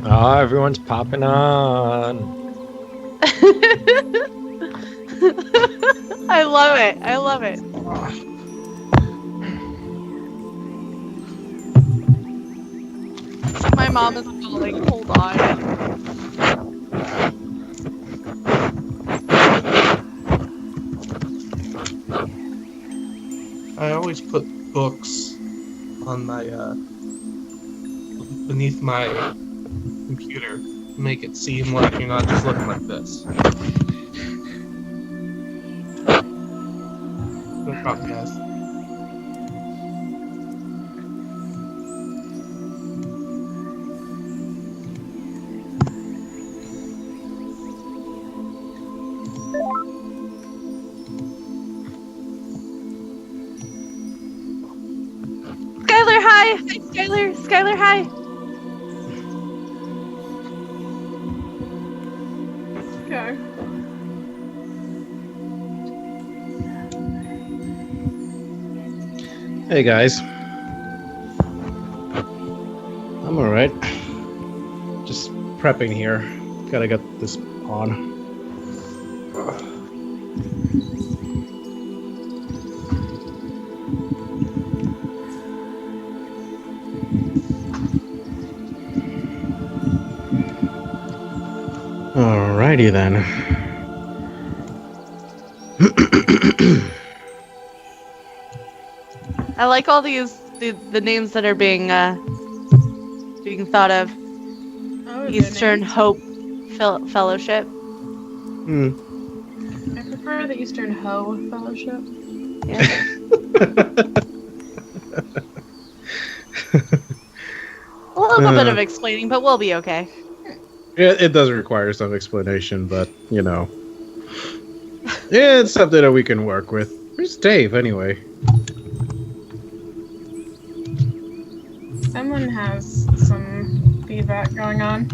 Oh, everyone's popping on. I love it. I love it. My mom is calling. Hold on. I always put books on my beneath my computer to make it seem like you're not just looking like this. No problem, guys. Skyler, hi! Hi, Skyler! Skyler, hi! Okay. Hey guys. I'm alright. Just prepping here. Gotta get this on. Alrighty then. I like all these the names that are being thought of. Oh, Eastern Hope Fellowship. I prefer the Eastern Ho Fellowship. Yeah. A little bit of explaining, but we'll be okay. It does require some explanation, but you know, yeah, it's something that we can work with. Where's Dave anyway? Someone has some feedback going on.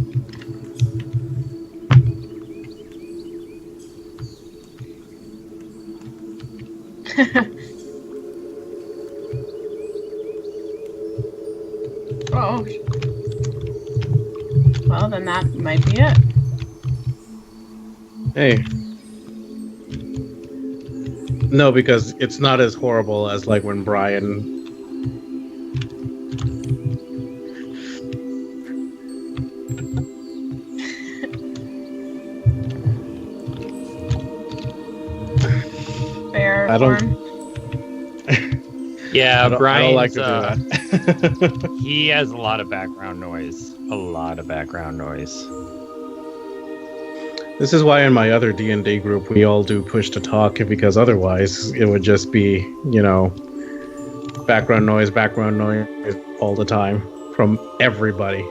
Oh. Well, then that might be it. Hey. No, because it's not as horrible as like when Brian. Bear I don't- form. Yeah, I don't Brian's, like to do that. he has a lot of background noise. A lot of background noise. This is why in my other D&D group we all do push to talk, because otherwise it would just be, you know, background noise all the time from everybody.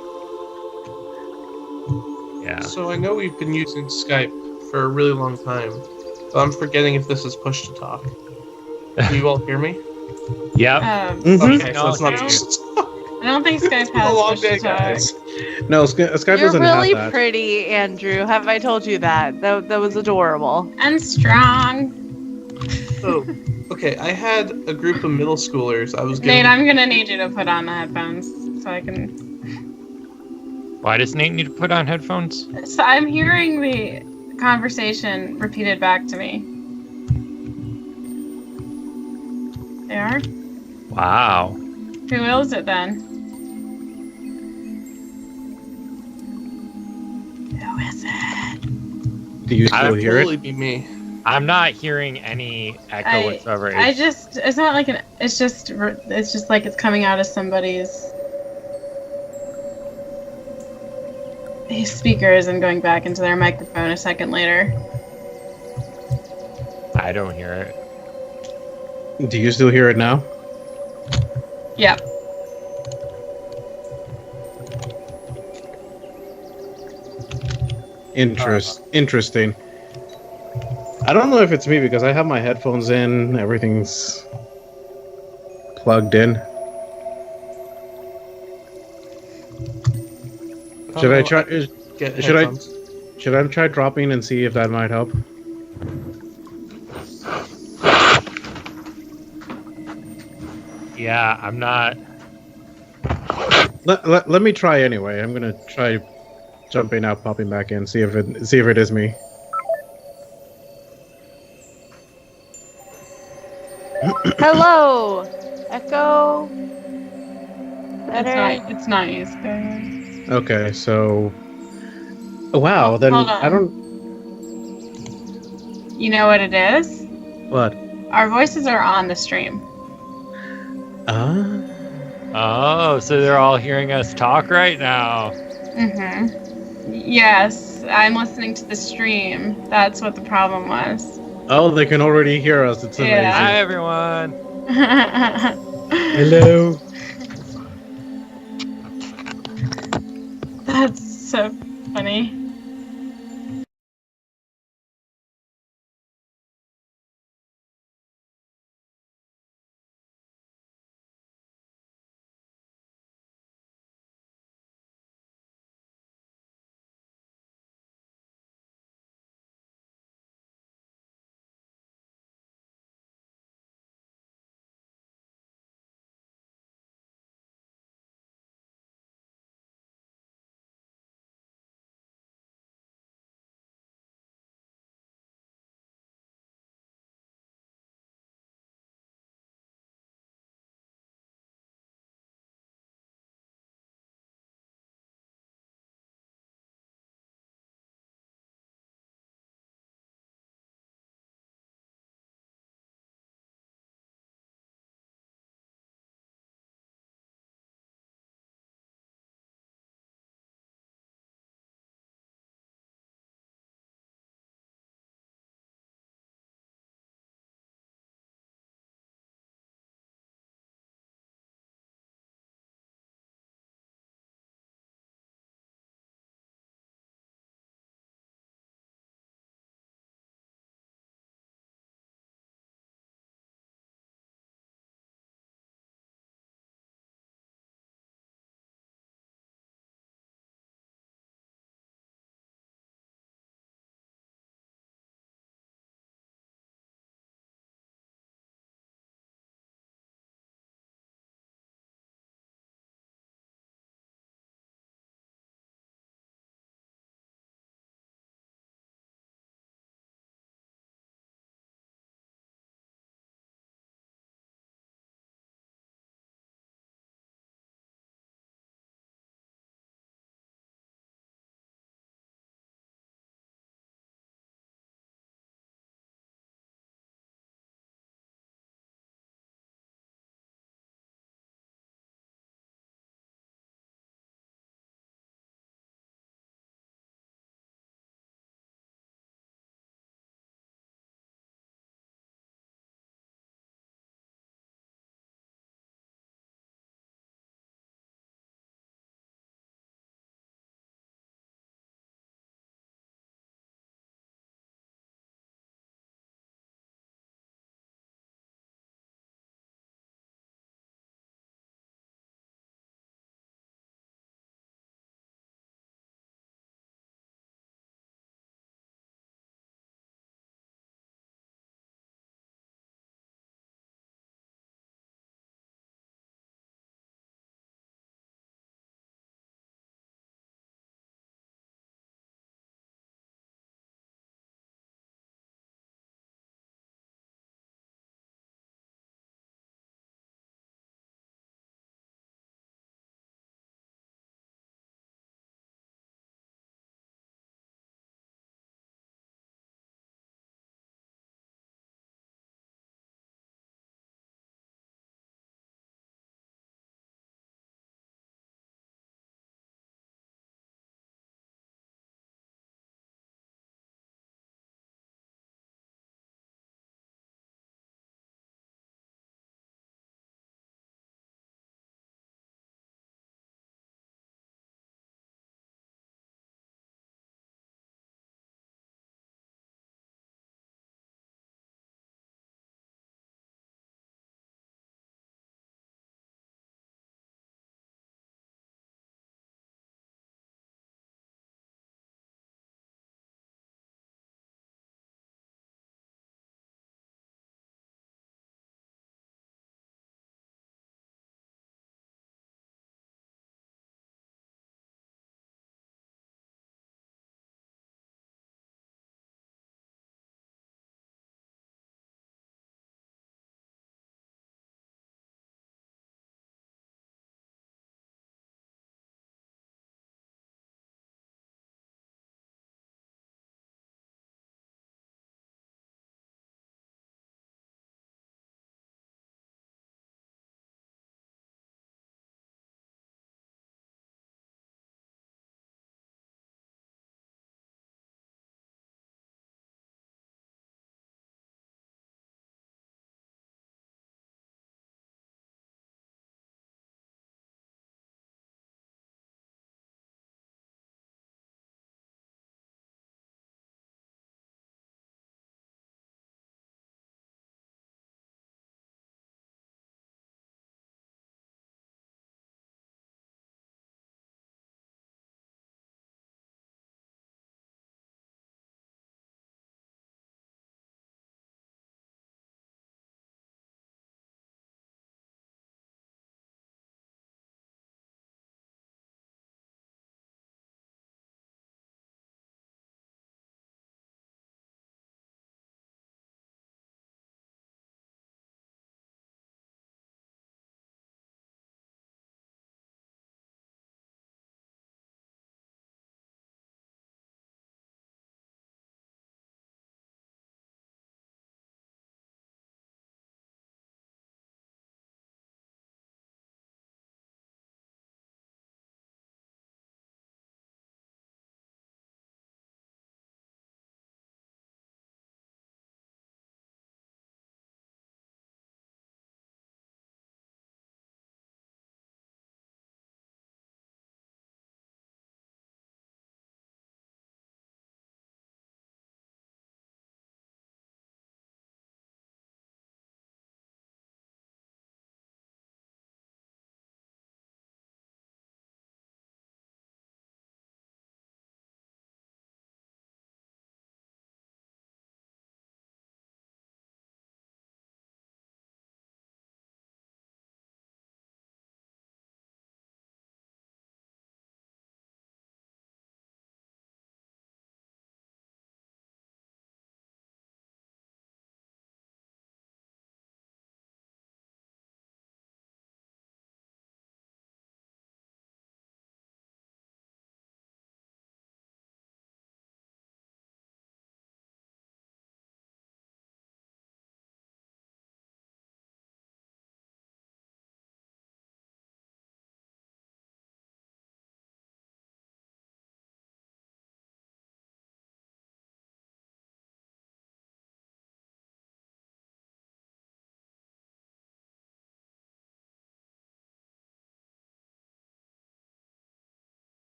Yeah. So I know we've been using Skype for a really long time, but I'm forgetting if this is push to talk. Do you all hear me? Yep. Okay, so it's not No. push to talk. I don't think Skype It's been a has long push to day, talk. guys. No, Skype You're doesn't really have that. pretty, Andrew. Have I told you that? That was adorable. And strong. Oh, okay. I had a group of middle schoolers. I was Nate, giving. I'm gonna need you to put on the headphones so I can. Why does Nate need to put on headphones? So I'm hearing the conversation repeated back to me. They are? Wow. Who is it then? Who is it? Do you I still would hear Totally it? be me. I'm not hearing any echo whatsoever. It's not like it's just like it's coming out of somebody's speakers and going back into their microphone a second later. I don't hear it. Do you still hear it now? Yep. Interesting. I don't know if it's me because I have my headphones in, everything's plugged in. Should I try? Get Should I- headphones. Should I try dropping and see if that might help? Yeah, I'm not. Let me try anyway. I'm gonna try jumping out, popping back in, see if it is me. Hello, Echo. Better. It's not you, Skyler. Okay, so wow, then Hold I on. don't. You know what it is? What? Our voices are on the stream. Ah. Oh, so they're all hearing us talk right now. Mm-hmm. Yes, I'm listening to the stream. That's what the problem was. Oh, they can already hear us. It's Yeah. Hi, amazing. everyone. Hello. That's so funny.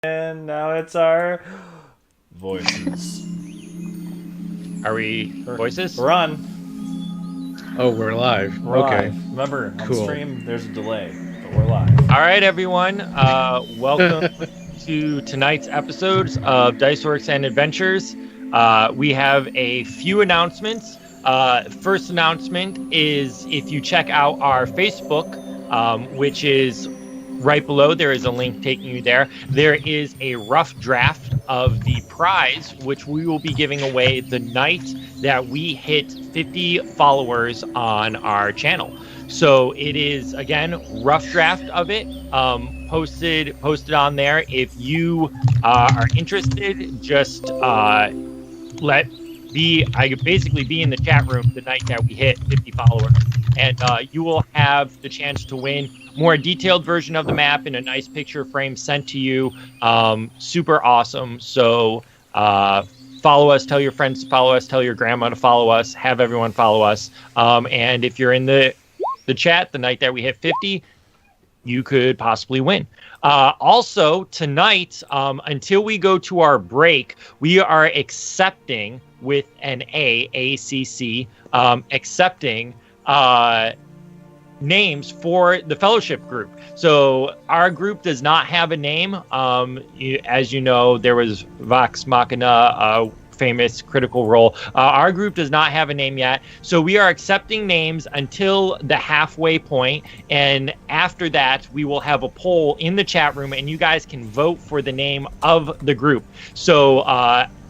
And now it's our voices. Are we voices? We're on. Oh, we're live. We're Okay. live. Remember, on Cool. stream, there's a delay, but we're live. All right, everyone. Welcome to tonight's episodes of Dice Orcs and Adventures. We have a few announcements. First announcement is if you check out our Facebook, which is right below, there is a link taking you there. There is a rough draft of the prize, which we will be giving away the night that we hit 50 followers on our channel. So it is, again, rough draft of it, posted on there. If you are interested, just basically be in the chat room the night that we hit 50 followers, and you will have the chance to win more detailed version of the map in a nice picture frame sent to you. Super awesome. So follow us, tell your friends to follow us, tell your grandma to follow us, have everyone follow us. And if you're in the chat the night that we hit 50, you could possibly win. Also tonight, until we go to our break, we are accepting with an ACC, accepting names for the fellowship group. So our group does not have a name. As you know, there was Vox Machina, famous Critical Role. Our group does not have a name yet, so we are accepting names until the halfway point, and after that we will have a poll in the chat room and you guys can vote for the name of the group. So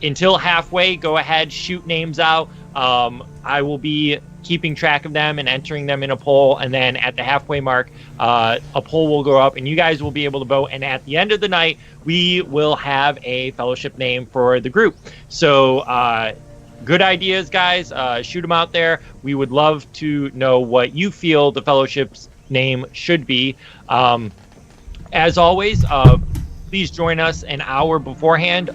until halfway, go ahead, shoot names out. I will be keeping track of them and entering them in a poll, and then at the halfway mark, a poll will go up and you guys will be able to vote, and at the end of the night we will have a fellowship name for the group. So good ideas, guys. Shoot them out there. We would love to know what you feel the fellowship's name should be. As always, please join us an hour beforehand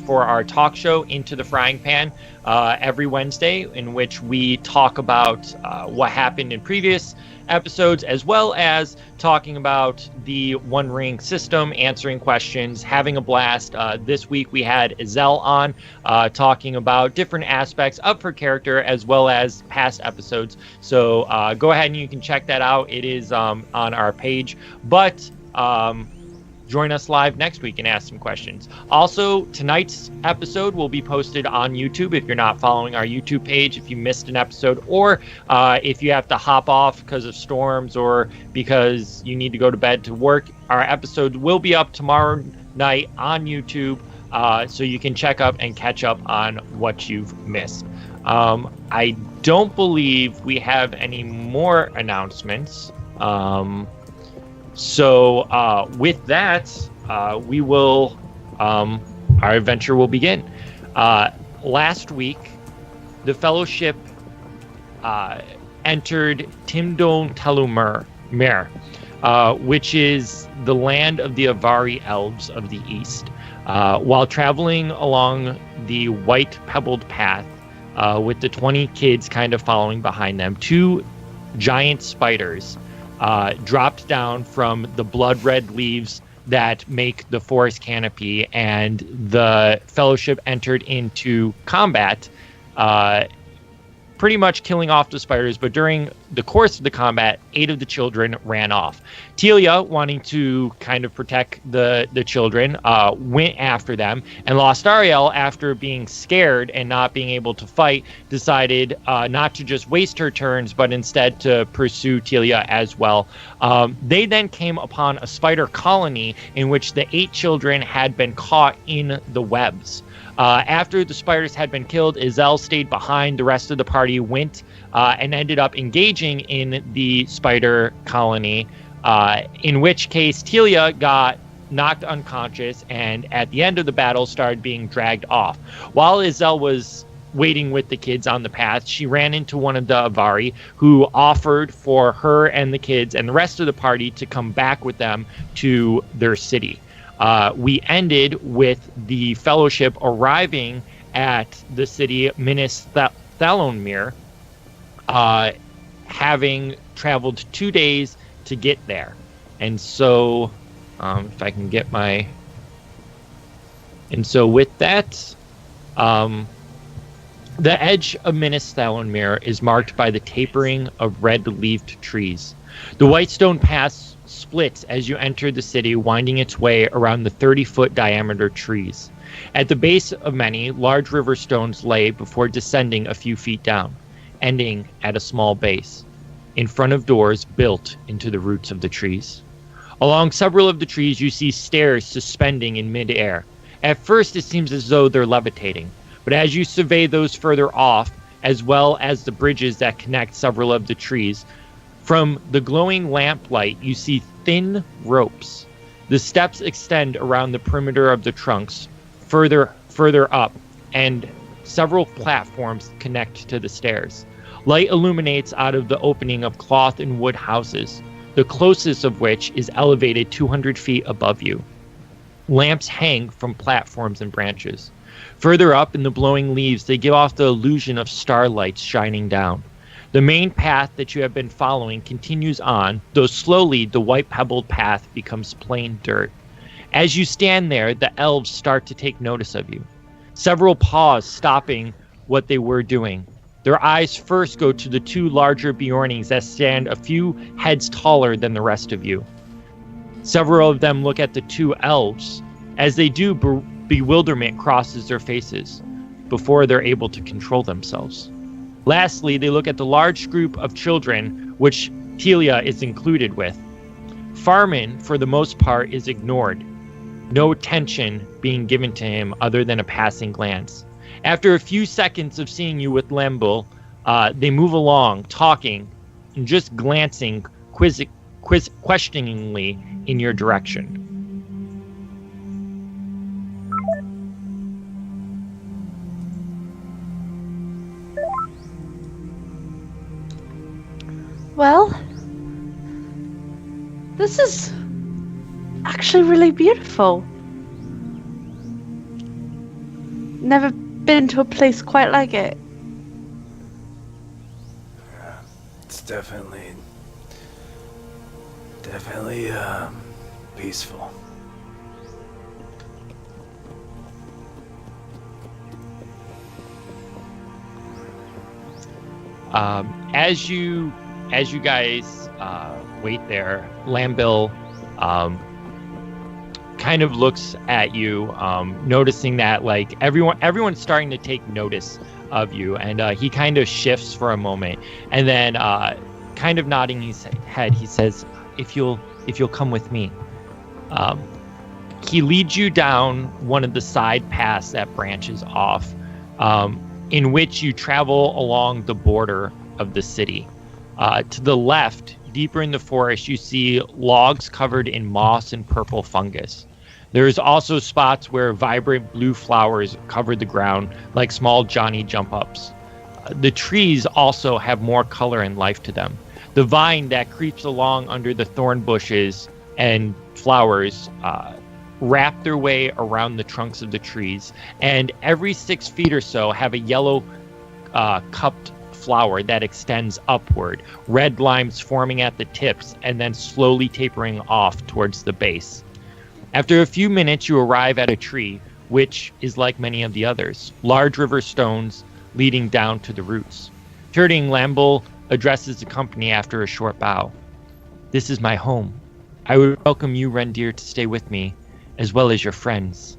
for our talk show Into the Frying Pan every Wednesday, in which we talk about what happened in previous episodes, as well as talking about the One Ring system, answering questions, having a blast. This week we had Issel on talking about different aspects of her character as well as past episodes. So go ahead and you can check that out. It is on our page. But join us live next week and ask some questions. Also, tonight's episode will be posted on YouTube if you're not following our YouTube page, if you missed an episode, or if you have to hop off because of storms or because you need to go to bed to work. Our episode will be up tomorrow night on YouTube, so you can check up and catch up on what you've missed. I don't believe we have any more announcements. So with that, we will, our adventure will begin. Last week, the Fellowship entered Timdon Telumir, which is the land of the Avari elves of the East. While traveling along the white pebbled path with the 20 kids kind of following behind them, two giant spiders dropped down from the blood red leaves that make the forest canopy, and the Fellowship entered into combat, pretty much killing off the spiders. But during the course of the combat, 8 of the children ran off. Tealia, wanting to kind of protect the children, went after them, and Lostariel, after being scared and not being able to fight, decided not to just waste her turns, but instead to pursue Tealia as well. They then came upon a spider colony in which the 8 children had been caught in the webs. After the spiders had been killed, Issel stayed behind. The rest of the party went and ended up engaging in the spider colony, in which case Tealia got knocked unconscious and at the end of the battle started being dragged off. While Issel was waiting with the kids on the path, she ran into one of the Avari, who offered for her and the kids and the rest of the party to come back with them to their city. We ended with the Fellowship arriving at the city Minas Thalonmir, having traveled 2 days to get there. And so, if I can get my And so with that, the edge of Minas Thalonmere is marked by the tapering of red-leaved trees. The Whitestone Pass splits as you enter the city, winding its way around the 30-foot diameter trees. At the base of many, large river stones lay before descending a few feet down, ending at a small base, in front of doors built into the roots of the trees. Along several of the trees, you see stairs suspending in midair. At first, it seems as though they're levitating, but as you survey those further off, as well as the bridges that connect several of the trees, from the glowing lamplight, you see thin ropes. The steps extend around the perimeter of the trunks, further up, and several platforms connect to the stairs. Light illuminates out of the opening of cloth and wood houses, the closest of which is elevated 200 feet above you. Lamps hang from platforms and branches. Further up in the blowing leaves, they give off the illusion of starlights shining down. The main path that you have been following continues on, though slowly the white pebbled path becomes plain dirt. As you stand there, the elves start to take notice of you. Several pause, stopping what they were doing. Their eyes first go to the two larger Bjornings that stand a few heads taller than the rest of you. Several of them look at the two elves. As they do, bewilderment crosses their faces before they're able to control themselves. Lastly, they look at the large group of children, which Tealia is included with. Farmon, for the most part, is ignored. No attention being given to him other than a passing glance. After a few seconds of seeing you with Lembel, they move along, talking, and just glancing questioningly in your direction. Well, this is actually really beautiful. Never been to a place quite like it. It's definitely peaceful. As you guys wait there, Lambil kind of looks at you, noticing that like everyone's starting to take notice of you, and he kind of shifts for a moment, and then kind of nodding his head, he says, "If you'll come with me." He leads you down one of the side paths that branches off, in which you travel along the border of the city. To the left, deeper in the forest, you see logs covered in moss and purple fungus. There's also spots where vibrant blue flowers cover the ground like small Johnny jump-ups. The trees also have more color and life to them. The vine that creeps along under the thorn bushes and flowers wrap their way around the trunks of the trees, and every 6 feet or so have a yellow cupped flower that extends upward, red limes forming at the tips and then slowly tapering off towards the base. After a few minutes, you arrive at a tree, which is like many of the others, large river stones leading down to the roots. Turning, Lambil addresses the company after a short bow. "This is my home. I would welcome you, Rendir, to stay with me, as well as your friends.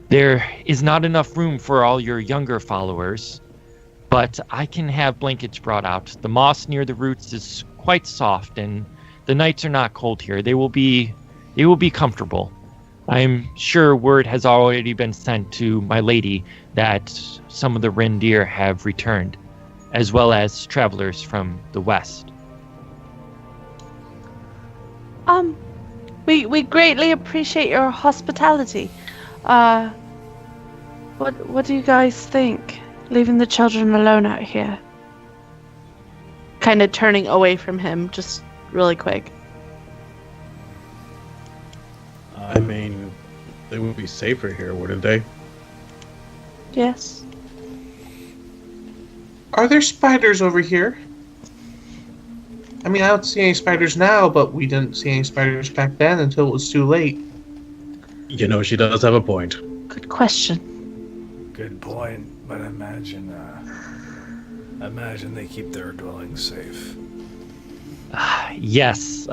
There is not enough room for all your younger followers, but I can have blankets brought out. The moss near the roots is quite soft, and the nights are not cold here. They will be comfortable. I'm sure word has already been sent to my lady that some of the reindeer have returned, as well as travelers from the west." We greatly appreciate your hospitality. What do you guys think? Leaving the children alone out here? Kind of turning away from him, just really quick. I mean, they would be safer here, wouldn't they? Yes. Are there spiders over here? I mean, I don't see any spiders now, but we didn't see any spiders back then until it was too late. You know, she does have a point. Good question. Good point, but imagine they keep their dwellings safe. Yes,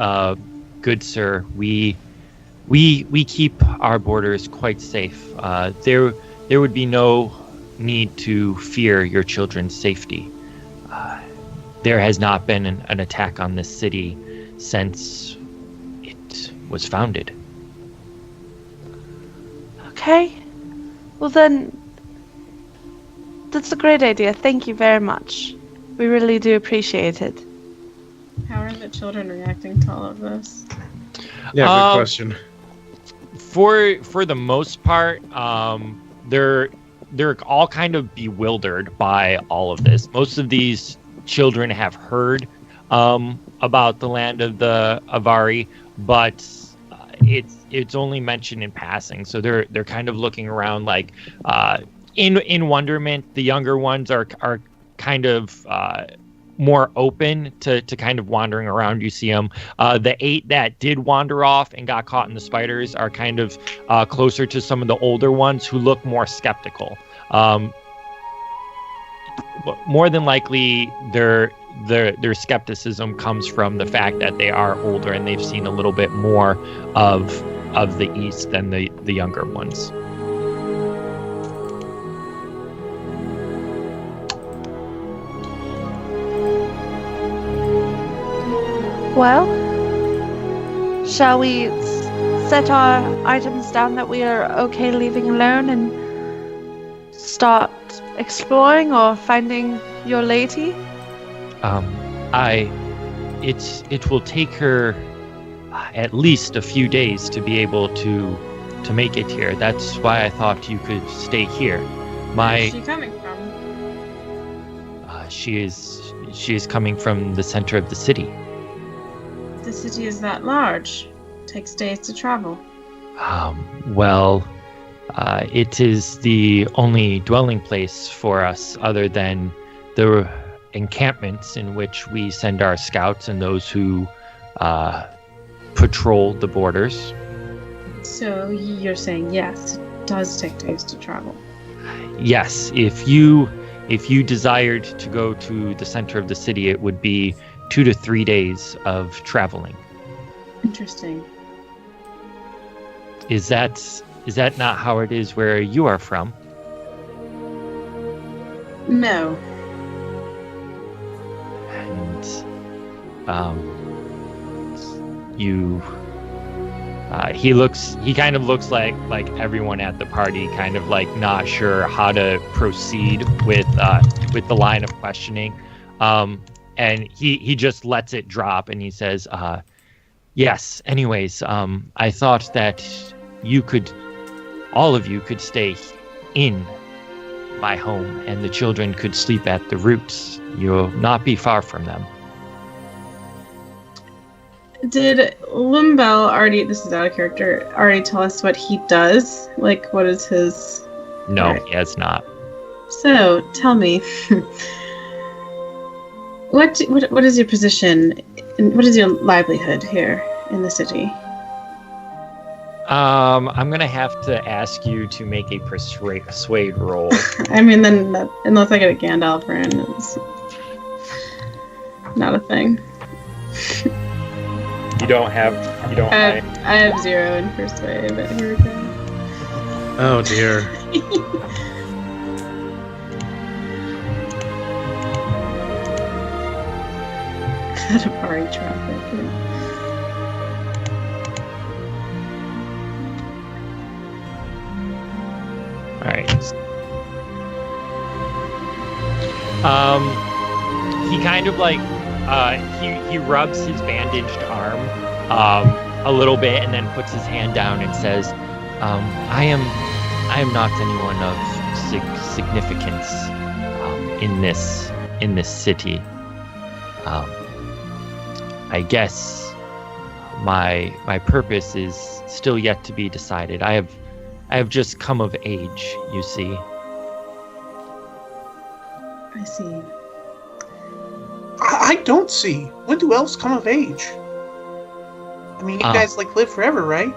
good sir. We keep our borders quite safe. There would be no need to fear your children's safety. There has not been an attack on this city since it was founded. Okay. Well then, that's a great idea. Thank you very much. We really do appreciate it. How are the children reacting to all of this? Yeah, good question. For the most part, they're all kind of bewildered by all of this. Most of these children have heard about the land of the Avari, but it's only mentioned in passing. So they're kind of looking around like in wonderment. The younger ones are kind of more open to kind of wandering around. You see them. The 8 that did wander off and got caught in the spiders are kind of closer to some of the older ones who look more skeptical. More than likely, their skepticism comes from the fact that they are older and they've seen a little bit more of the East than the younger ones. Well, shall we set our items down that we are okay leaving alone and start exploring or finding your lady? It will take her at least a few days to be able to make it here. That's why I thought you could stay here. Where is she coming from? She is coming from the center of the city. The city is that large. Takes days to travel. It is the only dwelling place for us other than the encampments in which we send our scouts and those who patrol the borders. So you're saying yes, it does take days to travel. Yes, if you desired to go to the center of the city, it would be 2 to 3 days of traveling. Interesting. Is that not how it is where you are from? No. And he kind of looks like everyone at the party, kind of like not sure how to proceed with the line of questioning. And he just lets it drop and he says, yes, anyways, I thought that all of you could stay in my home and the children could sleep at the roots. You'll not be far from them. Did Lumbel already, this is out of character, already tell us what he does? Like, what is his... No, Right. he has not. So, tell me, what is your position, what is your livelihood here in the city? I'm gonna have to ask you to make a persuade roll. I mean, then, unless I get a Gandalf in, it's not a thing. You don't have. I have 0 in persuade, but here we go. Oh dear. That a party traffic. All right. He kind of like he rubs his bandaged arm a little bit and then puts his hand down and says, I am not anyone of significance in this city. I guess my purpose is still yet to be decided. I have just come of age, you see. I see. I don't see. When do elves come of age? I mean, you guys live forever, right?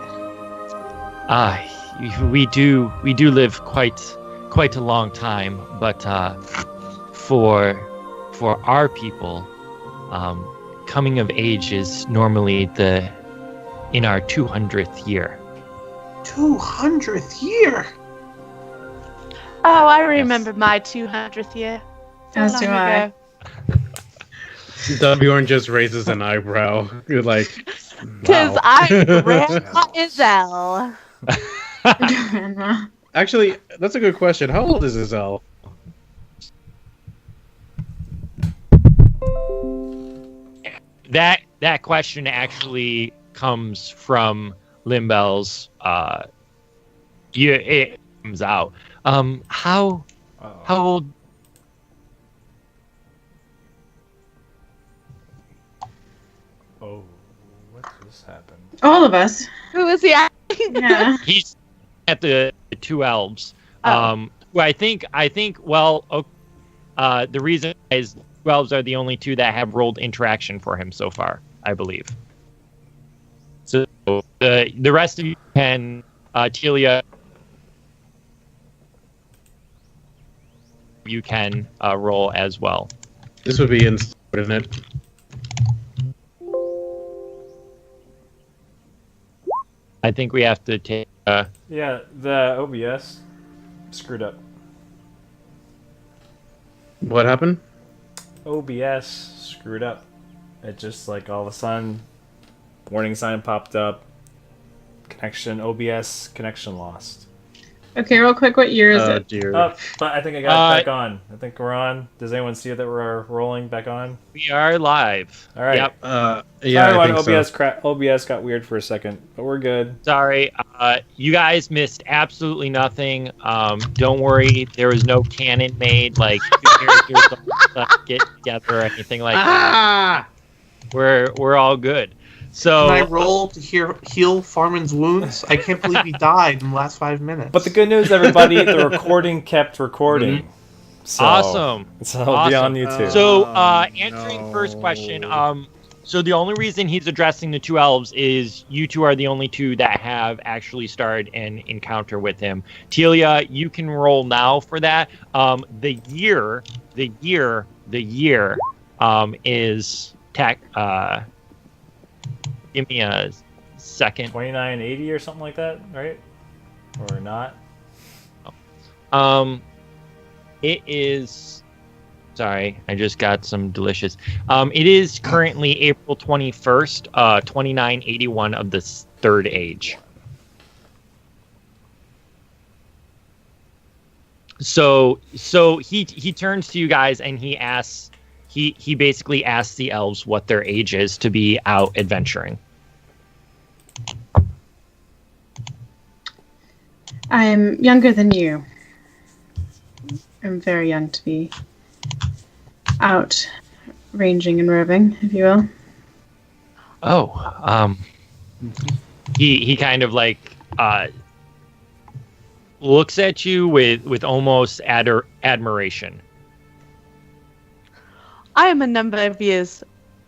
we do live quite a long time, but for our people, coming of age is normally in our 200th year. 200th year. Oh, I remember my 200th year. So As long do I. ago. Dunbeorn just raises an eyebrow. You're like, Because wow. I'm Grandma Issel. Grandma. Actually, that's a good question. How old is Issel? That question actually comes from Limbel's. It comes out. How old? Oh, what just happened? All of us. Who is he asking? Yeah. He's at the two elves. Oh. Who I think. Well, the reason is two elves are the only two that have rolled interaction for him so far, I believe. So the rest of you can Tealia. You can roll as well. This would be instant, wouldn't it? I think we have to take. Yeah, the OBS screwed up. What happened? OBS screwed up. It just like all of a sudden, warning sign popped up. OBS connection lost. Okay, real quick, what year is it? Dear. Oh, but I think I got it back on. I think we're on. Does anyone see that we're rolling back on? We are live. All right. Yep. Yeah, Sorry, I think so. OBS got weird for a second, but we're good. Sorry. You guys missed absolutely nothing. Don't worry. There was no canon made. Like two characters don't get together or anything like that. We're all good. So Can I roll to heal Farmon's wounds? I can't believe he died in the last 5 minutes. But the good news, everybody, the recording kept recording. So, awesome. So it'll be on YouTube. So answering first question. So the only reason he's addressing the two elves is you two are the only two that have actually started an encounter with him. Tealia, you can roll now for that. The year is tech. Give me a second. 2980 or something like that, right? Or not? It is. Sorry, I just got some delicious. It is currently April 21st, 2981 of the third age. So he turns to you guys and he asks. He basically asks the elves what their age is to be out adventuring. I'm younger than you. I'm very young to be out ranging and roving, if you will. Oh, he kind of like looks at you with almost admiration. I am a number of years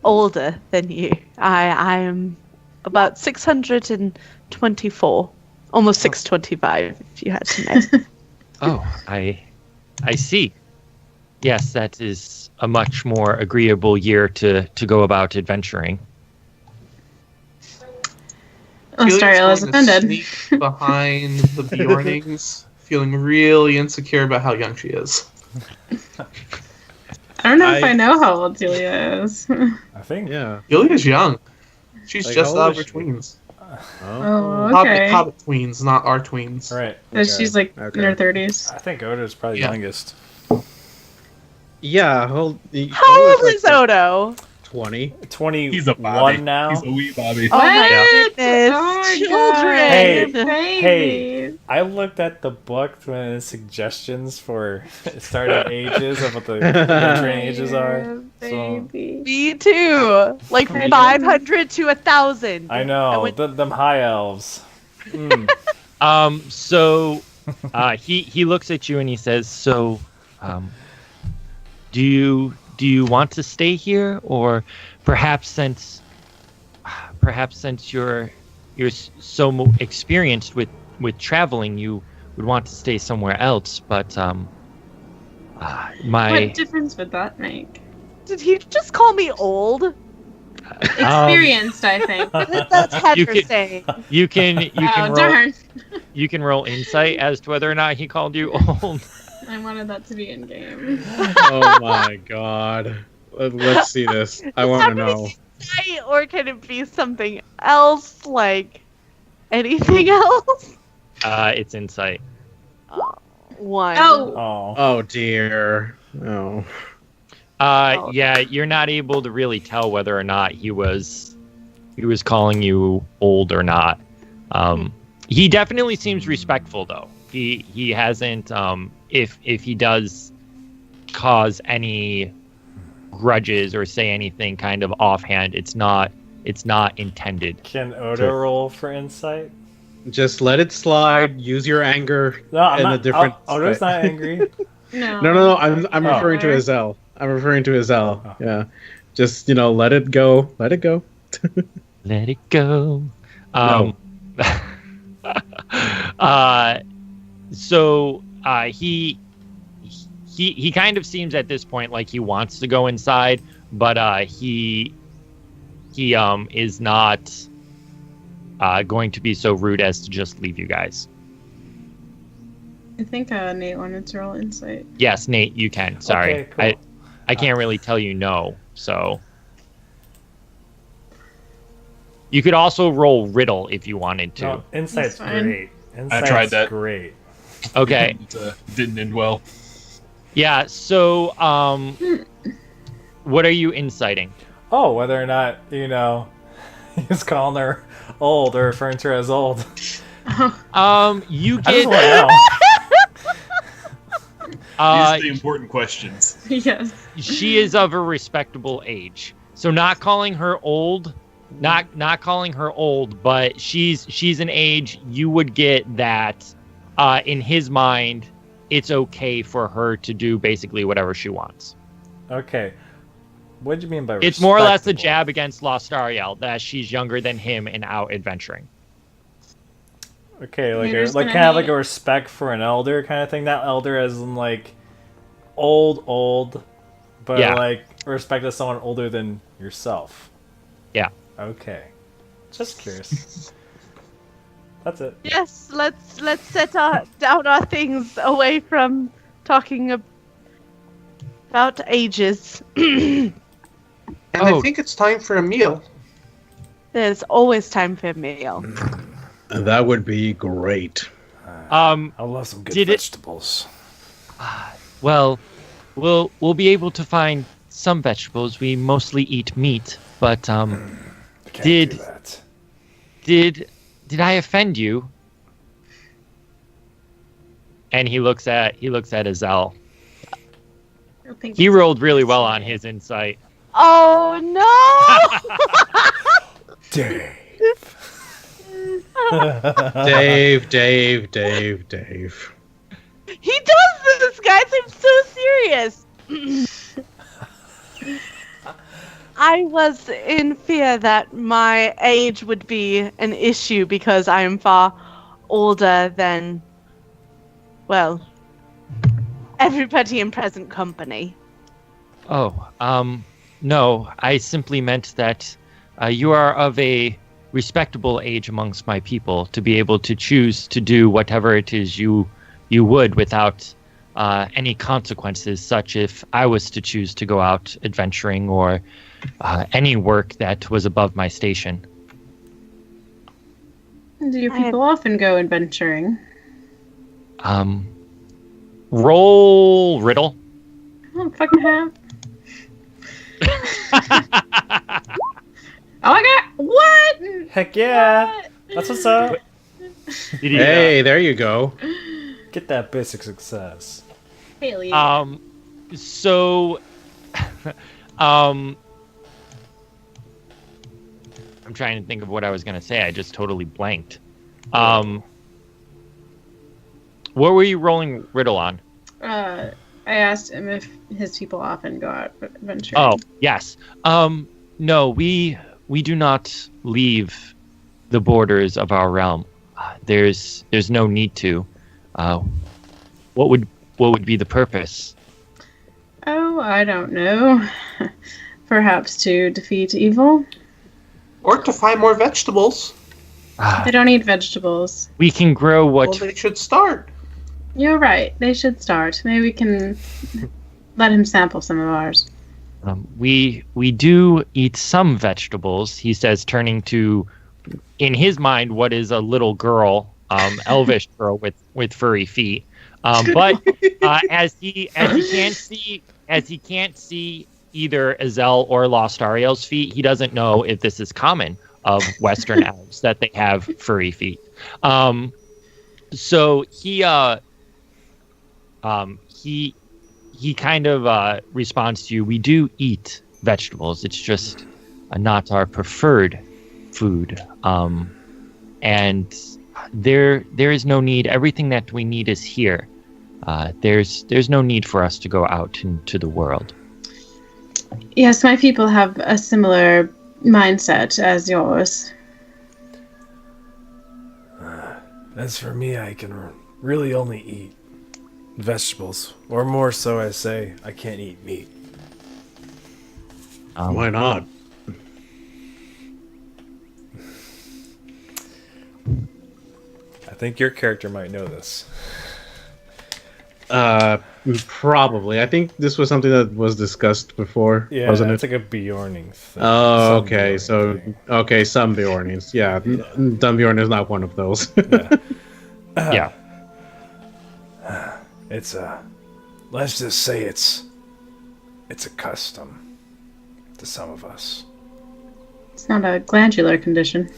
older than you. I am about 624, almost 625, if you had to know. Oh, I see. Yes, that is a much more agreeable year to go about adventuring. Lostariel is offended. Sneak behind the Bjornings, feeling really insecure about how young she is. I don't know if I know how old Tealia is. I think. Yeah. Julia's young. She's Like, just how old out of her is she? tweens. Oh, okay. Hobbit tweens, not our tweens. All right. So she's like Okay. in her 30s. I think Oda's probably Yeah. youngest. Yeah. How old is Odo? 20. 21 He's a Bobby. now. He's a wee Bobby. Oh my What? goodness. Oh my Children. Hey, Baby. I looked at the book when suggestions for starting ages of what the adventuring ages are. So, Baby. Me too. Like 500 to 1,000. I know them high elves. Mm. So he looks at you and he says, "So, do you want to stay here, or perhaps since you're so experienced with with traveling, you would want to stay somewhere else. But What difference would that make? Did he just call me old? Experienced, I think. That's Heather saying. You can roll. Darn. You can roll insight as to whether or not he called you old. I wanted that to be in game. Oh my god. Let's see this. I want to know. Insight, or can it be something else, like anything else? It's insight. One. Oh. Oh dear. Oh. Yeah, you're not able to really tell whether or not he was calling you old or not. He definitely seems respectful, though. He hasn't. If he does cause any grudges or say anything kind of offhand, it's not intended. Can Odo roll for insight? Just let it slide. Use your anger No, in a different. Odo's not angry. No. I'm referring to Issel. I'm referring to Issel. Oh. Yeah. Just let it go. Let it go. Let it go. No. So he kind of seems at this point like he wants to go inside, but he is not going to be so rude as to just leave you guys. I think Nate wanted to roll insight. Yes, Nate, you can. Sorry, Okay, cool. I can't really tell you no. So you could also roll riddle if you wanted to. No, insight's That's fine. great. Insight's tried that. Great. Okay. It didn't end well. Yeah. So what are you inciting? Oh, whether or not he's calling her old or referring to her as old. You I just get. want to know. These are the important questions. Yes. She is of a respectable age, so not calling her old, not calling her old, but she's an age you would get that. In his mind, it's okay for her to do basically whatever she wants. Okay. What do you mean by It's more or less a respectable? jab against Lostariel that she's younger than him and out adventuring. Okay, like there's kind gonna of like be- a respect for an elder kind of thing. Not elder as in like old, but Yeah. like respect as someone older than yourself. Yeah. Okay. Just curious. That's it. Yes, let's set down our things away from talking about ages. And Oh. I think it's time for a meal. There's always time for a meal. That would be great. I love some good Did it- vegetables. Well, we'll be able to find some vegetables. We mostly eat meat, but I can't Did- do that. did I offend you? And he looks at Issel. I don't think He it's- rolled really well on his insight. Oh no! Dang. Dave. He does this, guys. I'm so serious. I was in fear that my age would be an issue because I am far older than, well, everybody in present company. Oh, no, I simply meant that you are of a respectable age amongst my people to be able to choose to do whatever it is you would without any consequences, such if I was to choose to go out adventuring or any work that was above my station. Do your people often go adventuring? Roll riddle. I don't fucking have. Oh my god! What? Heck yeah! That's what's up. Did he, Hey, there you go. Get that basic success. Haley. So, I'm trying to think of what I was going to say. I just totally blanked. What were you rolling riddle on? I asked him if his people often go out adventuring. Oh, yes. No, we do not leave the borders of our realm. there's no need to. What would be the purpose? Oh, I don't know. Perhaps to defeat evil? Or to find more vegetables. They don't eat vegetables. We can grow what... Well, they should start. You're right. They should start. Maybe we can let him sample some of ours. We do eat some vegetables, he says, turning to, in his mind, what is a little girl, elvish girl with furry feet. But as he can't see either Issel or Lostariel's feet, he doesn't know if this is common of Western elves that they have furry feet. So he kind of responds to you. We do eat vegetables. It's just not our preferred food. And there is no need. Everything that we need is here. There's no need for us to go out into the world. Yes, my people have a similar mindset as yours. As for me, I can really only eat vegetables. Or more so, I say, I can't eat meat. Why not? I think your character might know this. Probably. I think this was something that was discussed before, Yeah, wasn't it's it? like a Bjorning thing. Oh, Some okay. Bjorning So, thing. okay, some Bjornings. Yeah, Dunbeorn is not one of those. Yeah. Yeah. It's let's just say it's a custom to some of us. It's not a glandular condition.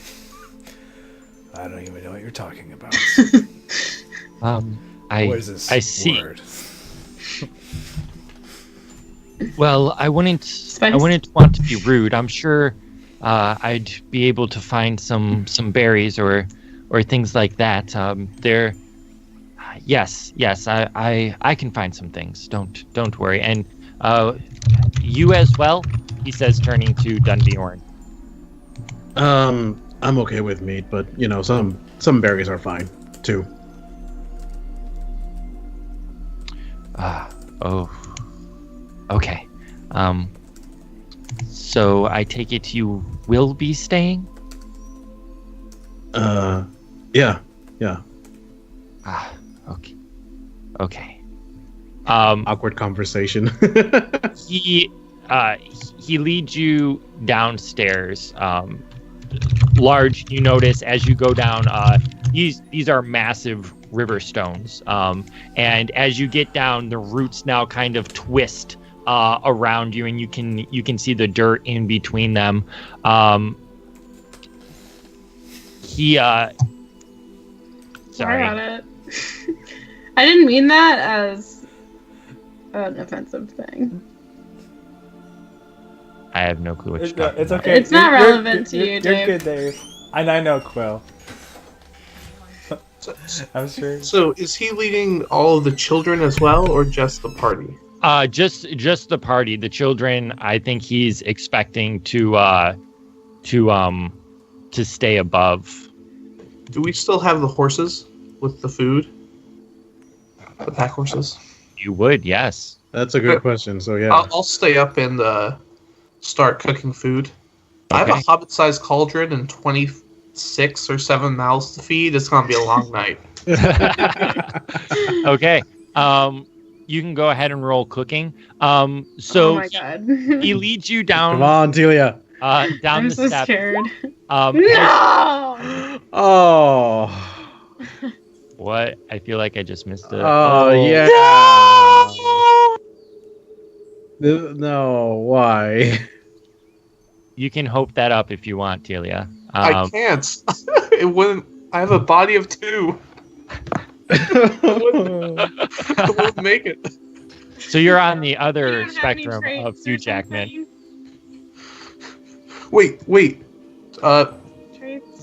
I don't even know what you're talking about. What is this I see. word? Well, I wouldn't want to be rude. I'm sure I'd be able to find some berries or things like that. Yes, I can find some things. Don't worry. And you as well, he says, turning to Dunbeorn. I'm okay with meat, but some berries are fine too. Oh. Okay. So I take it you will be staying? Yeah. Okay. Awkward conversation. He leads you downstairs. Large, you notice as you go down, these are massive river stones. And as you get down, the roots now kind of twist around you, and you can see the dirt in between them. Sorry. About it. I didn't mean that as an offensive thing. I have no clue what you're talking It's about. okay. It's not relevant to you, Dave. You're good, Dave. And I know Quill. I'm sure. So, is he leading all of the children as well, or just the party? Just the party. The children, I think he's expecting to stay above. Do we still have the horses with the food? The pack horses? You would, yes. That's a good question. So yeah, I'll stay up and start cooking food. I have a hobbit-sized cauldron and 26 or 7 mouths to feed. It's gonna be a long night. Okay. You can go ahead and roll cooking. Oh my god. He leads you down. come on, Tealia. Down I'm the so steps. scared. No! Oh. What? I feel like I just missed it. Oh yeah. No, why? You can hope that up if you want, Tealia. I can't. It wouldn't. I have a body of 2. I wouldn't make it. So you're on the You other don't have any spectrum traits of or food Jackman. something? Wait. Traits or-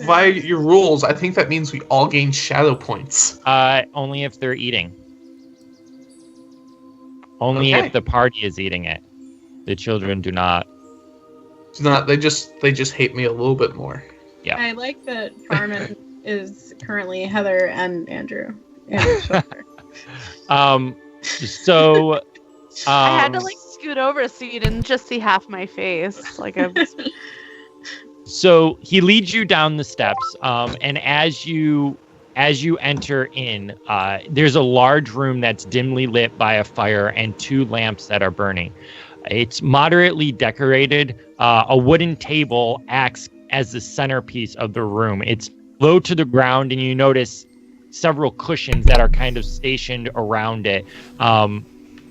Via your rules, I think that means we all gain shadow points. Only if they're eating. Only Okay. if the party is eating it. The children do not. It's not. They just hate me a little bit more. Yeah. I like that Farmon is currently Heather and Andrew. Andrew's shoulder. So I had to like scoot over so you didn't just see half my face. Like I was. So he leads you down the steps, and as you enter in, there's a large room that's dimly lit by a fire and 2 lamps that are burning. It's moderately decorated. A wooden table acts as the centerpiece of the room. It's low to the ground, and you notice several cushions that are kind of stationed around it,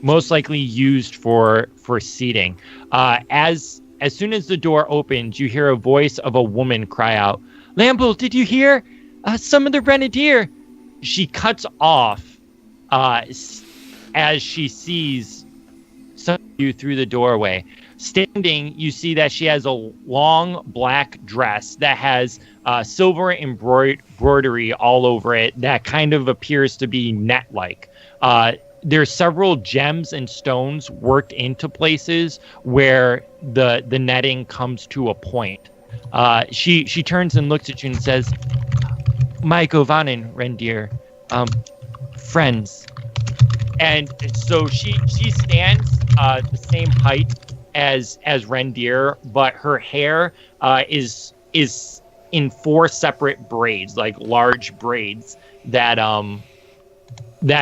most likely used for seating. As soon as the door opens, you hear a voice of a woman cry out, "Lamble, did you hear? Some of the Grenadier." She cuts off as she sees some of you through the doorway. Standing, you see that she has a long black dress that has silver embroidery all over it that kind of appears to be net-like. There's several gems and stones worked into places where the netting comes to a point. She turns and looks at you and says, "My Govanen, Rendir, friends." And so she stands the same height as Rendir, but her hair is in 4 separate braids, like large braids that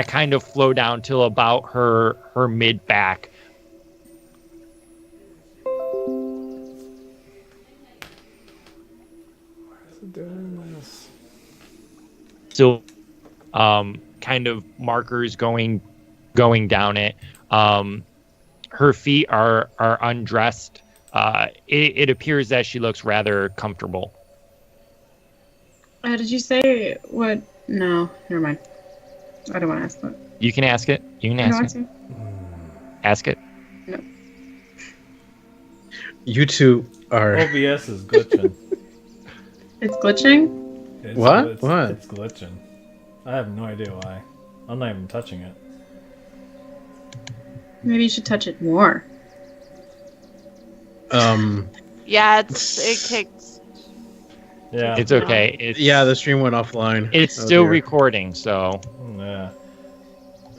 kind of flow down till about her mid back. So, kind of markers going down it. Her feet are undressed. It appears that she looks rather comfortable. Did you say what? No, never mind. I don't want to ask that. You can ask it. You can ask it. Ask it. No. You two are. OBS is glitching. It's glitching? What? It's glitching. I have no idea why. I'm not even touching it. Maybe you should touch it more. Yeah, it kicks. Yeah. It's okay. Yeah, the stream went offline. It's still recording, so. Yeah.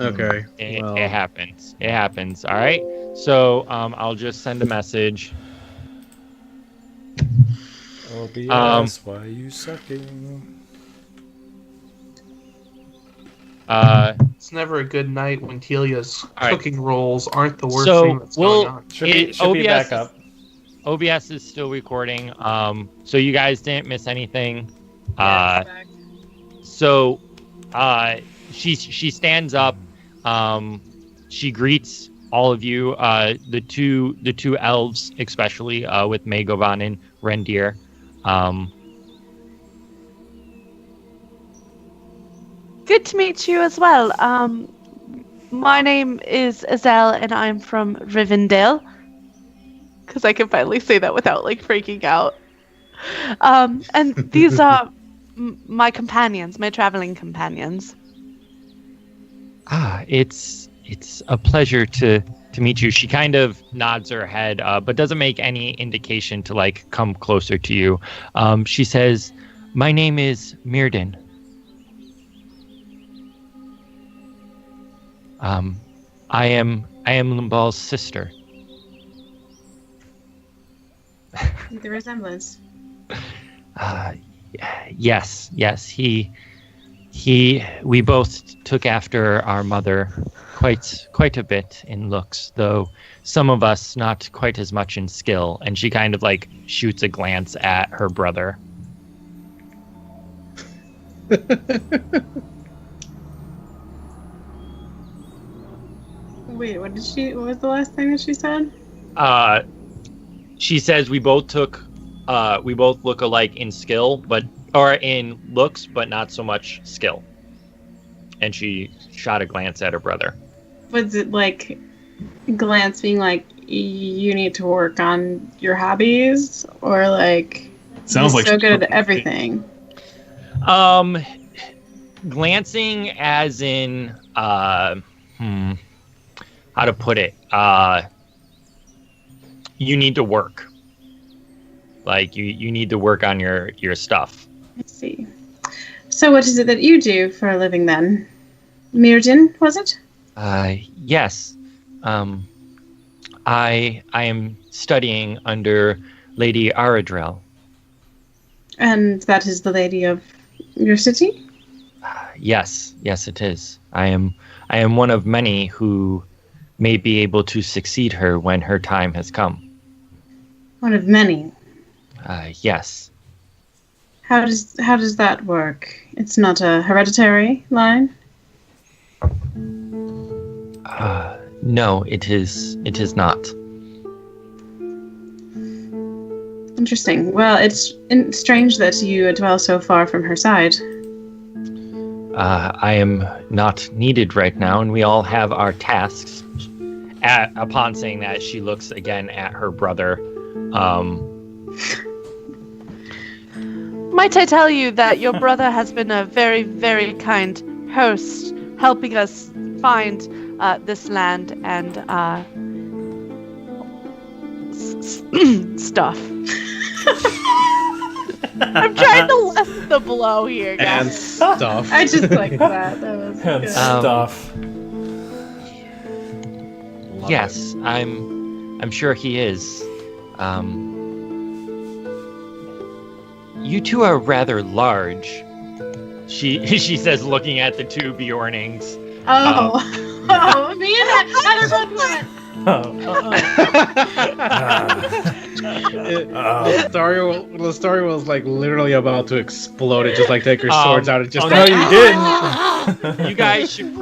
Okay. It happens. It happens. All right. So I'll just send a message. OBS, why are you sucking? It's never a good night when Tealia's right. cooking rolls aren't the worst So thing that's going on. Should be back up. OBS is still recording. So you guys didn't miss anything. So she stands up. She greets all of you. The two elves, especially with Megovan and Rendir. Good to meet you as well. My name is Issel, and I'm from Rivendell. Because I can finally say that without like freaking out. And these are my companions, my traveling companions. It's a pleasure to meet you. She kind of nods her head, but doesn't make any indication to like come closer to you. She says, "My name is Mirden. I am Limbal's sister." The resemblance. Yes. We both took after our mother quite a bit in looks, though some of us not quite as much in skill. And she kind of like shoots a glance at her brother. Wait, what was the last thing that she said? She says we both look alike in skill, or in looks, but not so much skill. And she shot a glance at her brother. Was it like glance being like you need to work on your hobbies, or like Sounds like so good at everything? Glancing as in how to put it? You need to work. Like you need to work on your stuff. I see. So what is it that you do for a living then? Mirrodin, was it? Yes. I am studying under Lady Aradrel. And that is the lady of your city? Yes, it is. I am one of many who may be able to succeed her when her time has come. One of many. Yes. How does that work? It's not a hereditary line? No, it is not. Interesting. Well, it's strange that you dwell so far from her side. I am not needed right now, and we all have our tasks. Upon saying that, she looks again at her brother. Might I tell you that your brother has been a very, very kind host, helping us find this land and stuff. I'm trying to lessen the blow here, guys. And stuff. I just like that. That was And good. stuff. Yes, I'm sure he is. You two are rather large. She says, looking at the two Bjornings. Me and Heather both went. Lostariel was like literally about to explode and just like take her swords out and just. Oh no, you didn't. You guys should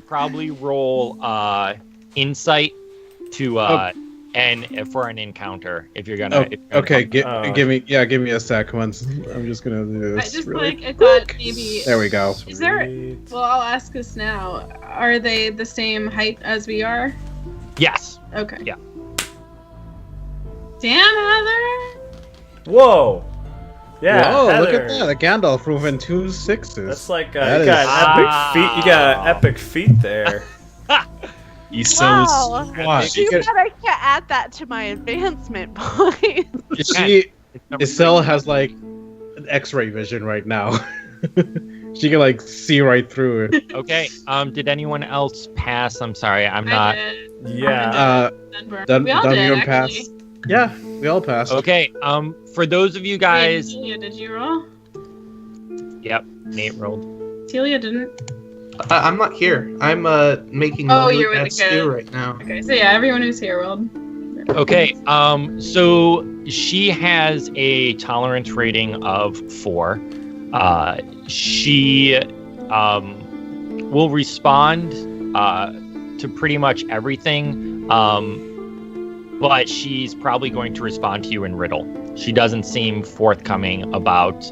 probably roll insight to and for an encounter if you're gonna. Give me a sec once. I'm just gonna do this. I thought maybe. There we go. Is there? Well, I'll ask this now. Are they the same height as we are? Yes. Okay. Yeah. Damn, Heather. Whoa. Yeah. Whoa, Heather. look at that. A Gandalf moving 2 6s. That's like you That got is- an epic feat. You got an epic feat there. Issel Wow. is Too bad I can't add that to my advancement points. Issel has like an X-ray vision right now. She can like see right through it. Okay. Did anyone else pass? I'm sorry. I'm not. Yeah. Dunbeorn. We all did, Dunbeorn actually. passed. Yeah, we all passed. Okay. For those of you guys. Tealia, did you roll? Yep. Nate rolled. Tealia didn't. I'm not here. I'm making you're with the stew kid. right now. Okay, so yeah, everyone who's here rolled. Okay. So she has a tolerance rating of 4. She will respond to pretty much everything, but she's probably going to respond to you in riddle. She doesn't seem forthcoming about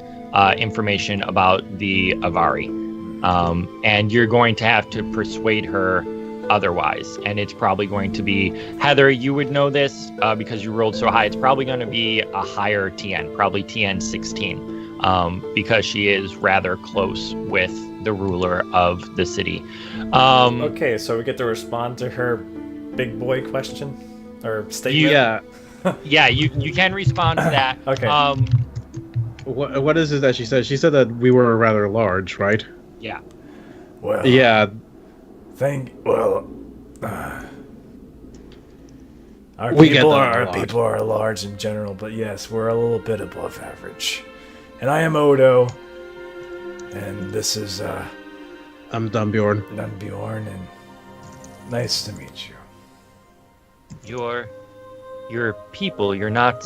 information about the Avari, and you're going to have to persuade her otherwise. And it's probably going to be, Heather, you would know this because you rolled so high. It's probably going to be a higher TN, probably TN 16. Because she is rather close with the ruler of the city. Okay, so we get to respond to her big boy question or statement. Yeah, you can respond to that. Okay. What is it that she said? She said that we were rather large, right? Yeah. Well. Yeah. Our We get people that a are lot. people are large in general, but yes, we're a little bit above average. And I am Odo, and this is I'm Dunbeorn. Dunbeorn, and nice to meet you. You're people. You're not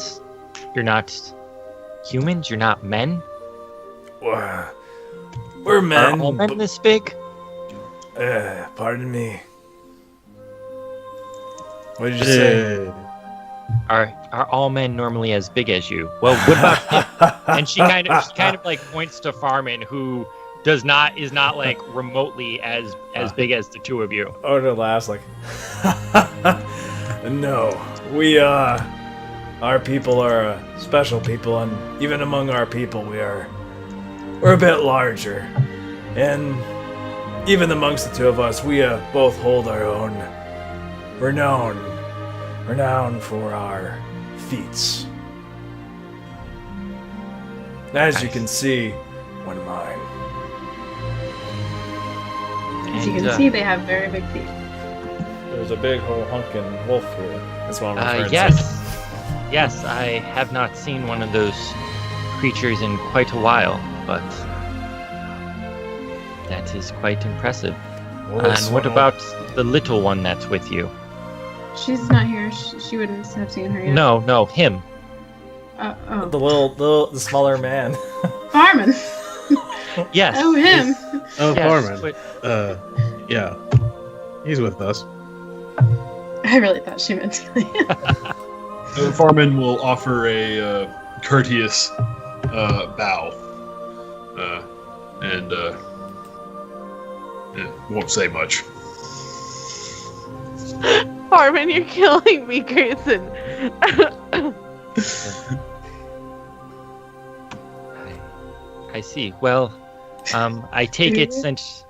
humans. You're not men. We're men. Are all men this big? Pardon me. What did you say? Are all men normally as big as you? Well, what about him? And she kind of like points to Farmon, who is not like remotely as big as the two of you. Odo laughs like, no, we our people are special people, and even among our people, we're a bit larger, and even amongst the two of us, we both hold our own renown for our feats. As you can see, one mine. As you can see, they have very big feet. There's a big whole hunkin' wolf here. That's what I'm referring to. Yes, I have not seen one of those creatures in quite a while, but that is quite impressive. Well, and what about the little one that's with you? She's not here. She wouldn't have seen her yet. No, him. The smaller man? Farmon. Yes. Oh, him. Oh, Yes, Farmon. but- Yeah. He's with us. I really thought she meant Tealia. Farmon will offer a courteous bow, and won't say much. Farmon, you're killing me, Grayson. I see. Well, I take it since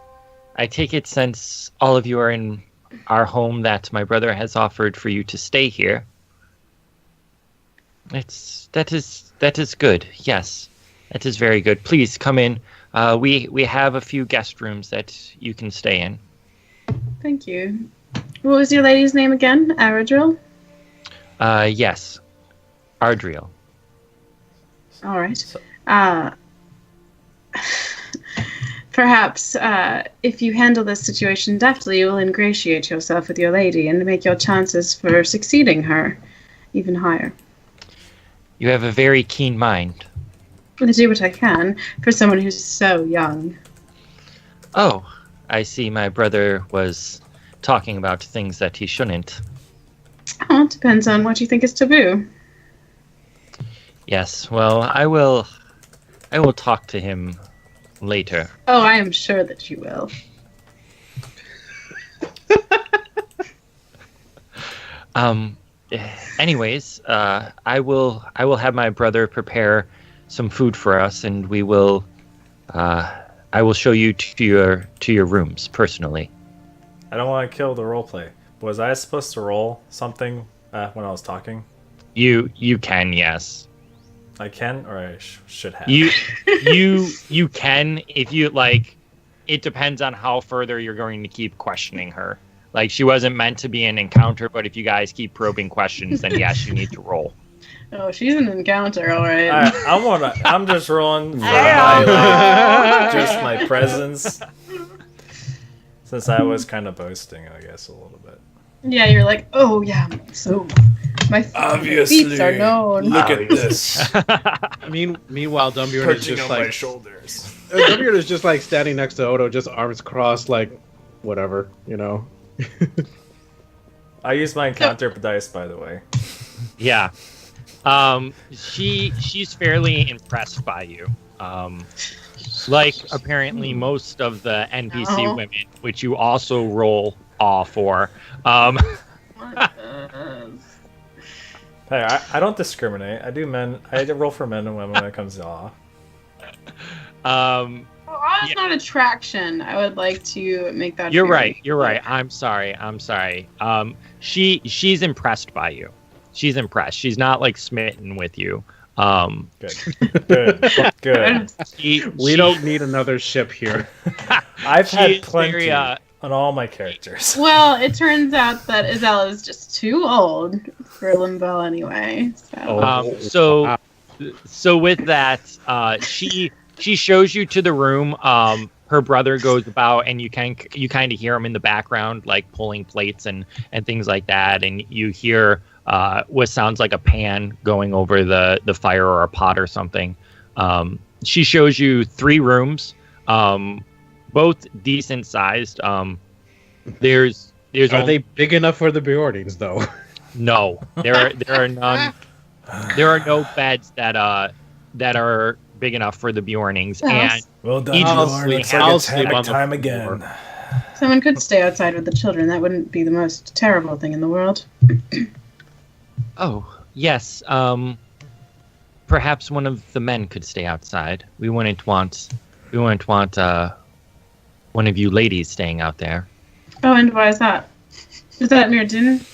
all of you are in our home that my brother has offered for you to stay here. That is good. Yes, that is very good. Please come in. We have a few guest rooms that you can stay in. Thank you. What was your lady's name again? Aradril? Yes, Ardriel. All right. Perhaps if you handle this situation deftly, you will ingratiate yourself with your lady and make your chances for succeeding her even higher. You have a very keen mind. I do what I can for someone who's so young. Oh, I see my brother was talking about things that he shouldn't. Oh, it depends on what you think is taboo. Yes, well, I will talk to him later. Oh, I am sure that you will. Anyways, I will have my brother prepare some food for us, and we will. I will show you to your rooms personally. I don't want to kill the roleplay. Was I supposed to roll something when I was talking? You can, yes. I can, or I should have. You can if you like. It depends on how further you're going to keep questioning her. Like, she wasn't meant to be an encounter, but if you guys keep probing questions, then yes, you need to roll. Oh, she's an encounter, all right. I'm just rolling for just my presence. Since I was kind of boasting, I guess, a little bit. Yeah, you're like, oh yeah, so my feats are known. Look at this. Meanwhile, Dunbeorn is Perching just on my like shoulders. Dunbeorn is just like standing next to Odo, just arms crossed, like whatever, you know. I used my encounter dice, by the way. Yeah. She's fairly impressed by you. Like apparently most of the NPC women, which you also roll awe for. Hey, I don't discriminate. I roll for men and women when it comes to awe. Awe's not attraction. I would like to make that. You're right. I'm sorry. She's impressed by you. She's impressed. She's not like smitten with you. Good. We don't need another ship here. I've had plenty on all my characters. Well, it turns out that Issel is just too old for Limbo anyway. So, so with that, she shows you to the room. Her brother goes about, and you kind of hear him in the background, like pulling plates and things like that, and you hear what sounds like a pan going over the fire or a pot or something. She shows you 3 rooms, both decent sized. There's Are they big enough for the Bjornings though? No, there are none. There are no beds that are big enough for the Bjornings, and Well done, I'll sleep on time again. Someone could stay outside with the children. That wouldn't be the most terrible thing in the world. Oh, yes. Perhaps one of the men could stay outside. We wouldn't want one of you ladies staying out there. Oh, and why is that? Is that Mirdin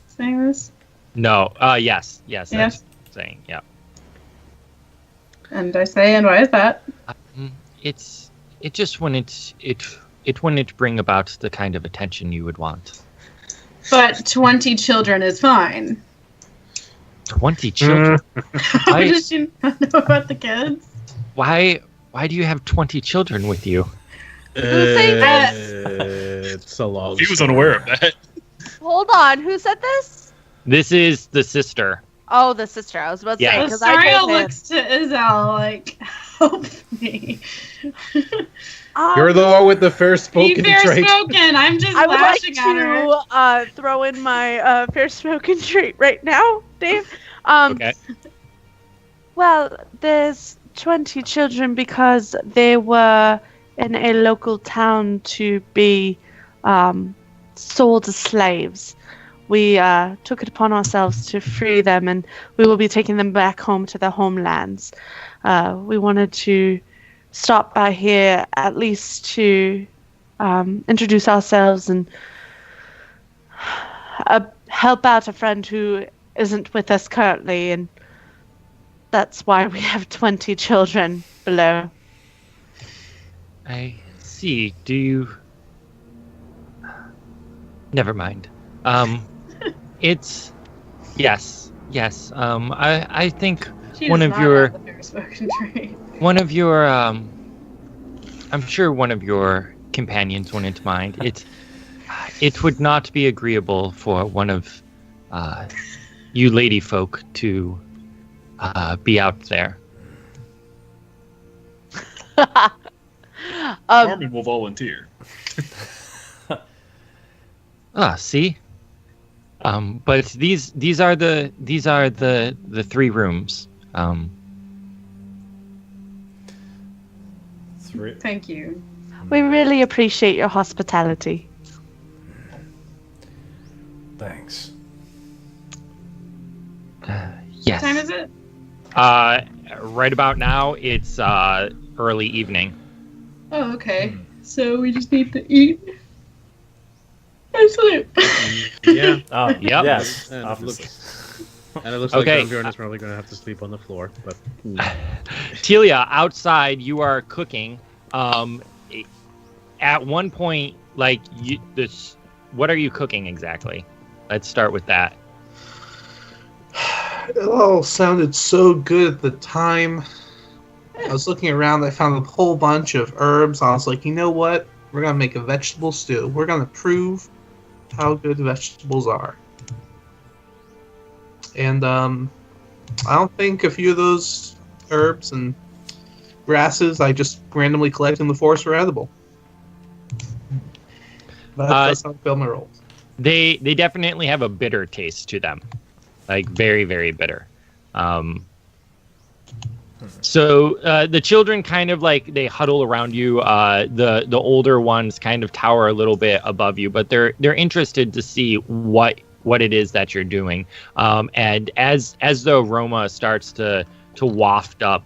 saying this? No. Yes. That's saying. Yeah. And I say, and why is that? it just wouldn't bring about the kind of attention you would want. But 20 children is fine. 20 children? How did you not know about the kids? Why do you have 20 children with you? It's a long. He was unaware of that. Hold on, who said this? This is the sister. Oh, the sister. I was about to say, Yeah. because I Lostariel told him. looks to Issel like, help me. You're the one with the fair spoken Be fair trait. spoken. I'm just I would like lashing at her. to throw in my fair spoken trait right now, Dave. Okay. Well, there's 20 children because they were in a local town to be sold as slaves. We took it upon ourselves to free them, and we will be taking them back home to their homelands. We wanted to stop by here at least to introduce ourselves and help out a friend who isn't with us currently, and that's why we have 20 children below. I see. Do you... Never mind. It's... Yes. I think She one does of not your... have the fair spoken trait. One of your, I'm sure one of your companions wouldn't mind. It would not be agreeable for one of you lady folk to be out there. Farmon will volunteer. See? But these are the 3 rooms. Thank you. We really appreciate your hospitality. Thanks. Yes. What time is it? Right about now, it's early evening. Oh, okay. So we just need to eat and sleep. Yeah. Oh, Yep. yes. And Obviously. it looks Okay. like Dunbeorn is probably going to have to sleep on the floor. But Tealia, outside, you are cooking. At one point, what are you cooking exactly? Let's start with that. It all sounded so good at the time. I was looking around, I found a whole bunch of herbs. I was like, you know what? We're going to make a vegetable stew. We're going to prove how good vegetables are. And I don't think a few of those herbs and grasses I just randomly collect in the forest were edible. But that's not fail my rolls. They definitely have a bitter taste to them, like very, very bitter. So the children kind of they huddle around you. The older ones kind of tower a little bit above you, but they're interested to see what it is that you're doing. And as the aroma starts to waft up,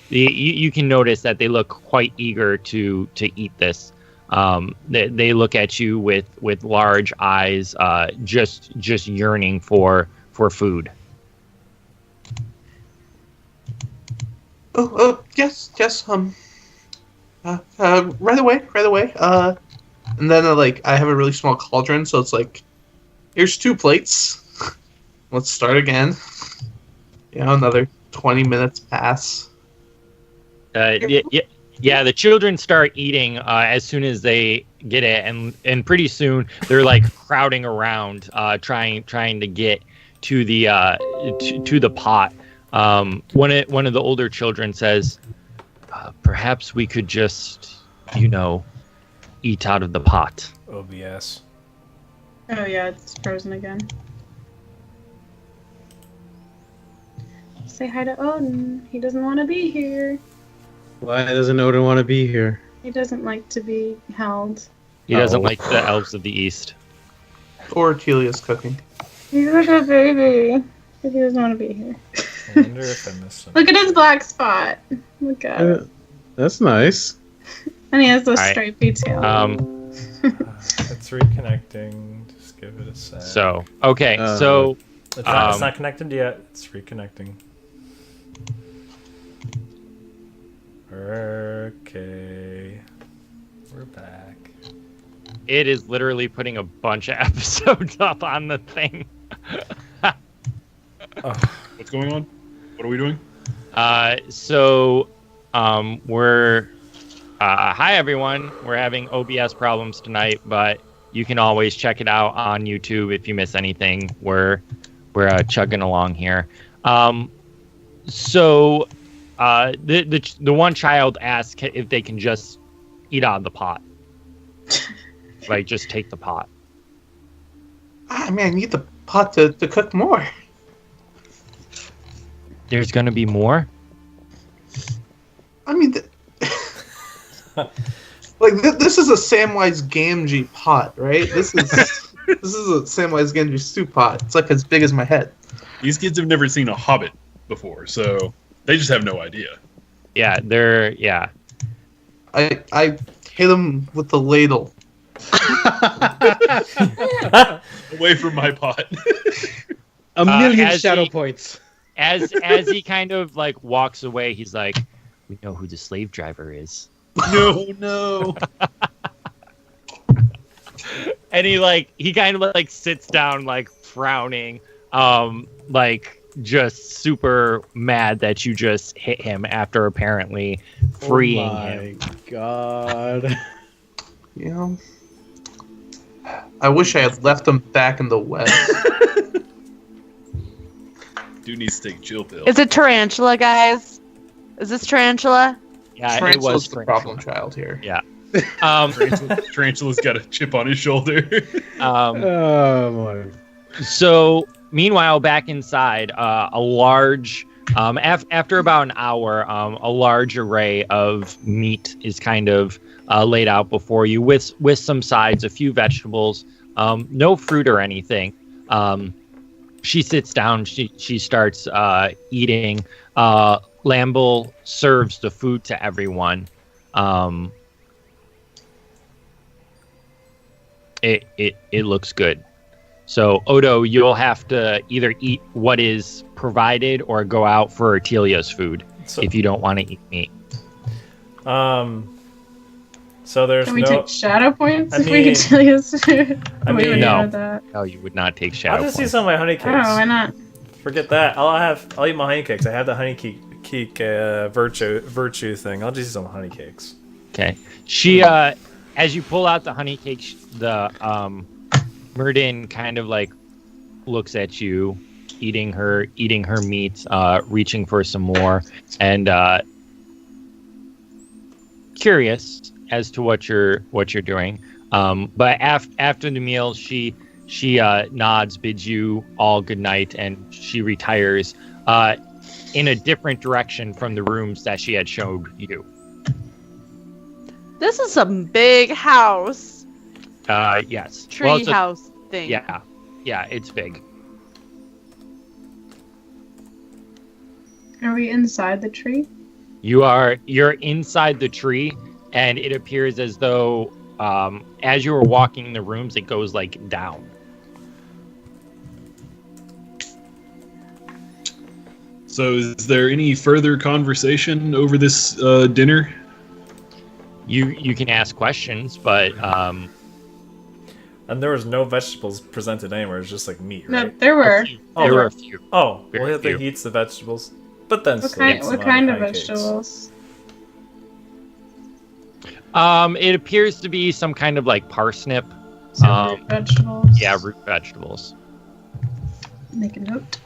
you can notice that they look quite eager to eat this. They look at you with large eyes, just yearning for food. Yes. Right away. And then I have a really small cauldron, so it's here's 2 plates. Let's start again. Another 20 minutes pass. Yeah, the children start eating as soon as they get it, and pretty soon they're crowding around, trying to get to the pot. One of the older children says, "Perhaps we could just, eat out of the pot." OBS. Oh yeah, it's frozen again. Say hi to Odin. He doesn't want to be here. why doesn't Odin want to be here? He doesn't like to be held. He doesn't like the elves of the east. Or Tealia's cooking. He's like a baby. But he doesn't want to be here. I wonder if I missed something. Look at his black spot. Look at it. That's nice. And he has those Alright. stripy tail. It's reconnecting. Just give it a sec. So okay, Uh, so It's not connected yet. It's reconnecting. Okay. We're back. It is literally putting a bunch of episodes up on the thing. What's going on? What are we doing? We're hi everyone. We're having OBS problems tonight, but you can always check it out on YouTube if you miss anything. We're chugging along here. The one child asked if they can just eat out of the pot. Like, just take the pot. Ah, man, need the pot to cook more. There's gonna be more? I mean, this is a Samwise Gamgee pot, right? This is a Samwise Gamgee stew pot. It's like as big as my head. These kids have never seen a Hobbit before, so they just have no idea. Yeah, I hit them with the ladle. Away from my pot. A million as shadow he- points. As he kind of like walks away, he's like, "We know who the slave driver is." No. And he kind of like sits down, like frowning, like just super mad that you just hit him after apparently freeing him. Oh my god. You know, I wish I had left them back in the West. Dude needs to take a chill pill. Is it tarantula, guys? Is this tarantula? Yeah, it Tarantula's was the problem child here. Yeah. Tarantula's got a chip on his shoulder. Oh my. So meanwhile, back inside, a large, after about an hour, a large array of meat is kind of laid out before you with some sides, a few vegetables, no fruit or anything. She sits down. She starts eating. Lamble serves the food to everyone. It looks good. So Odo, you'll have to either eat what is provided or go out for Tealia's food if you don't want to eat meat. So there's Can we no. take shadow points I if we mean- can tell you? I We mean, would no. know that. No, you would not take shadow I'll just points. use some of my honey cakes. Oh, why not? Forget that. I'll eat my honey cakes. I have the honey cake virtue thing. I'll just use some honey cakes. Okay. She as you pull out the honey cake, the Myrddin kind of like looks at you, eating her meat, reaching for some more, and curious as to what you're doing. But after the meal, she nods, bids you all good night, and she retires in a different direction from the rooms that she had showed you. This is some big house. Yes. Tree Well, it's a- house thing. Yeah, it's big. Are we inside the tree? You're inside the tree, and it appears as though as you were walking in the rooms, it goes like down. So is there any further conversation over this dinner? You can ask questions, but And there was no vegetables presented anywhere. It's just like meat, No, right? there were. there were a few. Oh, Very well, few. he eats the vegetables, but then What still kind? eats What some kind of honey cakes. vegetables? It appears to be some kind of like parsnip. So root vegetables. Yeah, root vegetables. Make a note.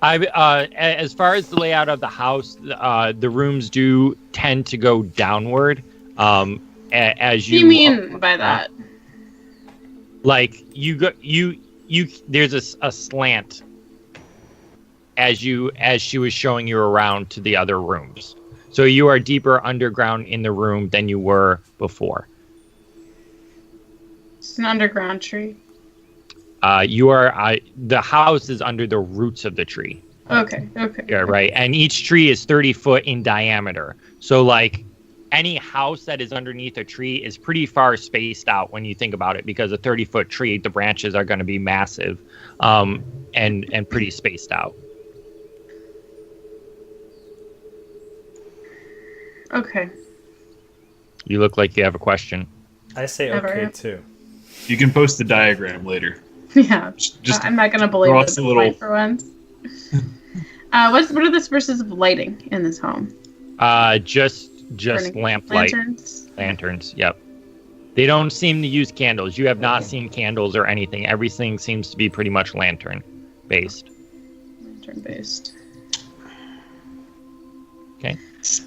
As far as the layout of the house, the rooms do tend to go downward. As What do you you mean by that? like you there's a slant as she was showing you around to the other rooms. So you are deeper underground in the room than you were before. It's an underground tree. The house is under the roots of the tree. Okay. Yeah, right. And each tree is 30 foot in diameter. So like any house that is underneath a tree is pretty far spaced out when you think about it, because a 30-foot tree, the branches are going to be massive, and pretty spaced out. Okay. You look like you have a question. I say Never. okay too. You can post the diagram later. Yeah. Just I'm not gonna believe draw it's us a little- light for once. What are the sources of lighting in this home? Just Burning lamplight. Lanterns? Lanterns, yep. They don't seem to use candles. You have not seen candles or anything. Everything seems to be pretty much lantern-based. Lantern based. Okay. So,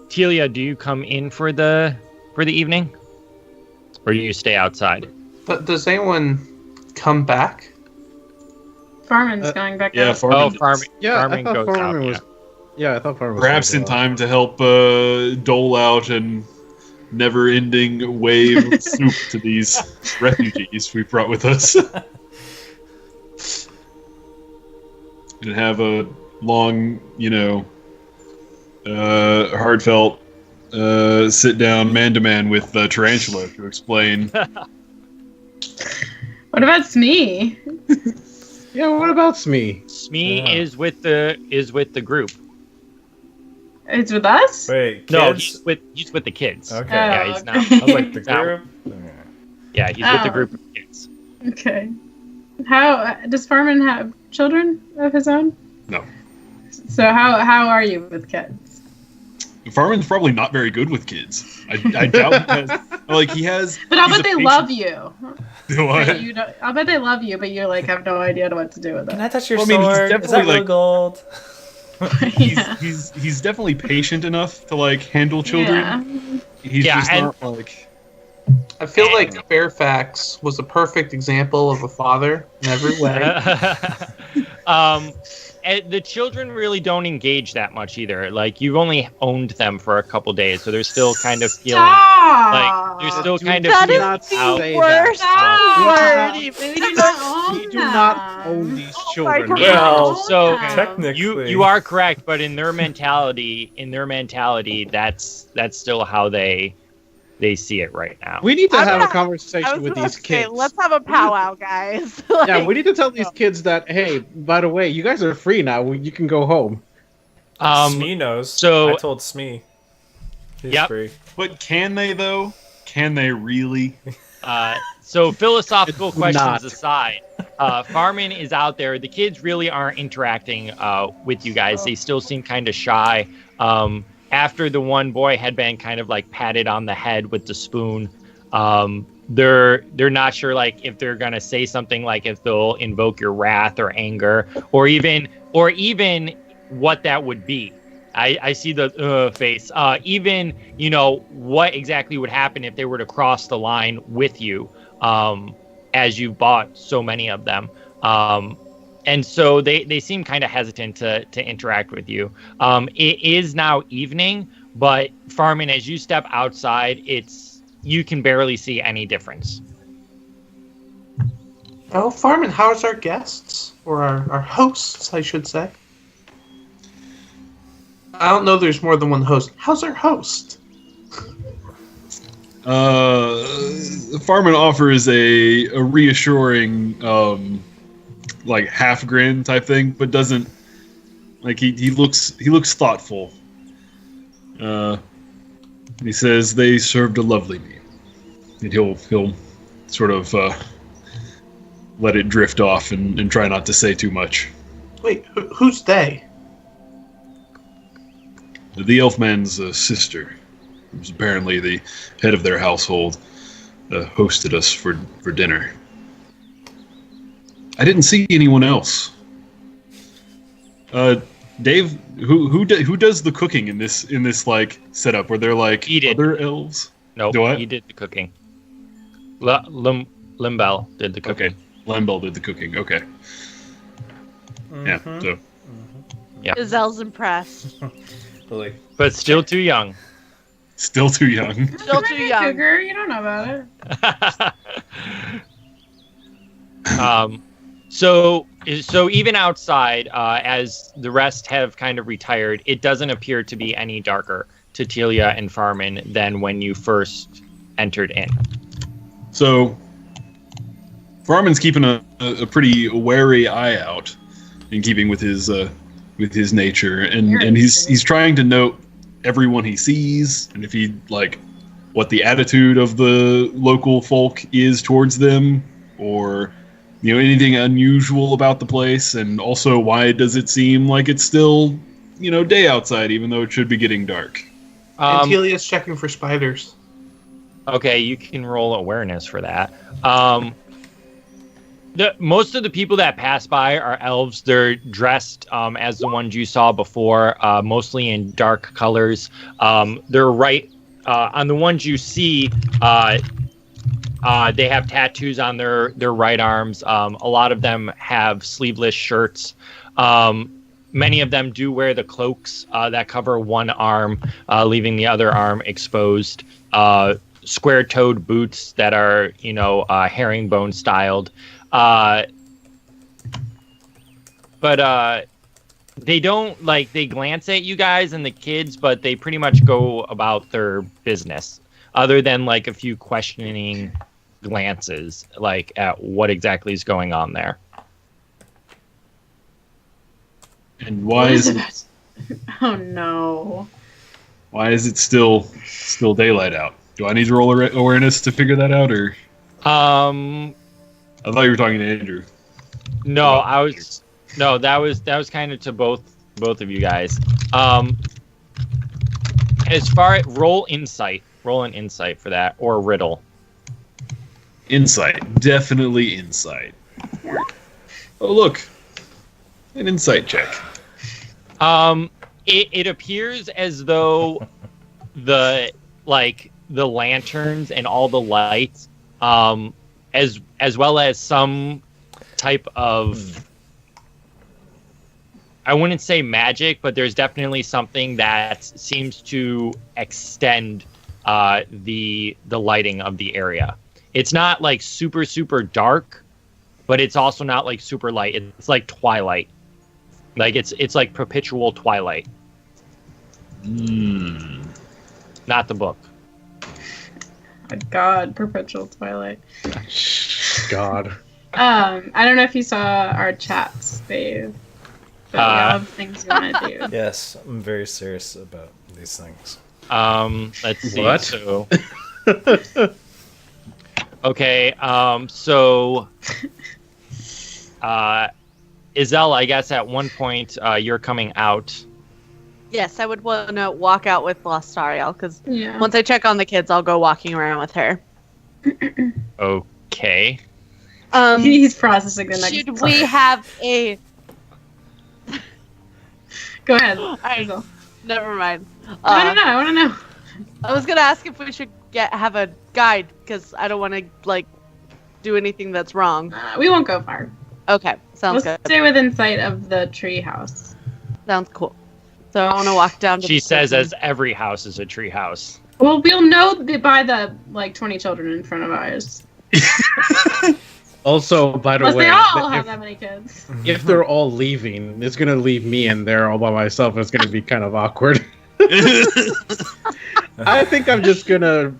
Tealia, do you come in for the evening? Or do you stay outside? But does anyone come back? Farmon's going back Yeah, out. Farmon. Farming, Yeah, farming I thought goes Farmon out. was. Yeah, I thought Farmon was. Perhaps gonna in go out. time to help dole out an never-ending wave of soup to these refugees we brought with us. And have a long, heartfelt sit-down man-to-man with Tarantula to explain. What about Smee? Yeah, what about Smee? Smee Yeah. is with the group. It's with us? Wait, No, kids? he's with the kids. Okay. Yeah, he's not. I was like the Now- group. Yeah, he's with the Oh. group of kids. Okay. How does Farmon have children of his own? No. So how are you with kids? Farmon's probably not very good with kids. I doubt he has. Like, he has... But I'll he's bet a they patient- love you. What? You don't, I'll bet they love you, but you like have no idea what to do with Can it. I touch your Well, I mean, he's sword? Is that definitely, real like- gold? Yeah. He's definitely patient enough to, like, handle children. Yeah. He's Yeah, just and- not, like... I feel like Fairfax was a perfect example of a father in every way. And the children really don't engage that much either. Like, you've only owned them for a couple days, so they're still kind of feeling like they're still kind of That is feeling not the out. say worst that. word. We You do don't- not own We do them. not own these Oh children. my God. Well, so technically, You are correct, but in their mentality, that's still how they see it right now. We need to I'm have a not- I conversation was with about these to say, kids. let's have a powwow, guys. Yeah, Like, we need to tell these kids that, hey, by the way, you guys are free now. You can go home. Smee knows. so- I told Smee. He's Yep. free. But can they, though? Can they really? So philosophical It's questions not. aside, Farmon is out there. The kids really aren't interacting with you guys. They still seem kind of shy. After the one boy had been kind of like patted on the head with the spoon, they're not sure like if they're gonna say something, like if they'll invoke your wrath or anger, or even what that would be. I see the face. Even, what exactly would happen if they were to cross the line with you, as you bought so many of them. And so they seem kind of hesitant to interact with you. It is now evening, but Farmon, as you step outside, you can barely see any difference. Oh, Farmon, how's our guests? Or our hosts, I should say. I don't know there's more than one host. How's our host? Farmon offers a reassuring, like, half grin type thing, but doesn't, like, he looks thoughtful. He says they served a lovely meal, and he'll sort of let it drift off and try not to say too much. Wait, who's they? The Elfman's sister, who's apparently the head of their household, hosted us for dinner. I didn't see anyone else. Dave, who does the cooking in this like setup where they're like He did. other elves? Nope, Do what? he did the cooking. Limbel did the cooking. Okay, Lambell did the cooking. Okay, yeah. So Giselle's impressed. Like, But still too young. still too young. Still too young. Cougar, you don't know about it. So even outside, as the rest have kind of retired, it doesn't appear to be any darker to Tealia and Farmon than when you first entered in. So Farmon's keeping a pretty wary eye out, in keeping with his nature, and he's trying to note everyone he sees, and if he like what the attitude of the local folk is towards them, or anything unusual about the place, and also why does it seem like it's still day outside even though it should be getting dark. And Tealia's checking for spiders. Okay, you can roll awareness for that. Most of the people that pass by are elves. They're dressed as the ones you saw before, mostly in dark colors. They're right on the ones you see. They have tattoos on their right arms. A lot of them have sleeveless shirts. Many of them do wear the cloaks that cover one arm, leaving the other arm exposed. Square-toed boots that are, herringbone styled. But they don't they glance at you guys and the kids, but they pretty much go about their business, other than a few questioning glances at what exactly is going on there. And why is it? Oh no! Why is it still daylight out? Do I need to roll awareness to figure that out, or? I thought you were talking to Andrew. No, that was kind of to both of you guys. As far as roll an insight for that, or riddle. Insight, definitely insight. Oh look, an insight check. It appears as though the lanterns and all the lights, as well as some type of, I wouldn't say magic, but there's definitely something that seems to extend the lighting of the area. It's not super, super dark, but it's also not super light. It's like twilight. It's like perpetual twilight. Not the book. Oh, God, perpetual twilight. God. I don't know if you saw our chats, Dave. But we all have things we want to do. Yes, I'm very serious about these things. Let's see. What? So, okay. So, Issel, I guess at one point you're coming out. Yes, I would want to walk out with Lostariel, because Yeah. once I check on the kids, I'll go walking around with her. Okay. He's processing the next Should part. we have a... Go ahead. Alright, never mind. I don't know. I want to know. I was going to ask if we should have a guide, because I don't want to, do anything that's wrong. We won't go far. Okay, sounds We'll good. stay within sight of the tree house. Sounds cool. So I want to walk down to She the says prison. as every house is a tree house. Well, we'll know by the 20 children in front of ours. Also, by the Unless way, they all have that many kids. if they're all leaving, it's gonna leave me in there all by myself. It's gonna be kind of awkward. I think I'm just gonna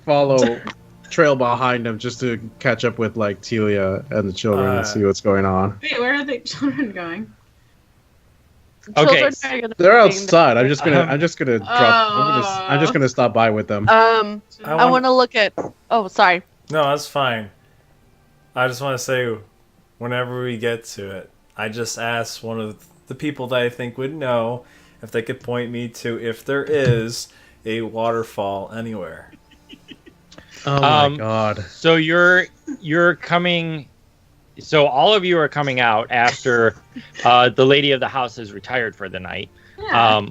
trail behind them just to catch up with Tealia and the children and see what's going on. Wait, where are the children going? Okay. Children are gonna They're be staying outside. I'm just gonna drop. I'm just gonna stop by with them. I want to look at... Oh, sorry. No, that's fine. I just want to say, whenever we get to it, I just asked one of the people that I think would know if they could point me to if there is a waterfall anywhere. Oh my god. So you're coming. So all of you are coming out after the lady of the house has retired for the night. Yeah.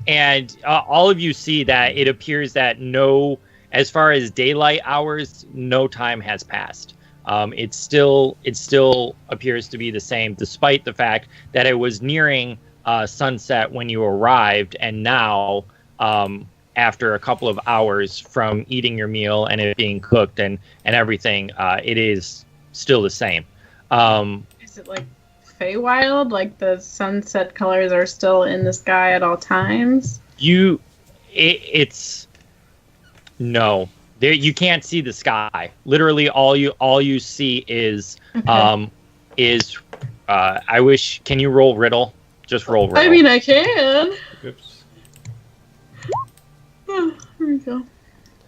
And all of you see that it appears that as far as daylight hours, no time has passed. It still appears to be the same, despite the fact that it was nearing sunset when you arrived, and now, after a couple of hours from eating your meal and it being cooked and everything, it is still the same. Is it Feywild? The sunset colors are still in the sky at all times? It's no. There, you can't see the sky. Literally, all you see is Okay. I wish. Can you roll riddle? Just roll riddle. I mean, I can. Oops. There we go.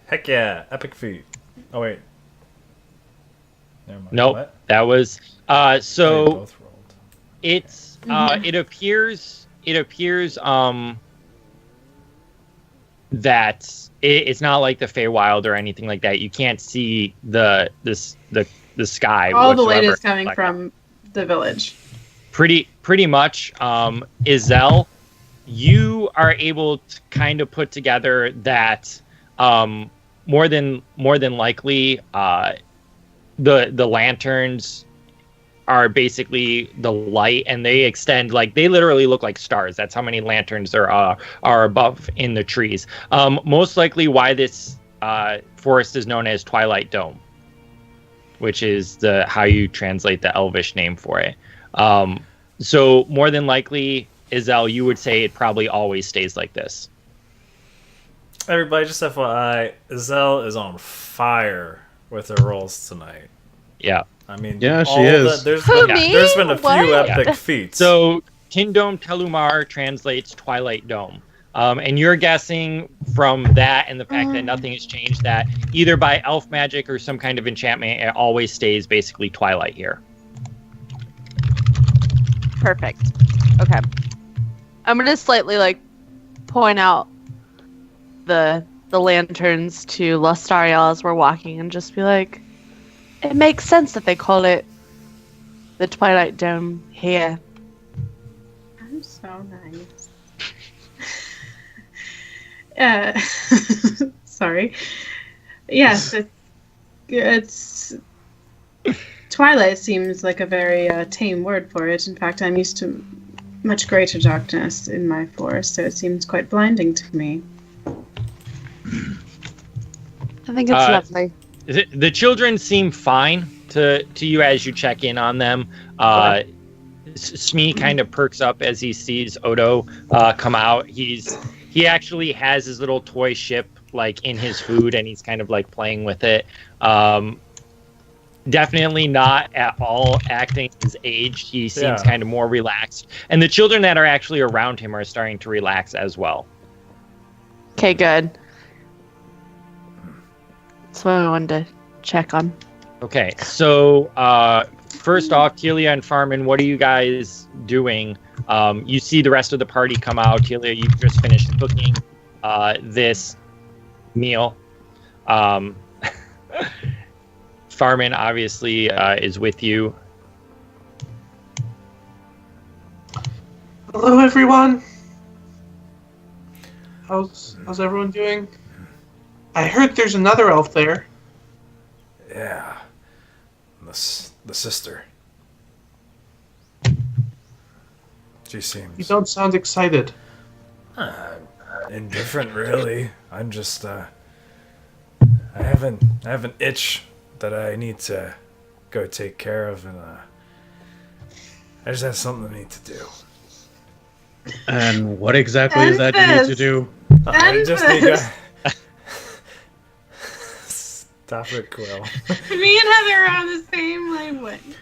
Heck yeah, epic feat. Oh wait. Never mind. Nope. What? That was They so both rolled. it's it appears that it's not like the Feywild or anything like that. You can't see the sky. All the light whatsoever. is coming Like, from the village. pretty much. Issel, you are able to kind of put together that more than likely the lanterns are basically the light, and they extend, like, they literally look like stars. That's how many lanterns there are above in the trees. Most likely why this forest is known as Twilight Dome, which is how you translate the Elvish name for it. So more than likely, Issel, you would say it probably always stays like this. Everybody, just FYI, Issel is on fire with her rolls tonight. Yeah. I mean, Yeah, she is. There's Who, been, me? there's been a few What? epic feats. So Tindome Telumar translates Twilight Dome. And you're guessing from that and the fact that nothing has changed, that either by elf magic or some kind of enchantment, it always stays basically Twilight here. Perfect. Okay. I'm gonna slightly point out the lanterns to Lostariel as we're walking and just be like, it makes sense that they call it the Twilight Dome here. I'm so nice. Sorry. Yes, it's Twilight seems like a very tame word for it. In fact, I'm used to much greater darkness in my forest, so it seems quite blinding to me. I think it's lovely. The children seem fine to you as you check in on them. Smee kind of perks up as he sees Odo come out. He actually has his little toy ship in his food, and he's kind of playing with it. Definitely not at all acting his age. He seems kind of more relaxed, and the children that are actually around him are starting to relax as well. Okay, good. That's what I wanted to check on. Okay, so first off, Tealia and Farmon, what are you guys doing? You see the rest of the party come out. Tealia, you just finished cooking this meal. Farmon obviously is with you. Hello, everyone. How's everyone doing? I heard there's another elf there. Yeah. The sister. She seems... You don't sound excited. Indifferent, really. I'm just, I have an itch that I need to go take care of, and I just have something I need to do. And what exactly is that you need to do? I just need to... Stop it, Quill. Me and Heather are on the same wavelength.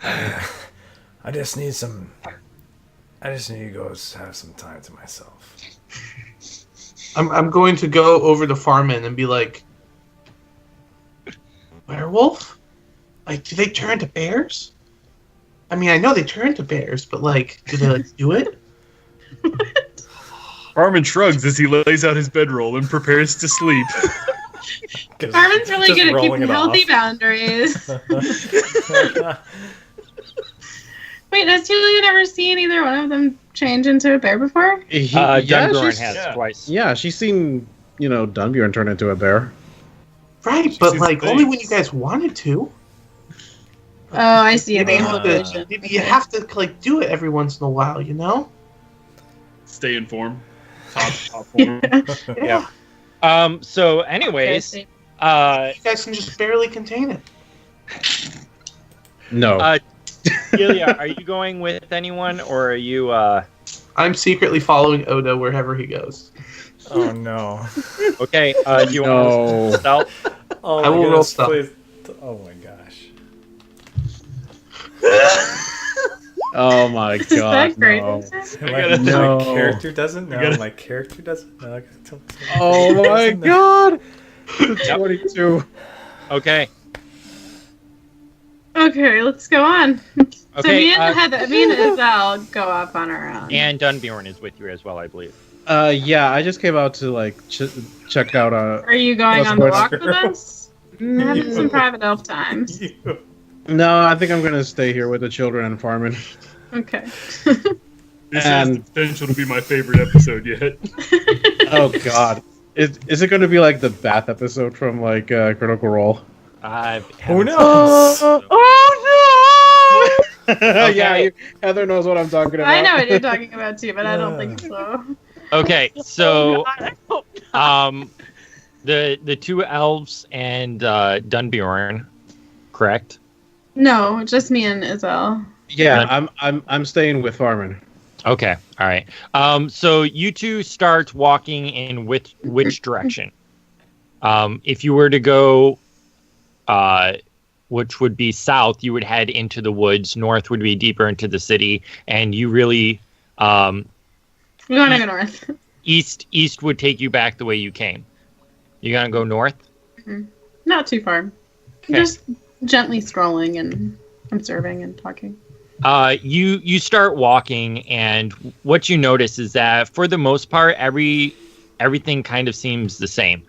I just need to go have some time to myself. I'm going to go over to Farmon and be like, werewolf? Do they turn to bears? I mean, I know they turn to bears, but do they do it? Farmon shrugs as he lays out his bedroll and prepares to sleep. Farmon's really good at keeping healthy boundaries. Wait, has Tealia ever seen either one of them change into a bear before? Dunbeorn has twice. Yeah, she's seen, Dunbeorn turn into a bear. Right, but only when you guys wanted to. Oh, I see. You have to do it every once in a while, Stay in form. Top form. Yeah. So anyways, you guys can just barely contain it. No. Tealia, are you going with anyone, or are you I'm secretly following Odo wherever he goes. Oh no. Okay, do you want to stealth? Oh, I will roll stealth. Please. Oh my gosh. Oh my Is that god, great? no. My No. character doesn't? No, my character doesn't? No, I gotta tell Oh my god! 22. Okay. Okay, let's go on. So Okay, me and Issel go off on our own. And Dunbeorn is with you as well, I believe. Yeah, I just came out to like check out. Are you going Let's on the go walk with us? Having some private elf time. No, I think I'm gonna stay here with the children and Farmon. Okay. This has the potential to be my favorite episode yet. Oh god, is it gonna be like the bath episode from like Critical Role? Who knows? Oh no! Okay. Yeah, Heather knows what I'm talking about. I know what you're talking about too, but I don't think so. Okay, so I hope not. the two elves and Dunbeorn, correct? No, just me and Issel. Yeah, I'm staying with Farmon. Okay, all right. So you two start walking in which direction? If you were to go, which would be south, you would head into the woods. North would be deeper into the city, and you really We want to go north. east would take you back the way you came. You gonna go north? Not too far. Okay. Just gently strolling and observing and talking. You start walking, and what you notice is that for the most part, everything kind of seems the same.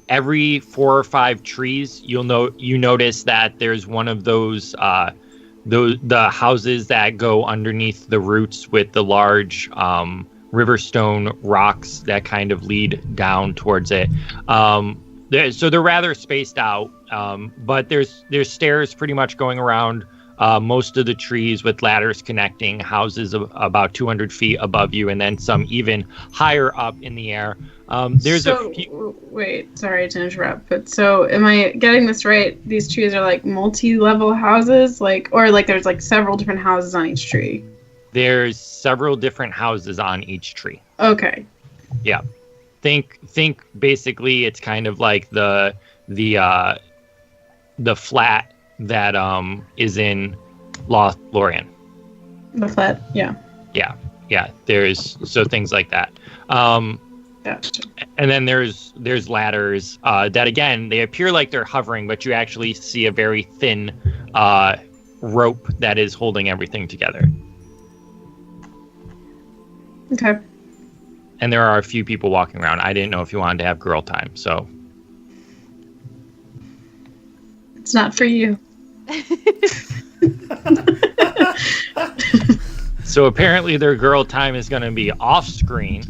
Every 4 or 5 trees, you notice that there's one of those the houses that go underneath the roots with the large riverstone rocks that kind of lead down towards it. So they're rather spaced out, but there's stairs pretty much going around most of the trees with ladders connecting houses about 200 feet above you, and then some even higher up in the air. Wait, sorry to interrupt, but so am I getting this right? These trees are like multi-level houses, or there's like several different houses on each tree. There's several different houses on each tree. Okay. Yeah. Think basically it's kind of like the flat that is in Lothlorien. The flat, yeah. Yeah. There's things like that. Gotcha. And then there's ladders that again they appear like they're hovering, but you actually see a very thin rope that is holding everything together. Okay. And there are a few people walking around. I didn't know if you wanted to have girl time, so. It's not for you. So apparently their girl time is going to be off screen.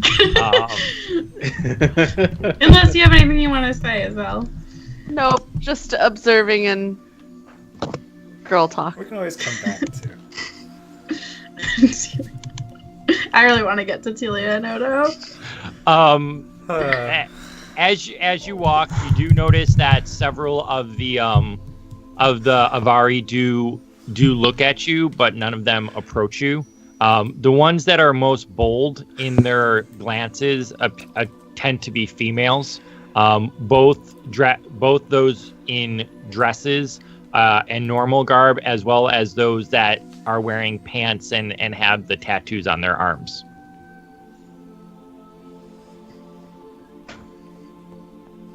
Unless you have anything you want to say as well. Nope, just observing and girl talk. We can always come back to. I really want to get to Tealia and Odo. As you walk, you do notice that several of the Avari do look at you, but none of them approach you. The ones that are most bold in their glances tend to be females. Both those in dresses and normal garb, as well as those that are wearing pants and have the tattoos on their arms.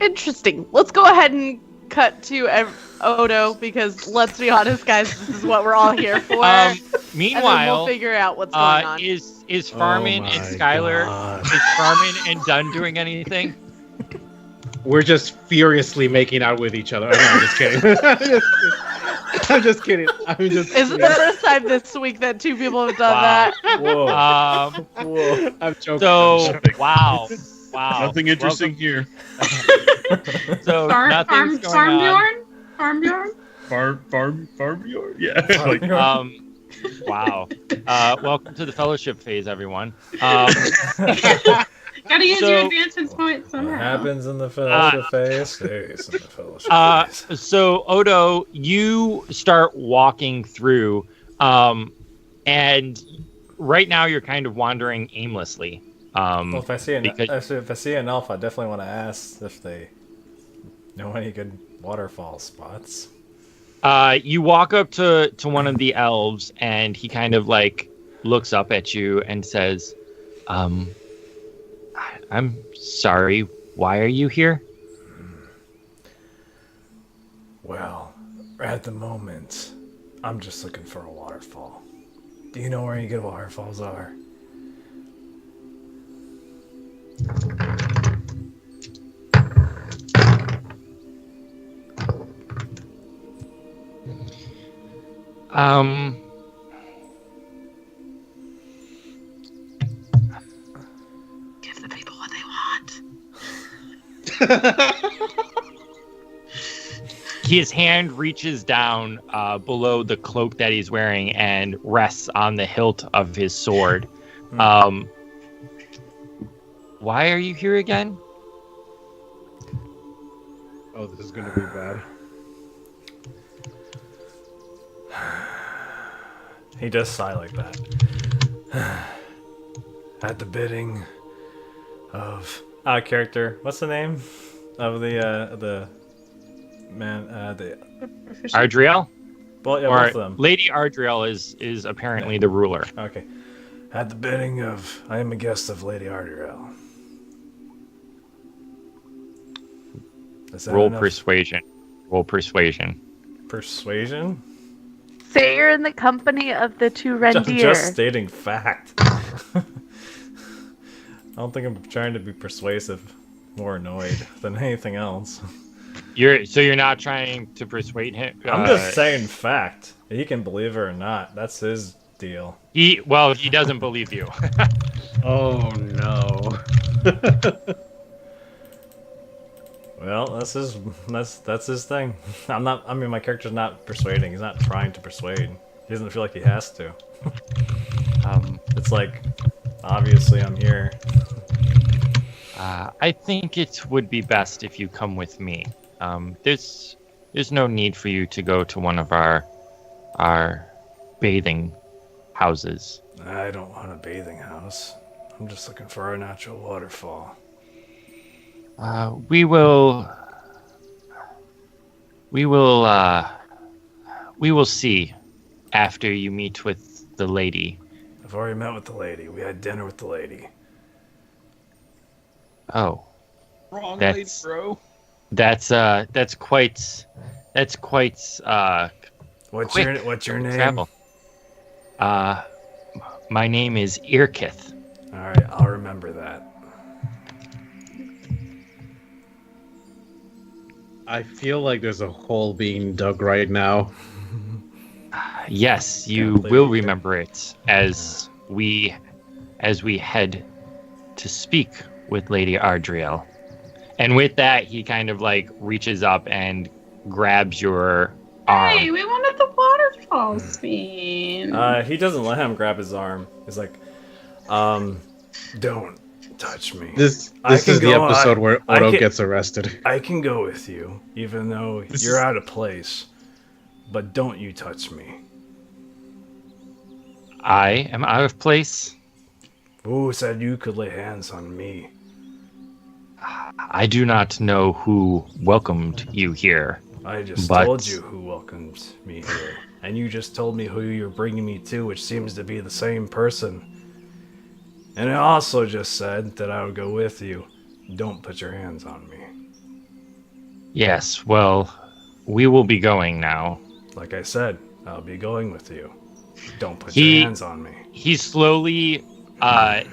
Interesting. Let's go ahead and cut to Odo, because let's be honest, guys, this is what we're all here for. Meanwhile, and then we'll figure out what's going on. Is Farmon and Skyler, God. is Farmon and Dunn doing anything? We're just furiously making out with each other. I'm just kidding. I'm just kidding. Is it the first time this week that 2 people have done that? Whoa. Whoa. I'm joking. So, wow. Nothing interesting here. So nothing's going on. Farmbjorn? Yeah. Like, Wow. Welcome to the fellowship phase, everyone. Gotta use So- your advancement points somehow. What happens in the fellowship phase stays in the fellowship phase. So Odo, you start walking through, and right now you're kind of wandering aimlessly. Well, if I see an elf, I definitely want to ask if they know any good waterfall spots. You walk up to one of the elves, and he kind of like looks up at you and says, I'm sorry, why are you here? Well, at the moment, I'm just looking for a waterfall. Do you know where any good waterfalls are? Give the people what they want. His hand reaches down below the cloak that he's wearing and rests on the hilt of his sword. Why are you here again? Oh, this is going to be bad. He does sigh like that. At the bidding of our character, what's the name of the man? The Ardriel? well, yeah, Or both of them. Lady Ardriel is apparently the ruler. Okay. At the bidding of, I am a guest of Lady Ardriel. Is that Roll enough? persuasion. Roll persuasion. Persuasion? Say you're in the company of the two reindeer. Just stating fact. I don't think I'm trying to be persuasive, more annoyed than anything else. You're not trying to persuade him. I'm just saying fact. He can believe it or not. That's his deal. He doesn't believe you. Oh no. Well, that's his thing. My character's not persuading. He's not trying to persuade. He doesn't feel like he has to. It's like, obviously I'm here. I think it would be best if you come with me. There's no need for you to go to one of our bathing houses. I don't want a bathing house. I'm just looking for a natural waterfall. We will see after you meet with the lady. I've already met with the lady. We had dinner with the lady. Oh, Wrong That's- lady, bro. that's quite What's quick your name? travel. My name is Irkith. All right, I'll remember that. I feel like there's a hole being dug right now. Yes, you Can't believe will you remember it as we head to speak with Lady Ardriel. And with that, he kind of like reaches up and grabs your arm. Hey, we wanted the waterfall scene. He doesn't let him grab his arm. He's like, don't touch me. This I is can the go- episode where Odo can- gets arrested. I can go with you, even though you're out of place. But don't you touch me. I am out of place. Who said you could lay hands on me? I do not know who welcomed you here. I just But- told you who welcomed me here. And you just told me who you're bringing me to, which seems to be the same person. And I also just said that I would go with you. Don't put your hands on me. Yes, well, we will be going now. Like I said, I'll be going with you. Don't put He- your hands on me. He slowly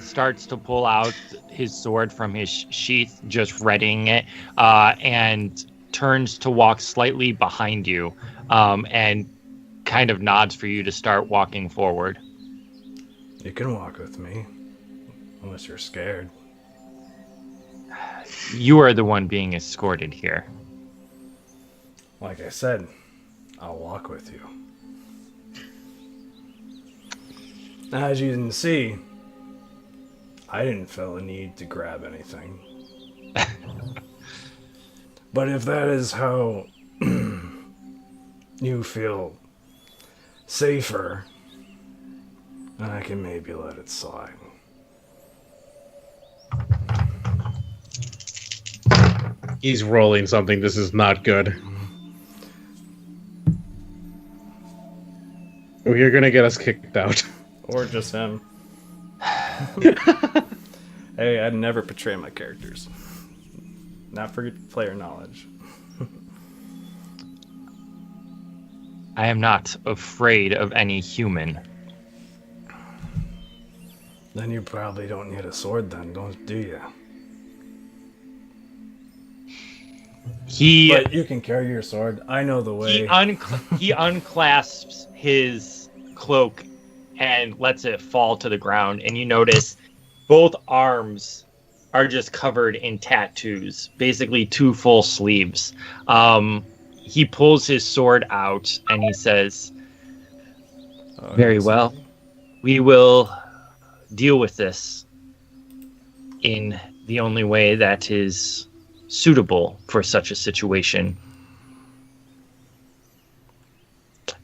starts to pull out his sword from his sheath, just readying it, and turns to walk slightly behind you, and kind of nods for you to start walking forward. You can walk with me. Unless you're scared. You are the one being escorted here. Like I said, I'll walk with you. As you can see, I didn't feel a need to grab anything. But if that is how you feel safer, then I can maybe let it slide. He's rolling something. This is not good. Well, you're gonna get us kicked out. Or just him. Hey, I'd never betray my characters. Not for player knowledge. I am not afraid of any human. Then you probably don't need a sword then, do you? But you can carry your sword. I know the way. He unclasps his cloak and lets it fall to the ground, and you notice both arms are just covered in tattoos, basically 2 full sleeves. He pulls his sword out and he says, "Very well. We will deal with this in the only way that is suitable for such a situation.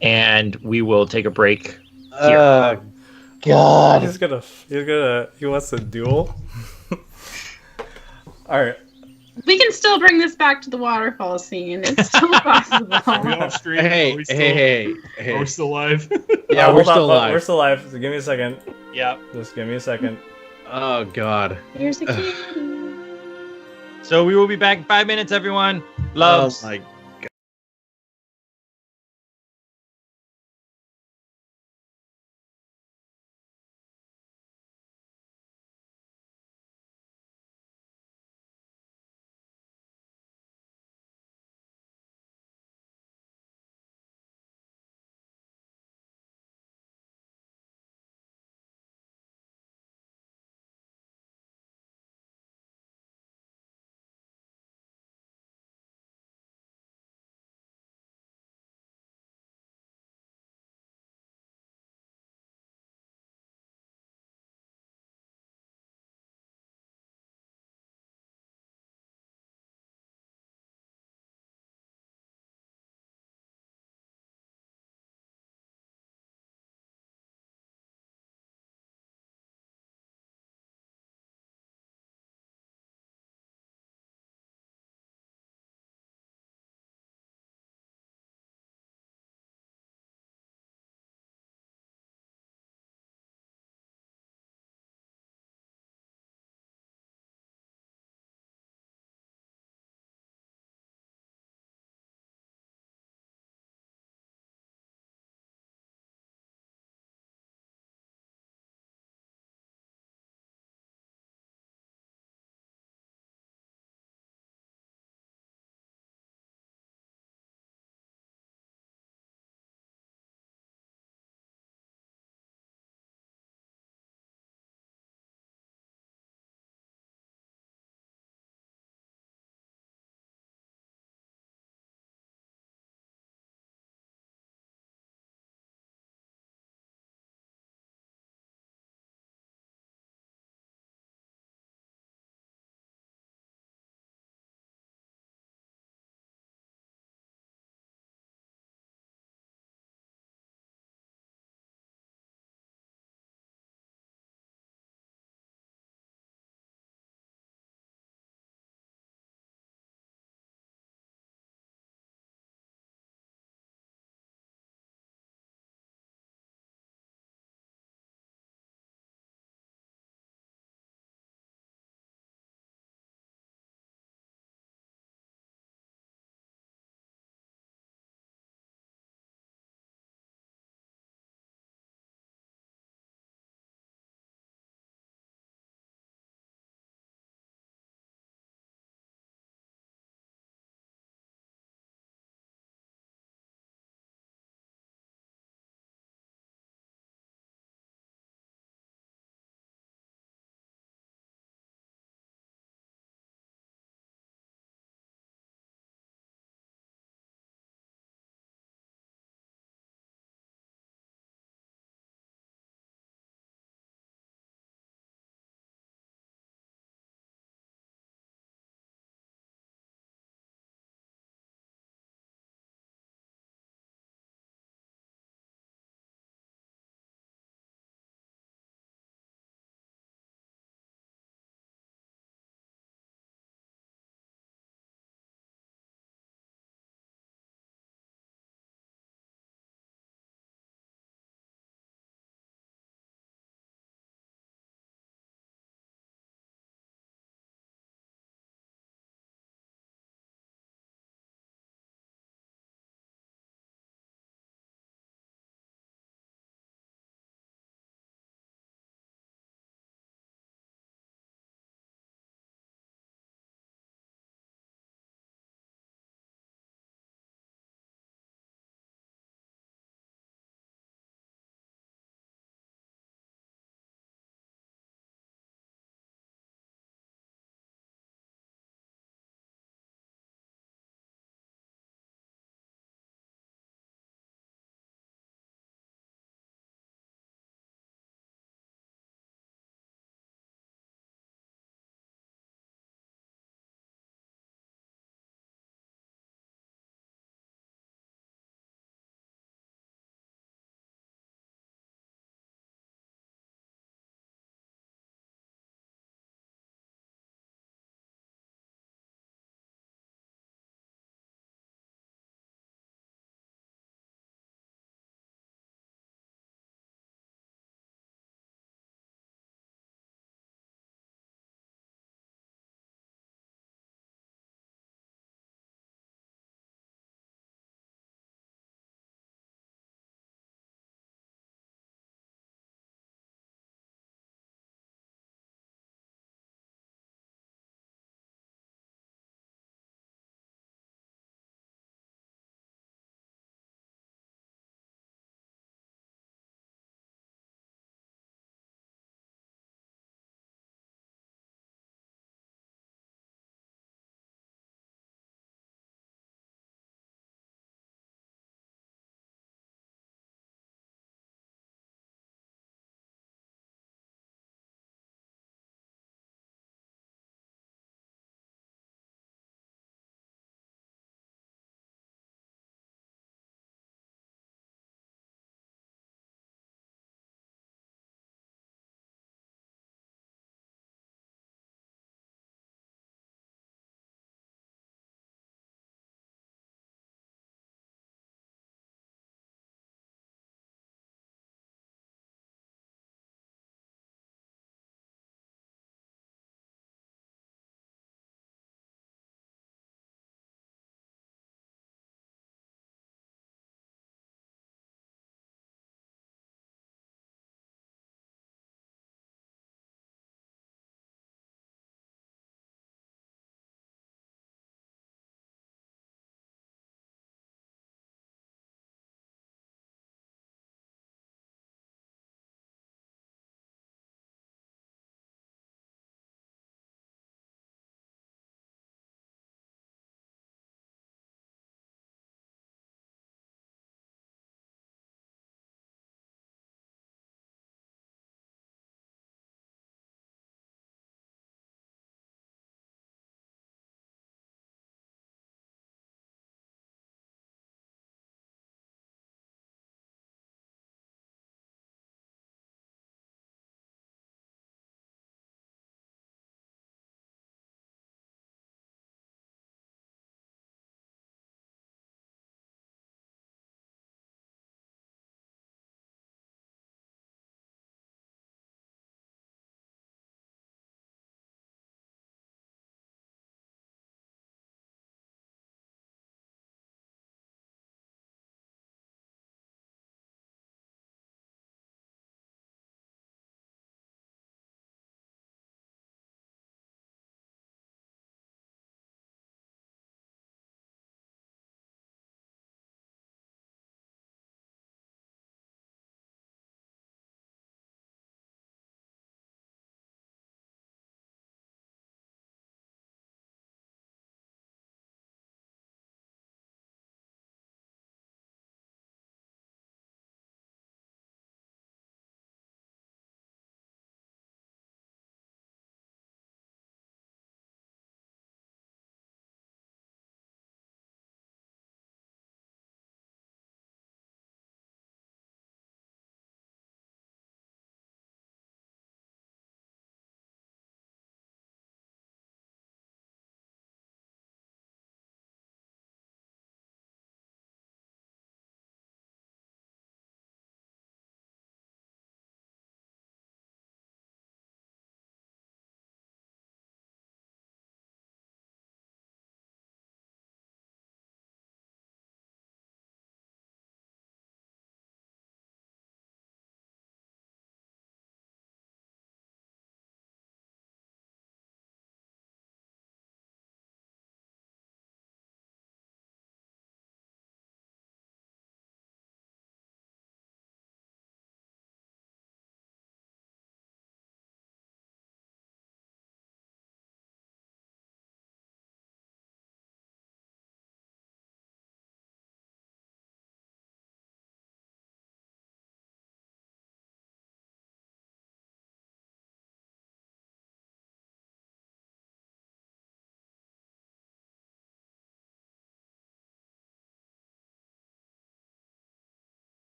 And we will take a break here." God. He wants to duel? Alright. We can still bring this back to the waterfall scene. It's still possible. Are we off stream? Hey. Are we still live? Yeah, Hold we're on, still live. We're still live. So give me a second. Yep. Just give me a second. Oh, God. Here's a kitty. So we will be back in 5 minutes, everyone. Loves. Oh, my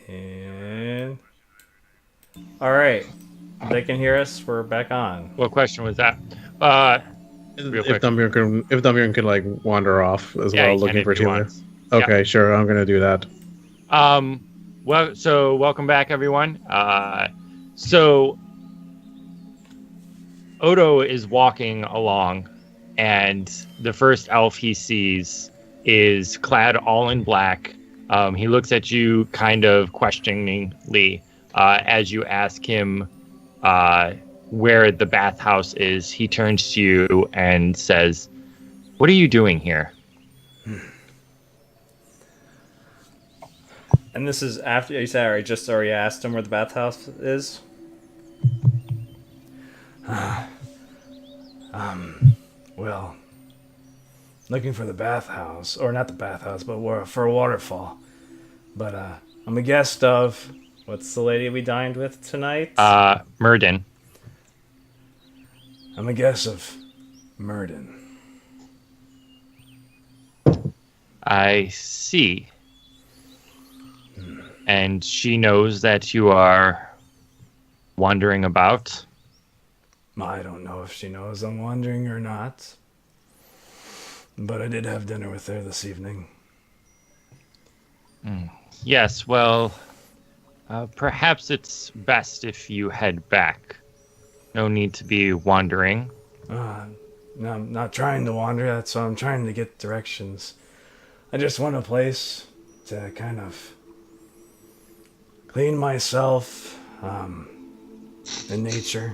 And all right, they can hear us. We're back on. What question was that? Real quick. If Dunbeorn could like wander off as Yeah, well, he can looking for if he Tealia. wants. Okay, sure. I'm gonna do that. Well, so welcome back, everyone. So Odo is walking along, and the first elf he sees is clad all in black. He looks at you kind of questioningly as you ask him where the bathhouse is. He turns to you and says, "What are you doing here?" And this is after you said I just already asked him where the bathhouse is. Well, looking for the bathhouse, or not the bathhouse, but for a waterfall. But I'm a guest of what's the lady we dined with tonight? Murden. I'm a guest of Murden. I see. And she knows that you are wandering about. I don't know if she knows I'm wandering or not. But I did have dinner with her this evening. Yes, well, perhaps it's best if you head back. No need to be wandering. No, I'm not trying to wander, that's why I'm trying to get directions. I just want a place to kind of clean myself in nature.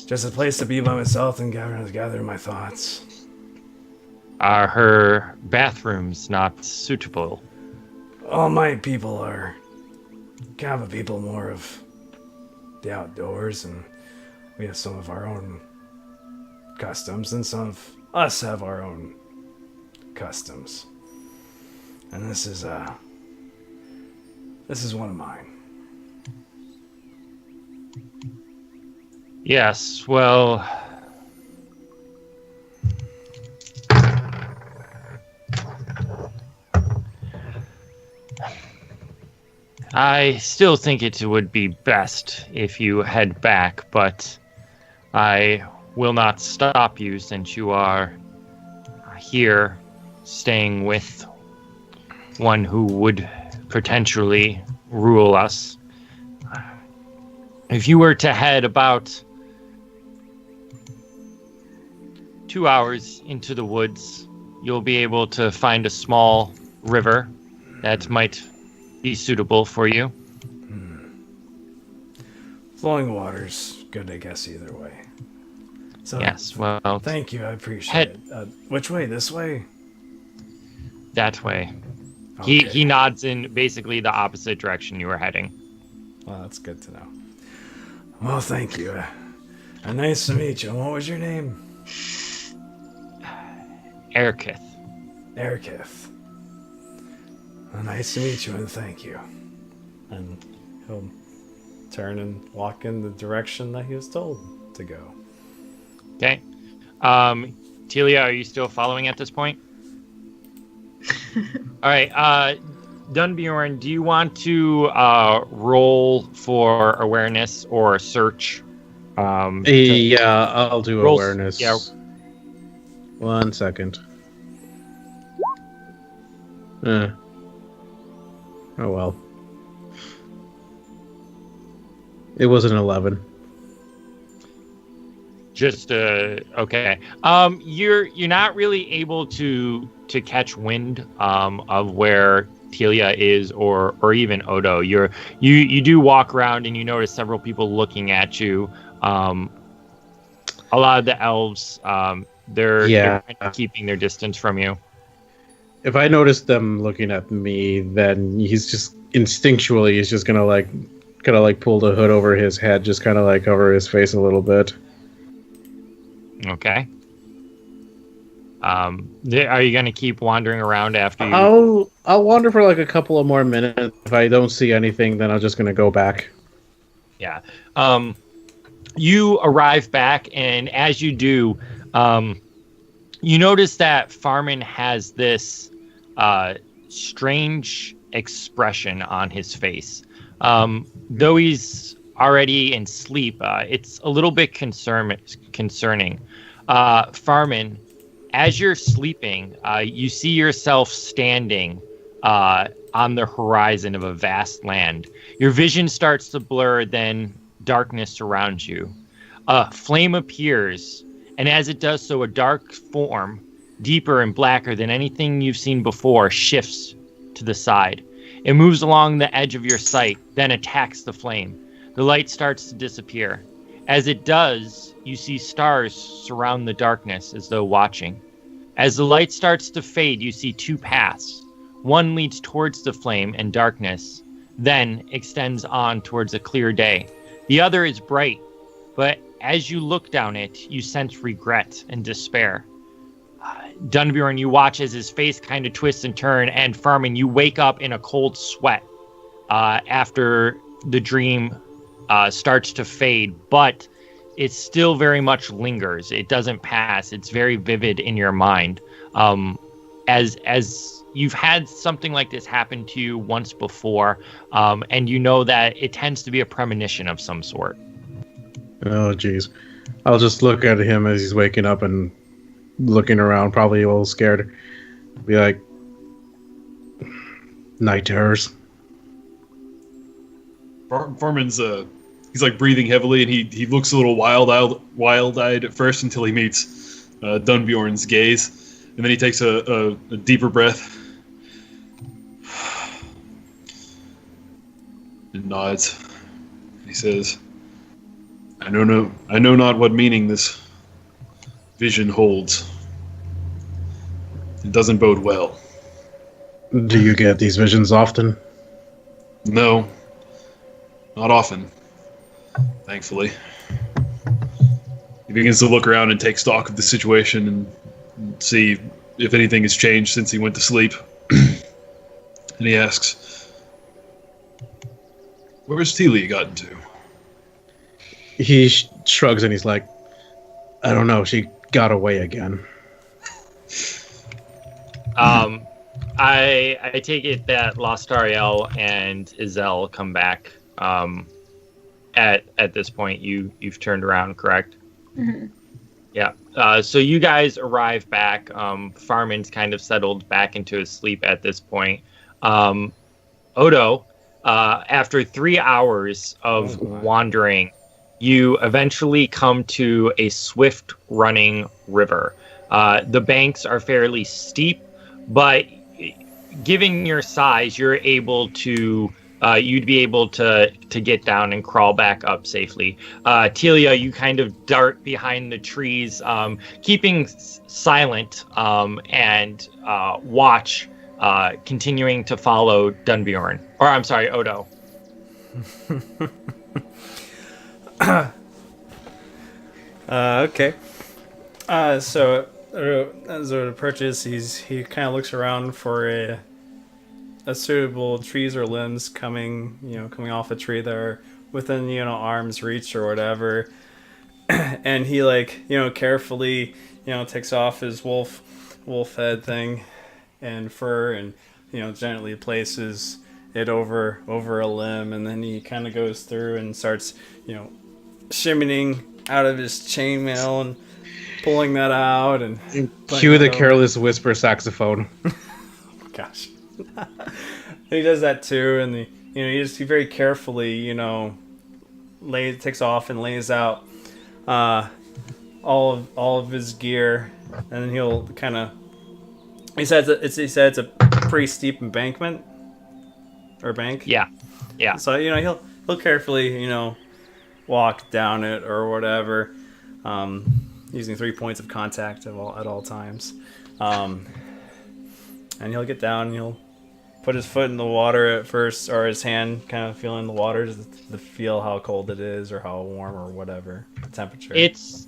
Just a place to be by myself and gather my thoughts. Are her bathrooms not suitable? All my people are kind of a people more of the outdoors, and we have some of our own customs, and some of us have our own customs. And this is one of mine. Yes, well, I still think it would be best if you head back, but I will not stop you since you are here staying with one who would potentially rule us. If you were to head about 2 hours into the woods, you'll be able to find a small river that might be suitable for you. Flowing water's good, I guess, either way. So, yes, well, thank you, I appreciate it. Which way? This way? That way. Okay. He nods in basically the opposite direction you were heading. Well, that's good to know. Well, thank you. Nice to meet you. What was your name? Erkith. Erkith. Well, nice to meet you, and thank you. And he'll turn and walk in the direction that he was told to go. Okay. Tealia, are you still following at this point? All right. Dunbeorn, do you want to roll for awareness or search? Yeah, I'll do roll, awareness. Yeah. 1 second. Oh well. It was an 11. Just okay. You're not really able to catch wind of where Tealia is or even Odo. You do walk around and you notice several people looking at you. A lot of the elves, they're kind of keeping their distance from you. If I notice them looking at me, then he's just instinctually he's just gonna kind of pull the hood over his head, just kind of cover his face a little bit. Okay. Are you gonna keep wandering around after you? I'll wander for a couple of more minutes. If I don't see anything, then I'm just gonna go back. Yeah. You arrive back, and as you do, you notice that Farmon has this strange expression on his face. Though he's already in sleep, it's a little bit concerning. Farmon, as you're sleeping, you see yourself standing on the horizon of a vast land. Your vision starts to blur, then darkness surrounds you. A flame appears, and as it does so, a dark form, deeper and blacker than anything you've seen before, shifts to the side. It moves along the edge of your sight, then attacks the flame. The light starts to disappear. As it does, you see stars surround the darkness as though watching. As the light starts to fade, you see two paths. One leads towards the flame and darkness, then extends on towards a clear day. The other is bright, but as you look down it, you sense regret and despair. Dunbeorn, you watch as his face kind of twists and turns, and Farmon, you wake up in a cold sweat after the dream starts to fade, but it still very much lingers. It doesn't pass. It's very vivid in your mind. As you've had something like this happen to you once before, and you know that it tends to be a premonition of some sort. Oh, jeez. I'll just look at him as he's waking up and looking around, probably a little scared. Be like, night terrors. Farmon's he's like breathing heavily, and he looks a little wild-eyed at first until he meets Dunbeorn's gaze, and then he takes a deeper breath and nods. He says, I know not what meaning this vision holds. It doesn't bode well. Do you get these visions often? No. Not often. Thankfully. He begins to look around and take stock of the situation and see if anything has changed since he went to sleep. And he asks, where's Tealia gotten to? He shrugs and he's like, I don't know, she got away again. I take it that Lostariel and Issel come back. At this point, you've turned around, correct? Mm-hmm. Yeah. So you guys arrive back. Farmon's kind of settled back into his sleep at this point. Odo, after 3 hours of wandering, you eventually come to a swift-running river. The banks are fairly steep, but given your size, you're able to you'd be able to get down and crawl back up safely. Tealia, you kind of dart behind the trees, keeping silent and watch, continuing to follow Dunbeorn. Or I'm sorry, Odo. Okay. So as a purchase, he kind of looks around for a suitable trees or limbs coming off a tree that are within arm's reach or whatever, and he carefully takes off his wolf head thing and fur and gently places it over a limb, and then he kind of goes through and starts shimmying out of his chainmail and pulling that out and cue the Careless Whisper saxophone. Gosh. He does that too, and he very carefully takes off and lays out all of his gear, and then he'll kind of he said it's a pretty steep embankment or bank. Yeah. So he'll carefully walk down it or whatever, using 3 points of contact at all times, and he'll get down and he'll put his foot in the water at first, or his hand kind of feeling the water to feel how cold it is or how warm or whatever the temperature. It's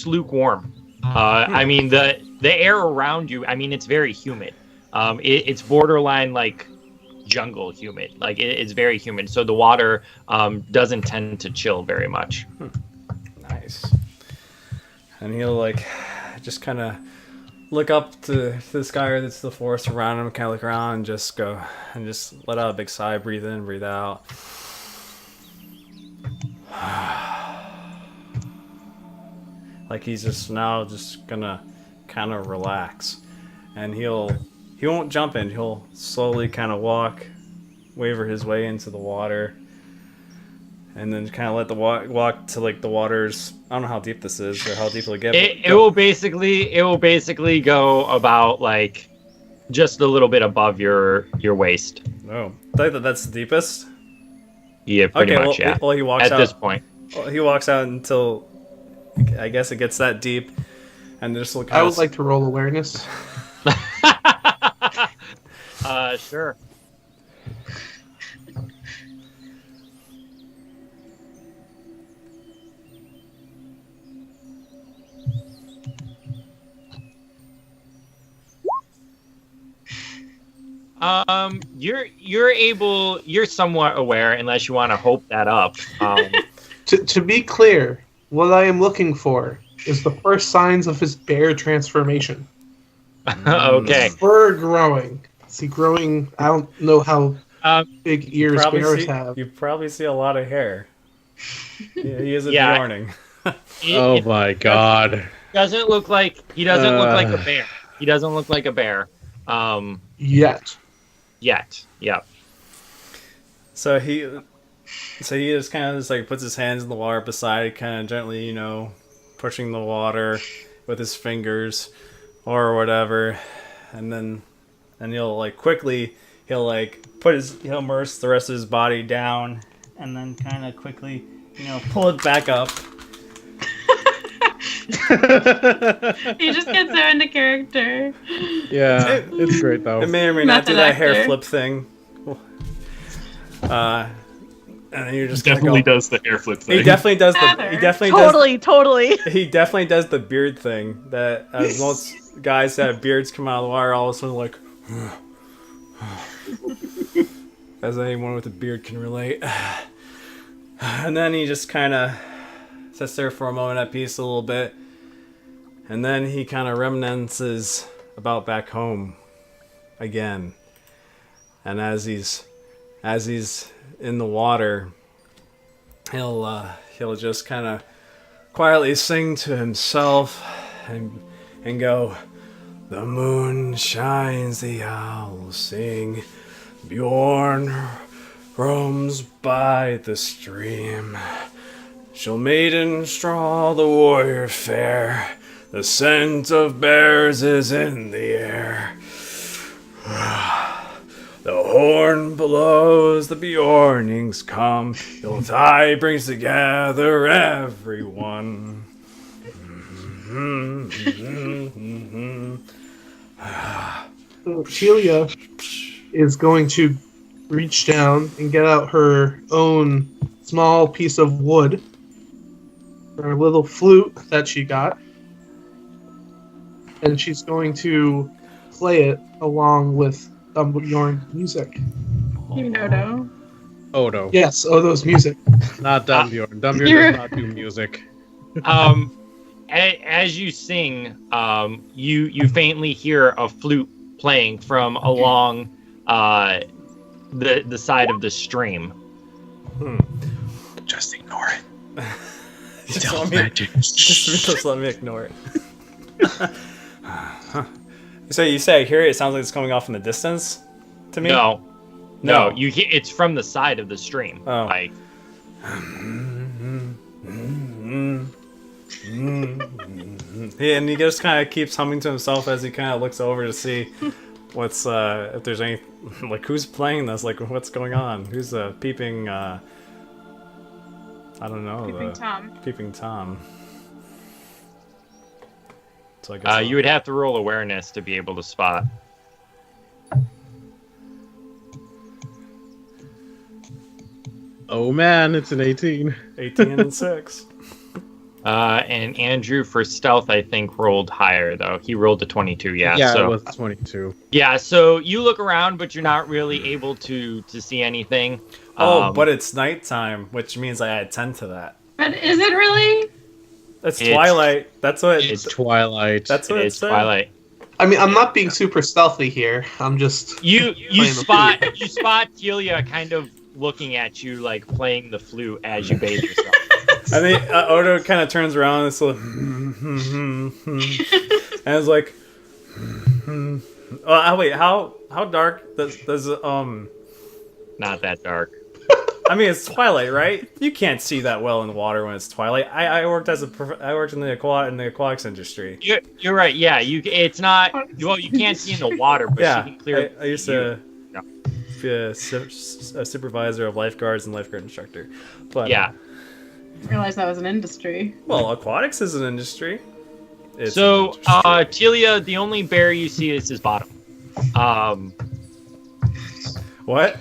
lukewarm. I mean the air around you. I mean it's very humid. It's borderline like jungle humid. Like it's very humid. So the water doesn't tend to chill very much. Nice. And he'll just kind of look up to the sky that's the forest around him, kind of look around and just let out a big sigh, breathe in, breathe out. Like he's just gonna kind of relax, and he won't jump in. He'll slowly kind of waver his way into the water, and then kind of let the walk to like the waters. I don't know how deep this is or how deep it'll get. It will basically go about like just a little bit above your waist. Oh, I think that's the deepest. Yeah, pretty much. Yeah. Well, he walks at out this point. Well, he walks out until I guess it gets that deep, and just look. I would like to roll awareness. Sure. You're somewhat aware, unless you want to hope that up. To be clear, what I am looking for is the first signs of his bear transformation. Okay. Fur growing. Is he growing? I don't know how big ears bears have. You probably see a lot of hair. Yeah, he is a Yeah. warning. Oh my god. He doesn't look like a bear. He doesn't look like a bear. Yet. Yep. So he just kind of just like puts his hands in the water beside, kind of gently, pushing the water with his fingers or whatever, and he'll like quickly he'll immerse the rest of his body down, and then kind of quickly pull it back up. He just gets so into character. Yeah, it's great though. It may or may not do Method that actor. hair flip thing. And then you're just Definitely does the hair flip thing. He definitely does Totally. He definitely does the beard thing that most guys that have beards come out of the water all of a sudden like as anyone with a beard can relate. And then he just kind of sits there for a moment at peace a little bit, and then he kind of reminisces about back home again. And as he's in the water, he'll just kind of quietly sing to himself and go, "The moon shines, the owls sing, Bjorn roams by the stream. She'll maiden straw, the warrior fair, the scent of bears is in the air. The horn blows, the Bjornings come, Yuletide brings together everyone." So Tealia is going to reach down and get out her own small piece of wood, her little flute that she got, and she's going to play it along with Dunbeorn music. You know. Odo. Yes, Odo's music. Not Dunbeorn. Dunbeorn does not do music. As you sing, you faintly hear a flute playing from along the side of the stream. Just ignore it. Just let me ignore it. So you say I hear it? It sounds like it's coming off in the distance to me? No. You hear it's from the side of the stream. Oh. Like Yeah, and he just kind of keeps humming to himself as he kind of looks over to see what's if there's any like who's playing this, like what's going on, who's peeping. I don't know. Peeping Tom. So I guess you would have to roll awareness to be able to spot. Oh man, it's an 18. 18 and 6. And Andrew for stealth, I think, rolled higher though. He rolled a 22. Yeah, so it was 22. yeah. So you look around, but you're not really able to see anything. But it's nighttime, which means I add 10 to that. But is it really? It's twilight. That's what It's twilight. That's what It's it said. twilight. I mean, I'm not being super stealthy here. I'm just You playing the spot flute. you spot Tealia kind of looking at you like playing the flute as you bathe yourself. I think Odo kind of turns around and it's like, and it's like, wait, how dark does Not that dark. I mean, it's twilight, right? You can't see that well in the water when it's twilight. I worked I worked in the aquatics industry. You're right. Yeah, it's not. Well, you can't see in the water, but Yeah, you can clear. I used to Yeah. be a supervisor of lifeguards and lifeguard instructor. But Yeah. I realized that was an industry. well, aquatics is an industry. It's So, an industry. Tealia, the only bear you see is his bottom. What?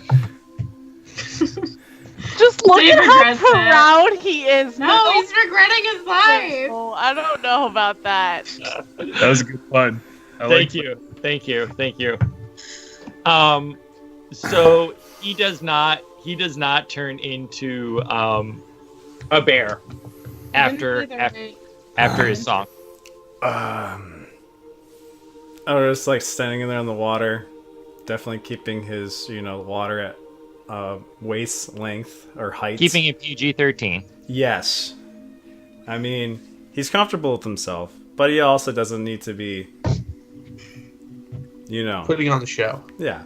Just look He at how regrets it. proud he is. No, he's regretting his life. Oh, I don't know about that. That was good fun. Thank you. So he does not turn into a bear after his song. I was just like standing in there in the water, definitely keeping his water at waist length or height. Keeping it PG-13. Yes. I mean, he's comfortable with himself, but he also doesn't need to be, Putting on the show. yeah.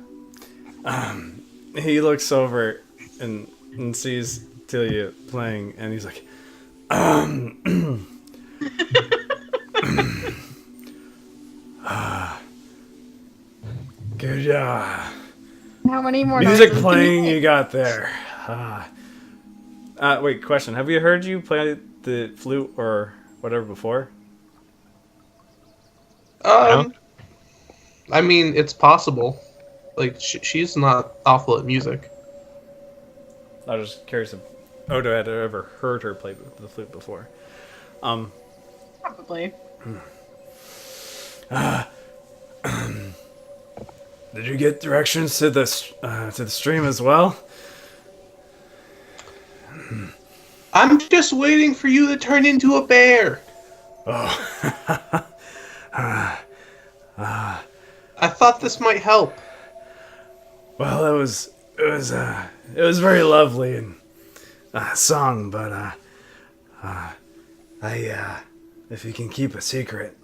He looks over and sees Tealia playing, and he's like, good job. How many more Music noises playing can you you got there. Wait, question. Have you heard you play the flute or whatever before? I mean, it's possible. Like, she's not awful at music. I was just curious if Odo had ever heard her play the flute before. Probably. Did you get directions to the stream as well? I'm just waiting for you to turn into a bear. Oh. I thought this might help. Well, it was very lovely and song, but if you can keep a secret,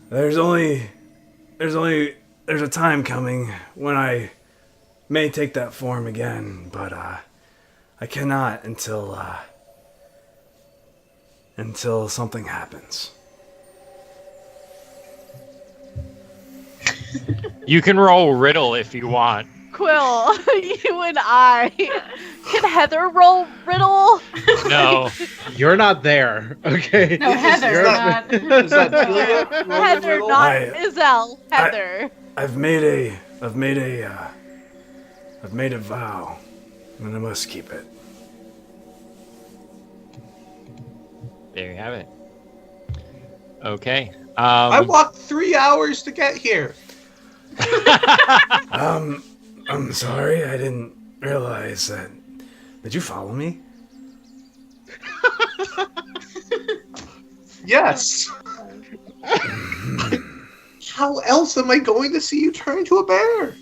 there's a time coming when I may take that form again, but I cannot until something happens. You can roll riddle if you want. Quill, you and I. Can Heather roll riddle? No. You're not there, okay? No, Heather, You're not. Is that Tealia? rolling the Heather, riddle? not I- Issel. Heather. I've made a vow, and I must keep it. There you have it. Okay. I walked 3 hours to get here. I'm sorry, I didn't realize that. Did you follow me? Yes. How else am I going to see you turn into a bear?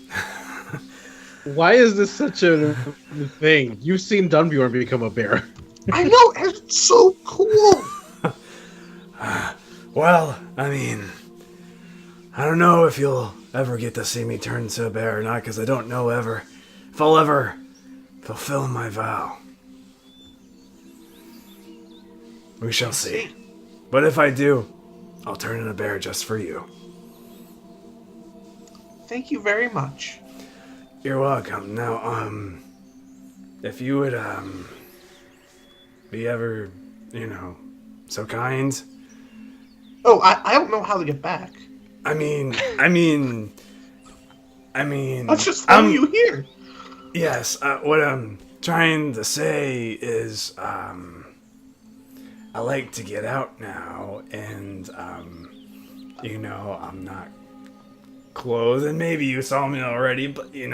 Why is this such a thing? You've seen Dunbeorn become a bear. I know, and it's so cool. Well, I mean, I don't know if you'll ever get to see me turn into a bear or not, because I don't know if I'll ever fulfill my vow. We shall see. But if I do, I'll turn into a bear just for you. Thank you very much. You're welcome. Now, if you would, be ever, so kind. Oh, I don't know how to get back. I mean, I'll just follow you here. yes, what I'm trying to say is, I like to get out now, and, I'm not clothed, and maybe you saw me already, but, can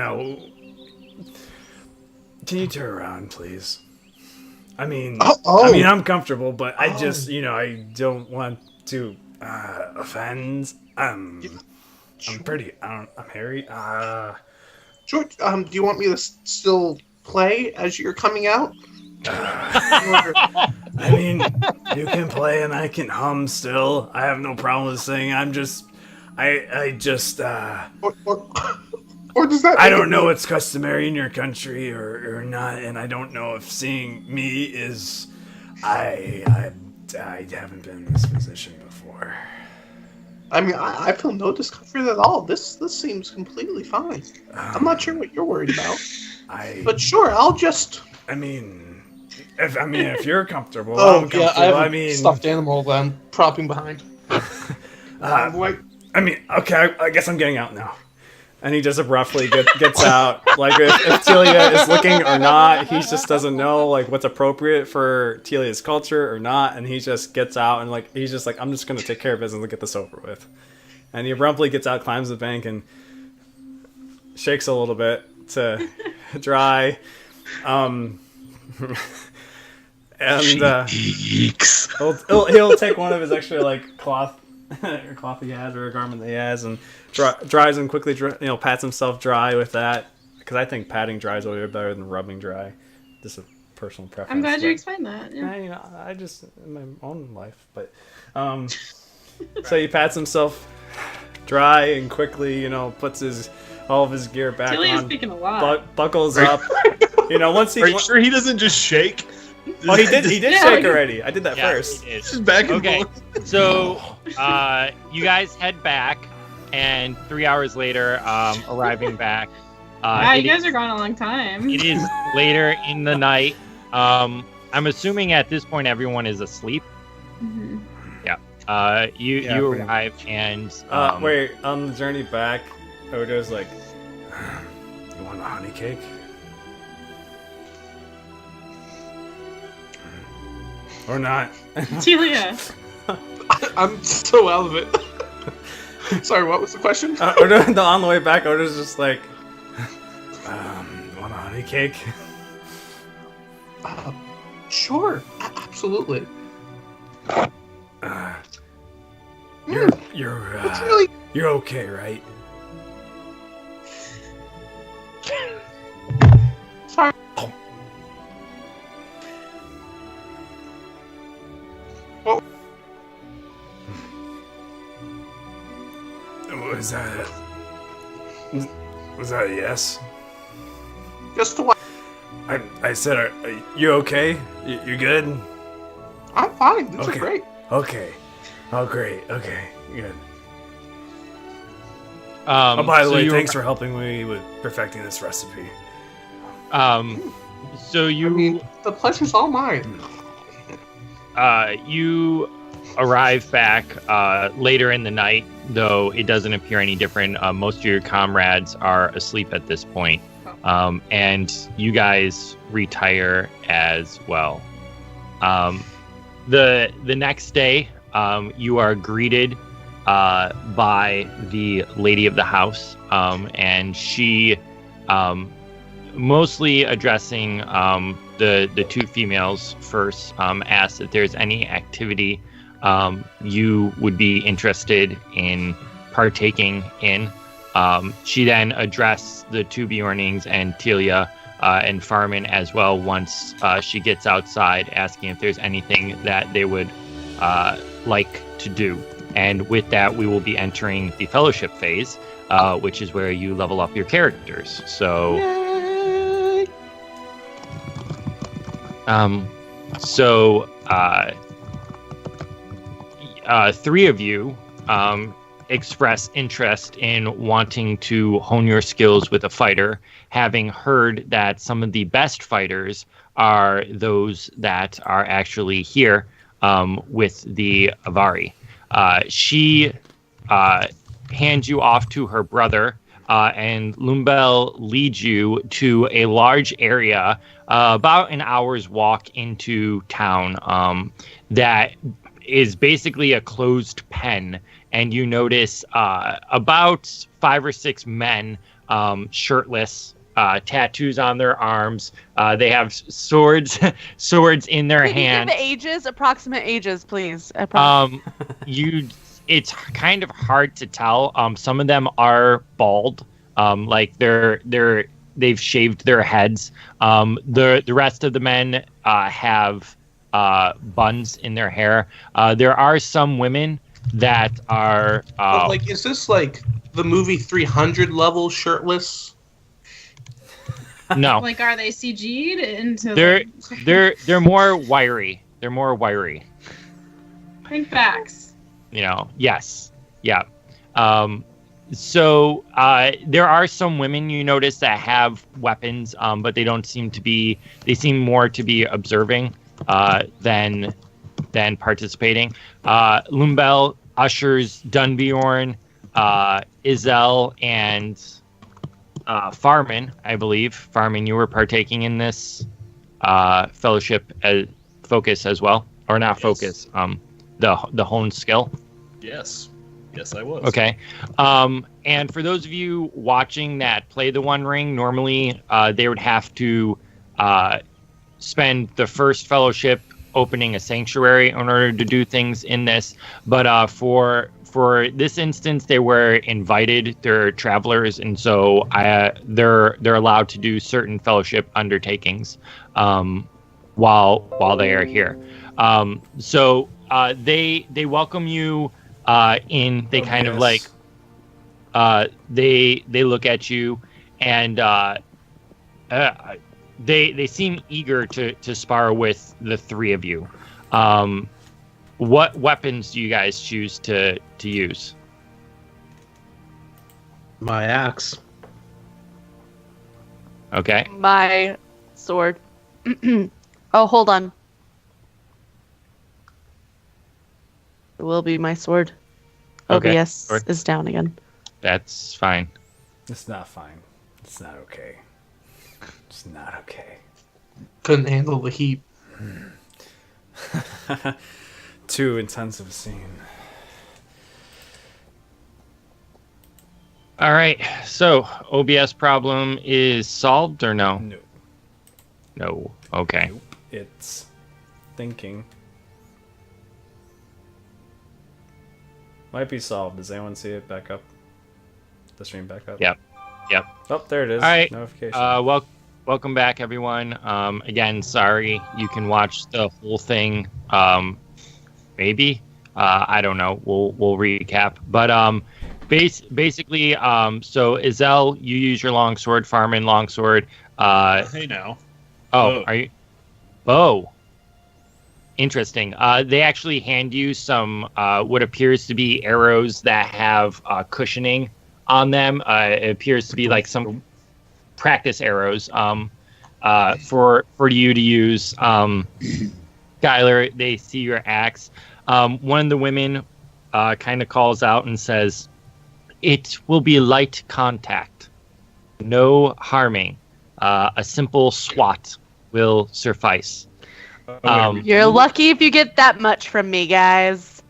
you turn around, please? I mean, Oh. I'm comfortable, but I just, I don't want to offends, I'm Harry. George, do you want me to still play as you're coming out? I mean, you can play and I can hum still. I have no problem with singing. I just Or does that? I don't know what's customary in your country or not, and I don't know if seeing me is. I haven't been in this position before. I mean, I feel no discomfort at all. This seems completely fine. I'm not sure what you're worried about. But sure, I'll just. I mean, if you're comfortable, Oh I'm yeah, comfortable. I have a stuffed animal that I'm propping behind. I mean, okay, I guess I'm getting out now. And he just abruptly gets out. Like, if Tealia is looking or not, he just doesn't know, like, what's appropriate for Tealia's culture or not. And he just gets out and, like, he's just like, I'm just going to take care of business and get this over with. And he abruptly gets out, climbs the bank, and shakes a little bit to dry. And he'll take one of his extra, like, cloth he has, or a garment that he has, and dries and quickly, pats himself dry with that, because I think patting dry is way better than rubbing dry. Just a personal preference. I'm glad you explained that. Yeah. I just in my own life, but so he pats himself dry and quickly, puts all of his gear back Tilia's on. speaking a lot. Buckles up. Once he. Are you sure he doesn't just shake? Oh, he did shake already. I did that first. Just back and forth. So, you guys head back, and 3 hours later, arriving back. Wow, you guys are gone a long time. It is later in the night. I'm assuming at this point everyone is asleep. Mm-hmm. Yeah. You arrive and wait, on the journey back, Odo's like, "You want a honey cake?" Or not. Tealia. I'm so out of it. Sorry, what was the question? On the way back, Odo's just like, want a honey cake? Sure, absolutely. You're okay, right? Sorry. Was that a yes? Just a what? I said, are you okay? You good? I'm fine. This is great. Okay. Oh, great. Okay, good. by the way, thanks for helping me with perfecting this recipe. The pleasure's all mine. You arrive back later in the night, though it doesn't appear any different. Most of your comrades are asleep at this point, and you guys retire as well. The next day, you are greeted by the lady of the house, and she, mostly addressing the two females first, asks if there's any activity you would be interested in partaking in. She then addressed the two Bjornings and Tealia and Farmon as well once she gets outside, asking if there's anything that they would like to do. And with that, we will be entering the fellowship phase, which is where you level up your characters. So, three of you express interest in wanting to hone your skills with a fighter, having heard that some of the best fighters are those that are actually here with the Avari. She hands you off to her brother, and Lumbel leads you to a large area, about an hour's walk into town, that is basically a closed pen. And you notice about 5 or 6 men, shirtless, tattoos on their arms. They have swords in their hands. Give ages, approximate ages, please. it's kind of hard to tell. Some of them are bald. Like they've shaved their heads. The rest of the men have buns in their hair. There are some women that are. But, like, is this like the movie 300 level shirtless? No. Like, are they CG'd into? They're more wiry. They're more wiry. Think facts. You know. Yes. Yeah. So there are some women you notice that have weapons, but they don't seem to be. They seem more to be observing than participating. Lumbel ushers Dunbeorn, Issel, and Farmon. I believe Farmon, you were partaking in this fellowship focus as well, or not? Yes. Focus. The honed skill. Yes. Yes, I was. Okay. And for those of you watching that play the One Ring, normally they would have to spend the first fellowship opening a sanctuary in order to do things in this. But for this instance, they were invited. They're travelers, and so they're allowed to do certain fellowship undertakings while they are here. So they welcome you. They kind of like they look at you, and they seem eager to spar with the three of you. What weapons do you guys choose to use? My axe. Okay. My sword. Oh, hold on. It will be my sword. Okay. OBS Sword. is down again. That's fine. It's not fine. It's not okay. It's not okay. Couldn't handle the heat. Too intensive a scene. All right. So OBS problem is solved or no? No. No. Okay. Nope. It's thinking. Might be solved. Does anyone see it back up? The stream back up? Yep. Oh, there it is. All right. Notification. Welcome back, everyone. Again, sorry. You can watch the whole thing. Maybe. I don't know. We'll recap. But basically, so Issel, you use your longsword. Farmon, longsword. Hey now. Oh, are you? Bow. Interesting. They actually hand you some what appears to be arrows that have cushioning on them. It appears to be like some practice arrows for you to use. Skyler, they see your axe. One of the women kind of calls out and says, "It will be light contact. No harming. A simple swat will suffice." You're lucky if you get that much from me, guys.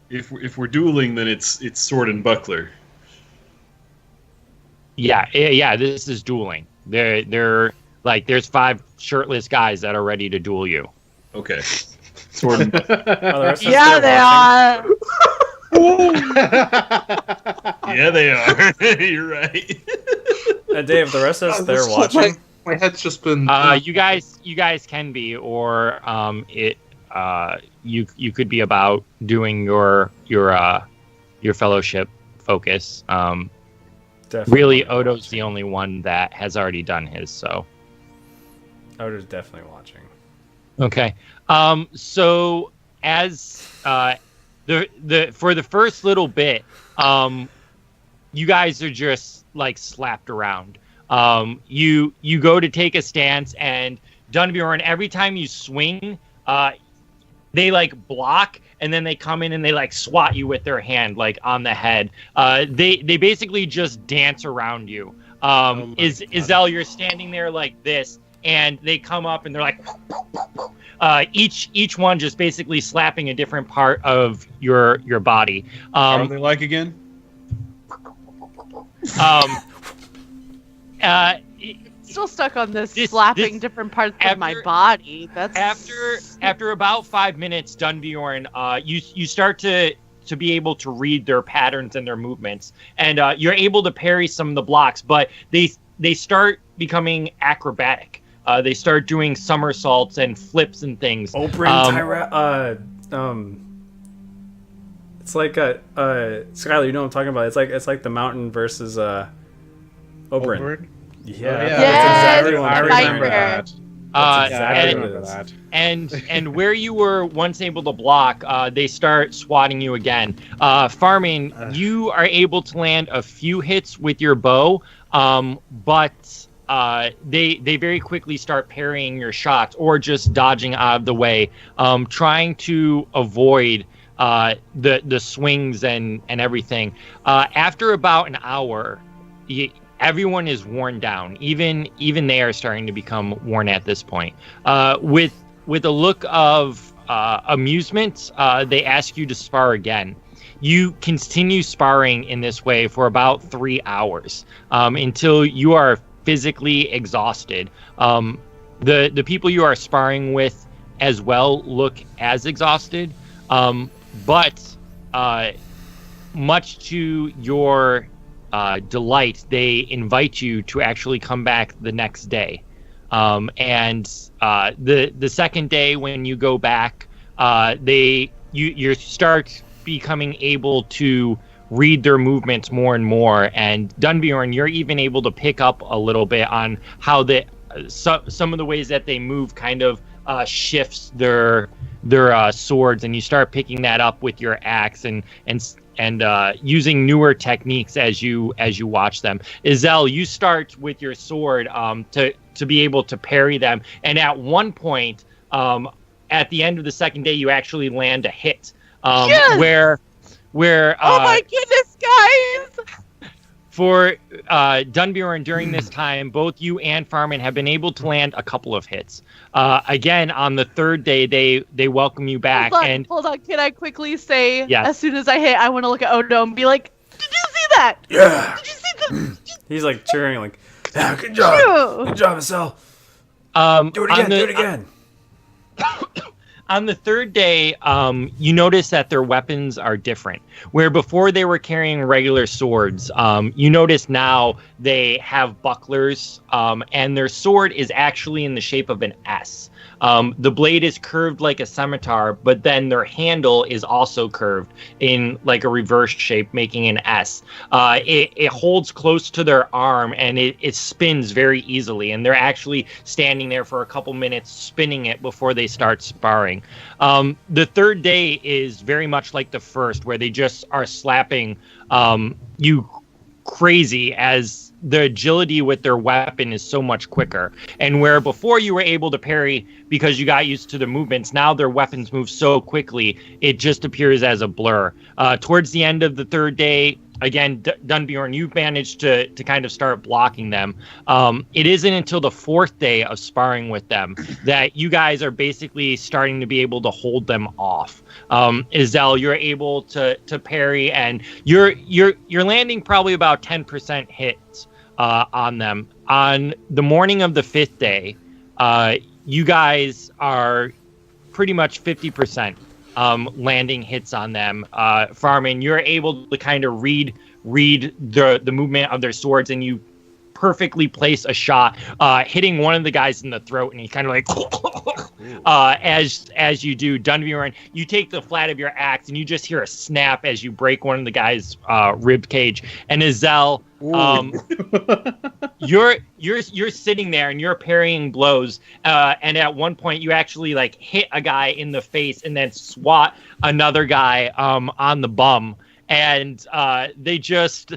If we're dueling, then it's sword and buckler. Yeah. This is dueling. They're like there's 5 shirtless guys that are ready to duel you. Okay. Sword and Yeah, they are. Yeah, they are. You're right. Dave, the rest of us there watching. My head's just been. You guys can be, or you could be about doing your fellowship focus. Definitely Really, Odo's the only one that has already done his. So Odo's definitely watching. okay. So as the for the first little bit, you guys are just like slapped around. You go to take a stance, and Dunbeorn, every time you swing, they like block, and then they come in and they like swat you with their hand, like on the head. They basically just dance around you. Issel, you're standing there like this, and they come up and they're like, each one just basically slapping a different part of your body. What are they like again? Still stuck on this slapping different parts of my body. That's after about 5 minutes, Dunbeorn, you start to to be able to read their patterns and their movements. And you're able to parry some of the blocks, but they start becoming acrobatic. They start doing somersaults and flips and things. Oberyn it's like Skyler, you know what I'm talking about. It's like the mountain versus Oberyn. Yeah, Yes, that's exactly what I I'm remember thinking. that. Exactly I what it remember is. that. And where you were once able to block, they start swatting you again. Farming, you are able to land a few hits with your bow, but they very quickly start parrying your shots or just dodging out of the way, trying to avoid the swings and everything. After about an hour, everyone is worn down. Even they are starting to become worn at this point. With a look of amusement, they ask you to spar again. You continue sparring in this way for about 3 hours until you are physically exhausted. The people you are sparring with as well look as exhausted, but much to your delight, they invite you to actually come back the next day. And the second day when you go back, you start becoming able to read their movements more and more. And Dunbeorn, you're even able to pick up a little bit on how some of the ways that they move kind of shifts their swords, and you start picking that up with your axe and using newer techniques as you watch them. Issel, you start with your sword to be able to parry them, and at one point, at the end of the second day, you actually land a hit. Yes! Where oh my goodness, guys! For Dunbeorn, during this time, both you and Farmon have been able to land a couple of hits. Again, on the third day, they welcome you back. Hold on. Can I quickly say, yes. As soon as I hit, I want to look at Odo and be like, did you see that? Yeah. Did you see the... He's like cheering, like, Yeah, good job. Good job, Issel. Do it again. On the third day, you notice that their weapons are different. Where before they were carrying regular swords, you notice now they have bucklers, and their sword is actually in the shape of an S. The blade is curved like a scimitar, but then their handle is also curved in like a reversed shape, making an S. It holds close to their arm, and it spins very easily, and they're actually standing there for a couple minutes spinning it before they start sparring. The third day is very much like the first, where they just are slapping you crazy, as the agility with their weapon is so much quicker. And where before you were able to parry because you got used to the movements, now their weapons move so quickly it just appears as a blur. Towards the end of the third day, again, Dunbeorn, you've managed to kind of start blocking them. It isn't until the fourth day of sparring with them that you guys are basically starting to be able to hold them off. Issel, you're able to parry, and you're landing probably about 10% hits on them. On the morning of the fifth day, you guys are pretty much 50%. Landing hits on them. Farmon, you're able to kind of read the movement of their swords, and you perfectly place a shot, hitting one of the guys in the throat, and he kind of like as you do. Dunbeorn, you take the flat of your axe, and you just hear a snap as you break one of the guy's rib cage. And Issel, you're sitting there and you're parrying blows, and at one point you actually like hit a guy in the face and then swat another guy on the bum, and they just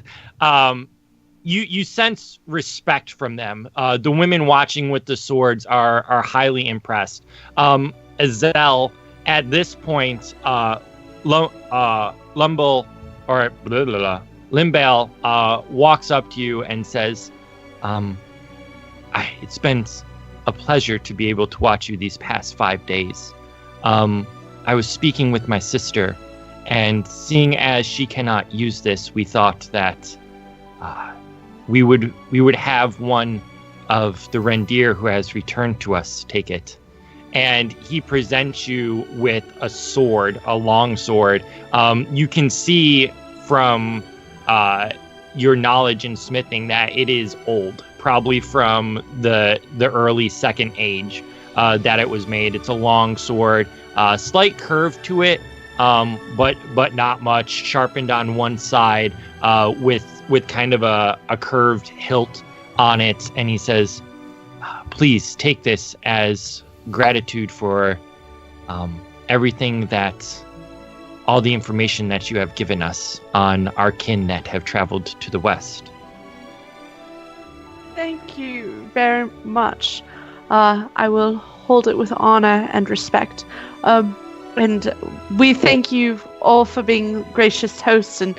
you sense respect from them. The women watching with the swords are highly impressed. Issel, at this point, Limbel walks up to you and says, it's been a pleasure to be able to watch you these past 5 days. I was speaking with my sister, and seeing as she cannot use this, we thought that we would have one of the reindeer who has returned to us take it. and he presents you with a sword, a long sword. You can see from your knowledge in smithing that it is old, probably from the early Second Age that it was made. It's a long sword, slight curve to it, but not much. Sharpened on one side, with kind of a curved hilt on it. And he says, "Please take this as gratitude for everything all the information that you have given us on our kin that have traveled to the west." Thank you very much. I will hold it with honor and respect. And we thank you all for being gracious hosts and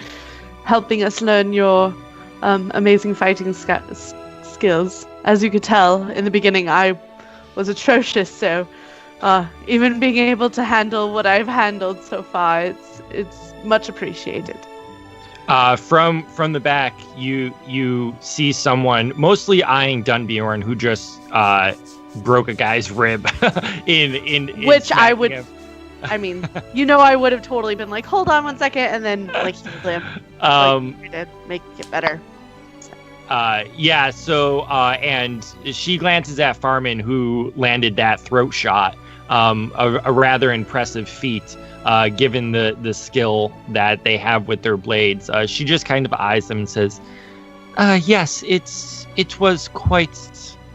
helping us learn your amazing fighting skills. As you could tell in the beginning, I was atrocious, so even being able to handle what I've handled so far, it's much appreciated. From the back, you see someone mostly eyeing Dunbeorn, who just broke a guy's rib in which I would. him. I mean, I would have totally been like, hold on one second, and then healed him. To make it better. And she glances at Farmon, who landed that throat shot. A rather impressive feat, given the skill that they have with their blades. She just kind of eyes them and says, "Yes, it was quite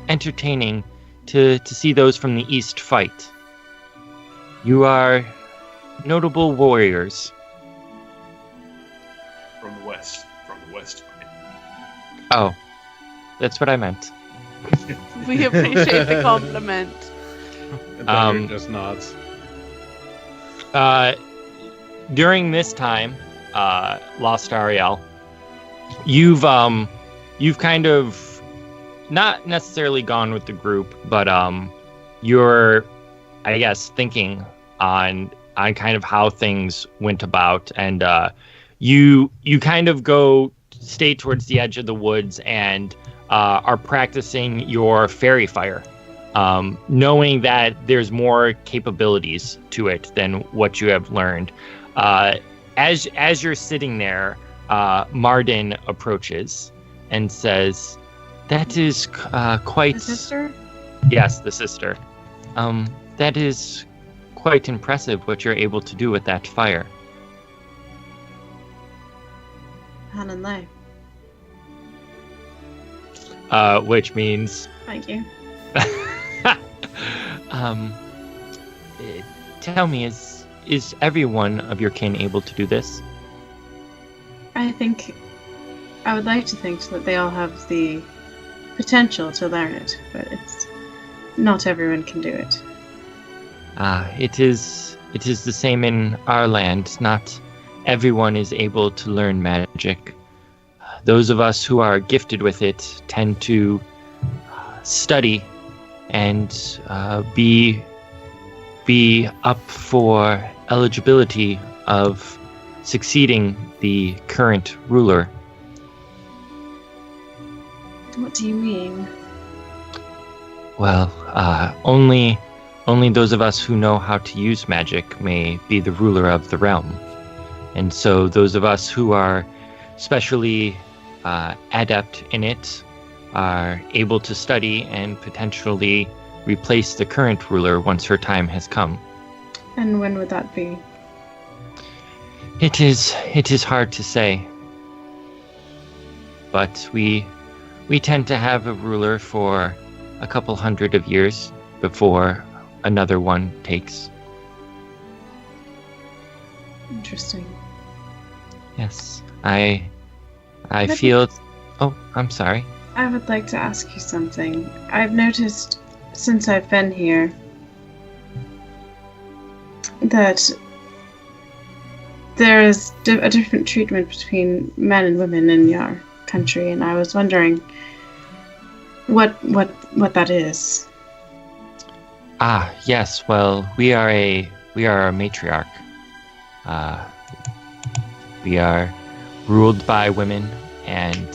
entertaining to see those from the east fight. You are notable warriors." From the west. Oh, that's what I meant. We appreciate the compliment. And just nods. During this time, Lostariel, you've kind of not necessarily gone with the group, but you're, I guess, thinking on kind of how things went about, and you kind of stay towards the edge of the woods and are practicing your fairy fire, knowing that there's more capabilities to it than what you have learned. As you're sitting there, Marden approaches and says, "That is quite..." The sister? Yes, the sister. That is quite impressive what you're able to do with that fire. Han and Lei. Which means... Thank you. Tell me, is everyone of your kin able to do this? I would like to think that they all have the potential to learn it, but not everyone can do it. It is the same in our land. Not everyone is able to learn magic. Those of us who are gifted with it tend to study and be up for eligibility of succeeding the current ruler. What do you mean? Well, only those of us who know how to use magic may be the ruler of the realm. And so those of us who are specially adept in it are able to study and potentially replace the current ruler once her time has come. And when would that be? It is hard to say. But we tend to have a ruler for a couple hundred of years before another one takes. Interesting. Yes, I feel... Oh, I'm sorry. I would like to ask you something. I've noticed since I've been here that there is a different treatment between men and women in your country, and I was wondering what that is. Yes. Well, we are a matriarch. We are ruled by women, and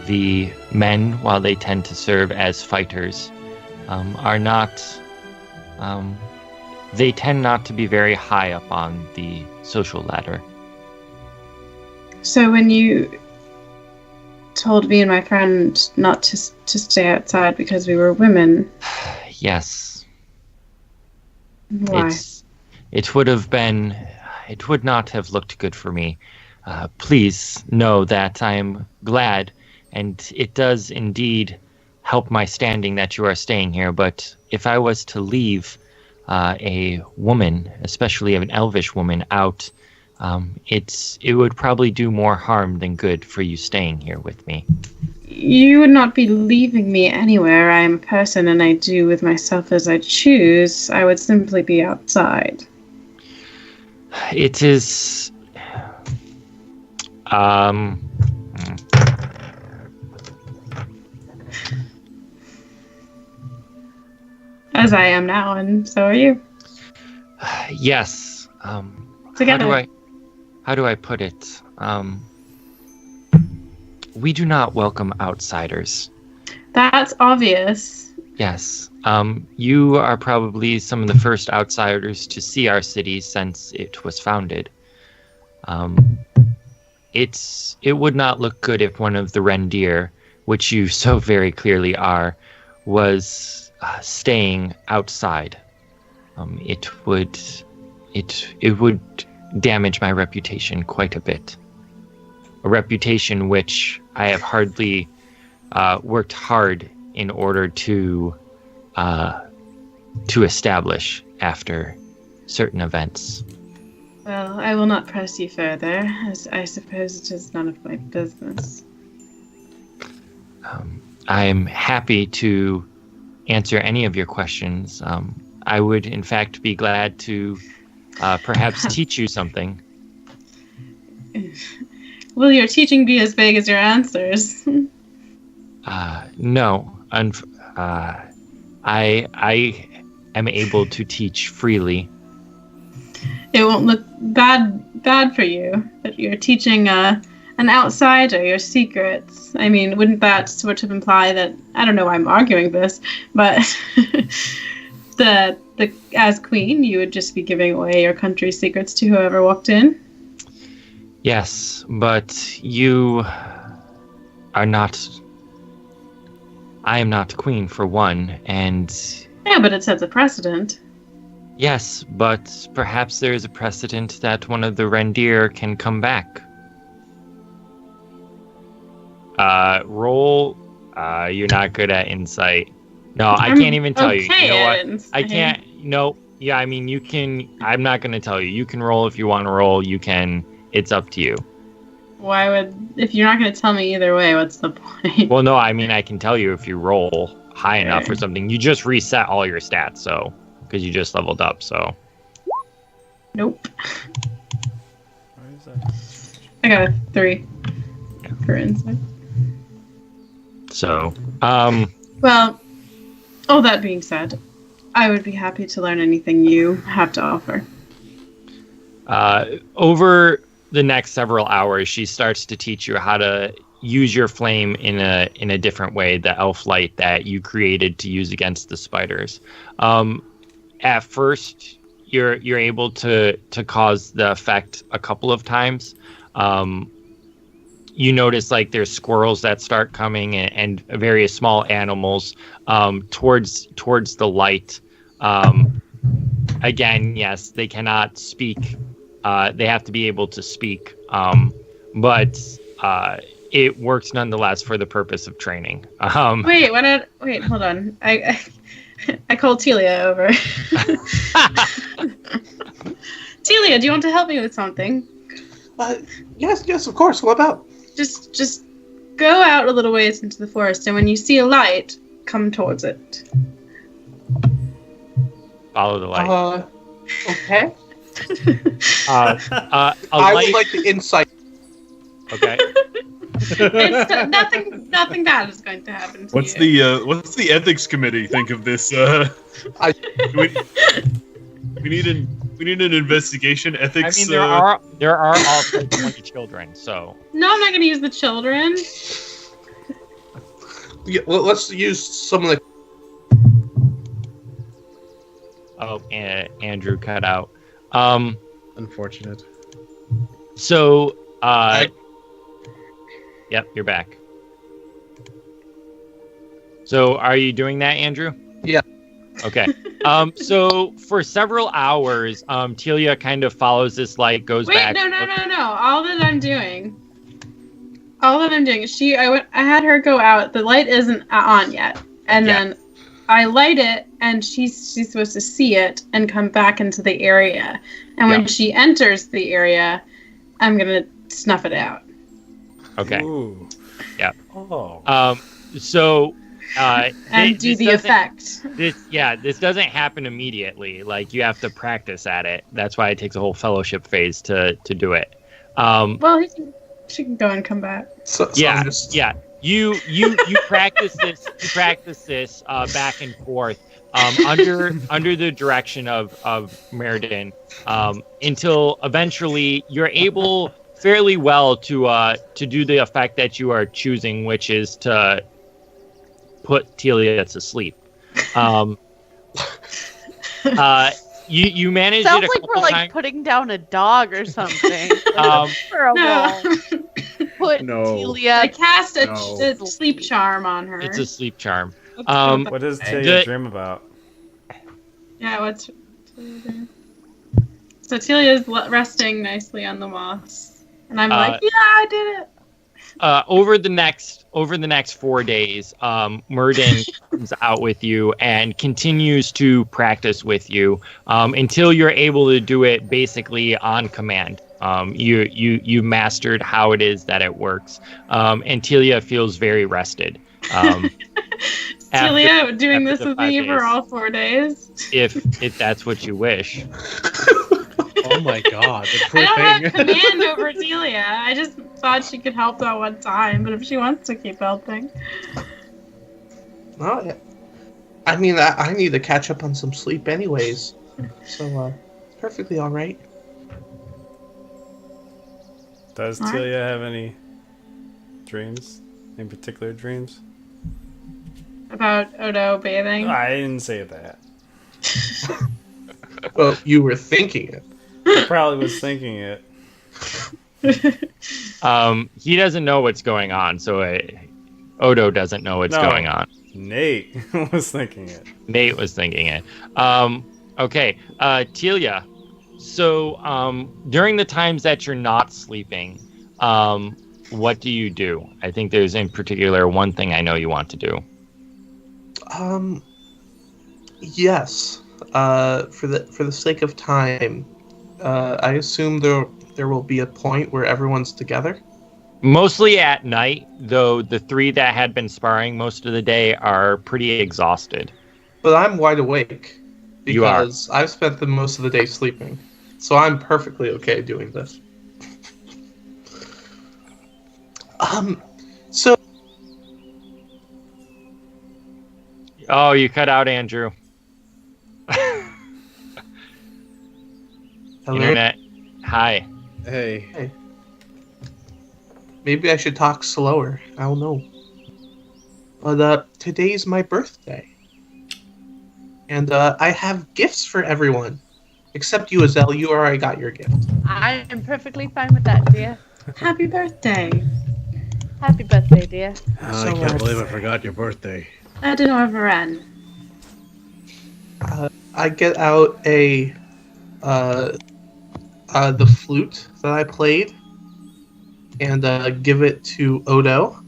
the men, while they tend to serve as fighters, are not they tend not to be very high up on the social ladder. So when you told me and my friend not to stay outside because we were women... Yes. Why? It would not have looked good for me. Please know that I am glad, and it does indeed help my standing that you are staying here, but if I was to leave a woman, especially an elvish woman, out, it would probably do more harm than good for you staying here with me. You would not be leaving me anywhere. I am a person and I do with myself as I choose. I would simply be outside. It is... As I am now, and so are you. Yes. Together. How do I put it? We do not welcome outsiders. That's obvious. Yes. You are probably some of the first outsiders to see our city since it was founded. It would not look good if one of the reindeer, which you so very clearly are, was staying outside. It would damage my reputation quite a bit. A reputation which I have hardly worked hard in order to establish after certain events. Well, I will not press you further, as I suppose it is none of my business. I am happy to answer any of your questions. I would, in fact, be glad to perhaps teach you something. Will your teaching be as vague as your answers? No. I am able to teach freely. It won't look bad for you that you're teaching an outsider your secrets. I mean, wouldn't that sort of imply that, I don't know why I'm arguing this, but as queen, you would just be giving away your country's secrets to whoever walked in? Yes, but you are not... I am not queen, for one, and... Yeah, but it sets a precedent. Yes, but perhaps there is a precedent that one of the reindeer can come back. Roll. You're not good at insight. No, I can't even tell you. You know what? I can't. No. Yeah, I mean, you can. I'm not going to tell you. You can roll if you want to roll. You can. It's up to you. Why would... If you're not going to tell me either way, what's the point? Well, no, I mean, I can tell you if you roll high enough or something. You just reset all your stats, so... Because you just leveled up, so... Nope. I got a 3 for insight. So, Well, all that being said, I would be happy to learn anything you have to offer. Over the next several hours, she starts to teach you how to use your flame in a different way, the elf light that you created to use against the spiders. At first, you're able to cause the effect a couple of times. You notice like there's squirrels that start coming and various small animals towards the light. Again, yes, they cannot speak. They have to be able to speak, but it works nonetheless for the purpose of training. Wait, hold on. I called Tealia over. Tealia, do you want to help me with something? Yes, of course. What about? Just go out a little ways into the forest, and when you see a light, come towards it. Follow the light. Okay. I would like the insight. Okay. Nothing bad is going to happen to What's you. What's the ethics committee think of this? We need an investigation ethics. I mean, there are also 20 children, so. No, I'm not going to use the children. Yeah, well, let's use some of the. Oh, and Andrew cut out. Unfortunate. So, yep, you're back. So, are you doing that, Andrew? Yeah. Okay. So for several hours, Tealia kind of follows this light, goes back. Wait, no. All that I'm doing is I had her go out. The light isn't on yet, and then I light it, and she's supposed to see it and come back into the area. And when she enters the area, I'm gonna snuff it out. Okay. Ooh. Yeah. Oh. So. And do the effect. This doesn't happen immediately. Like, you have to practice at it. That's why it takes a whole fellowship phase to do it. Well, she can go and come back. So yeah. You practice this. You practice this back and forth under the direction of Meriden until eventually you're able fairly well to do the effect that you are choosing, which is to put Tealia to sleep. You managed Sounds it a like couple we're times. putting down a dog or something. For a No. while. Put No. Tealia. I cast a No. sleep charm on her. It's a sleep charm. What does Tealia dream about? Yeah, what's Tealia doing? So Telia's resting nicely on the moss, and I'm like, yeah, I did it. Over the next 4 days, Meriden comes out with you and continues to practice with you until you're able to do it basically on command. You mastered how it is that it works, and Tealia feels very rested. Tealia doing this with me for days. all 4 days. If that's what you wish. Oh my god, the I poor don't have thing. command over Tealia. I just thought she could help that one time, but if she wants to keep helping. No, I mean, I need to catch up on some sleep anyways. So, it's perfectly alright. Does Tealia have any dreams? Any particular dreams? About Odo bathing. I didn't say that. Well, you were thinking it. I probably was thinking it. He doesn't know what's going on, so Odo doesn't know what's going on. Nate was thinking it. Nate was thinking it. Okay, Tealia. So during the times that you're not sleeping, what do you do? I think there's in particular one thing I know you want to do. Yes. For the sake of time, I assume there will be a point where everyone's together. Mostly at night, though the three that had been sparring most of the day are pretty exhausted. But I'm wide awake You are. because I've spent the most of the day sleeping, so I'm perfectly okay doing this. So. Oh, you cut out, Andrew. Hello? Internet. Hi. Hey. Maybe I should talk slower. I don't know. But today's my birthday. And I have gifts for everyone. Except you, Issel. You already got your gift. I am perfectly fine with that, dear. Happy birthday. Happy birthday, dear. I can't believe I forgot your birthday. I didn't overrun. I get out the flute that I played and give it to Odo.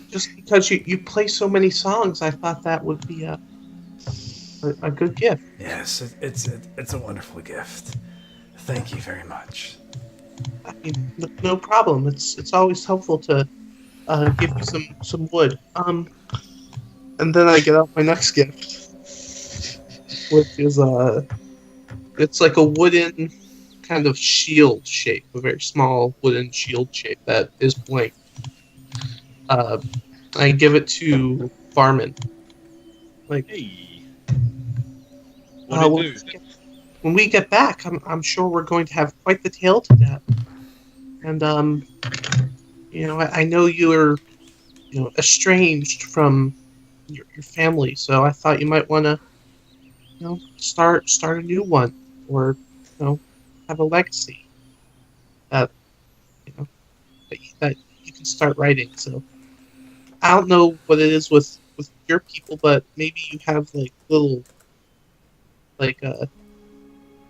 Just because you play so many songs, I thought that would be a good gift. Yes, it's a wonderful gift. Thank you very much. I mean, no problem. It's always helpful to give you some wood. And then I get out my next gift, which is it's like a wooden kind of shield shape, a very small wooden shield shape that is blank. I give it to Farmon. Like, Hey. What do you do? when we get back, I'm sure we're going to have quite the tale to tell. And I know you're estranged from your family, so I thought you might want to start a new one, or have a legacy that that you can start writing. So I don't know what it is with your people, but maybe you have like little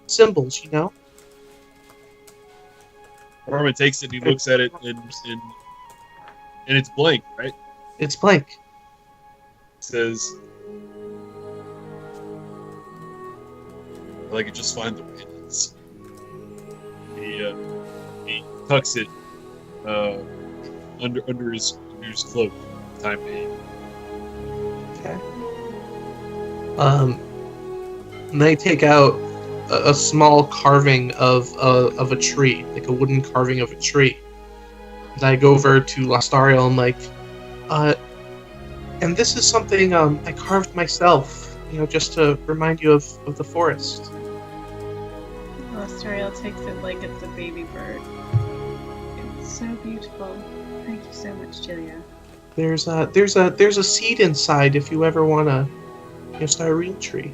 symbols, Farmon takes it and he looks at it and it's blank, right? It's blank. It says, I could just find the witness. He tucks it under his cloak. Time being. Okay. And they take out a small carving of a tree, like a wooden carving of a tree. And I go over to Lostariel and and this is something I carved myself, just to remind you of the forest. Lostariel takes it like it's a baby bird. It's so beautiful. Thank you so much, Tealia. There's a seed inside if you ever want to start a real tree.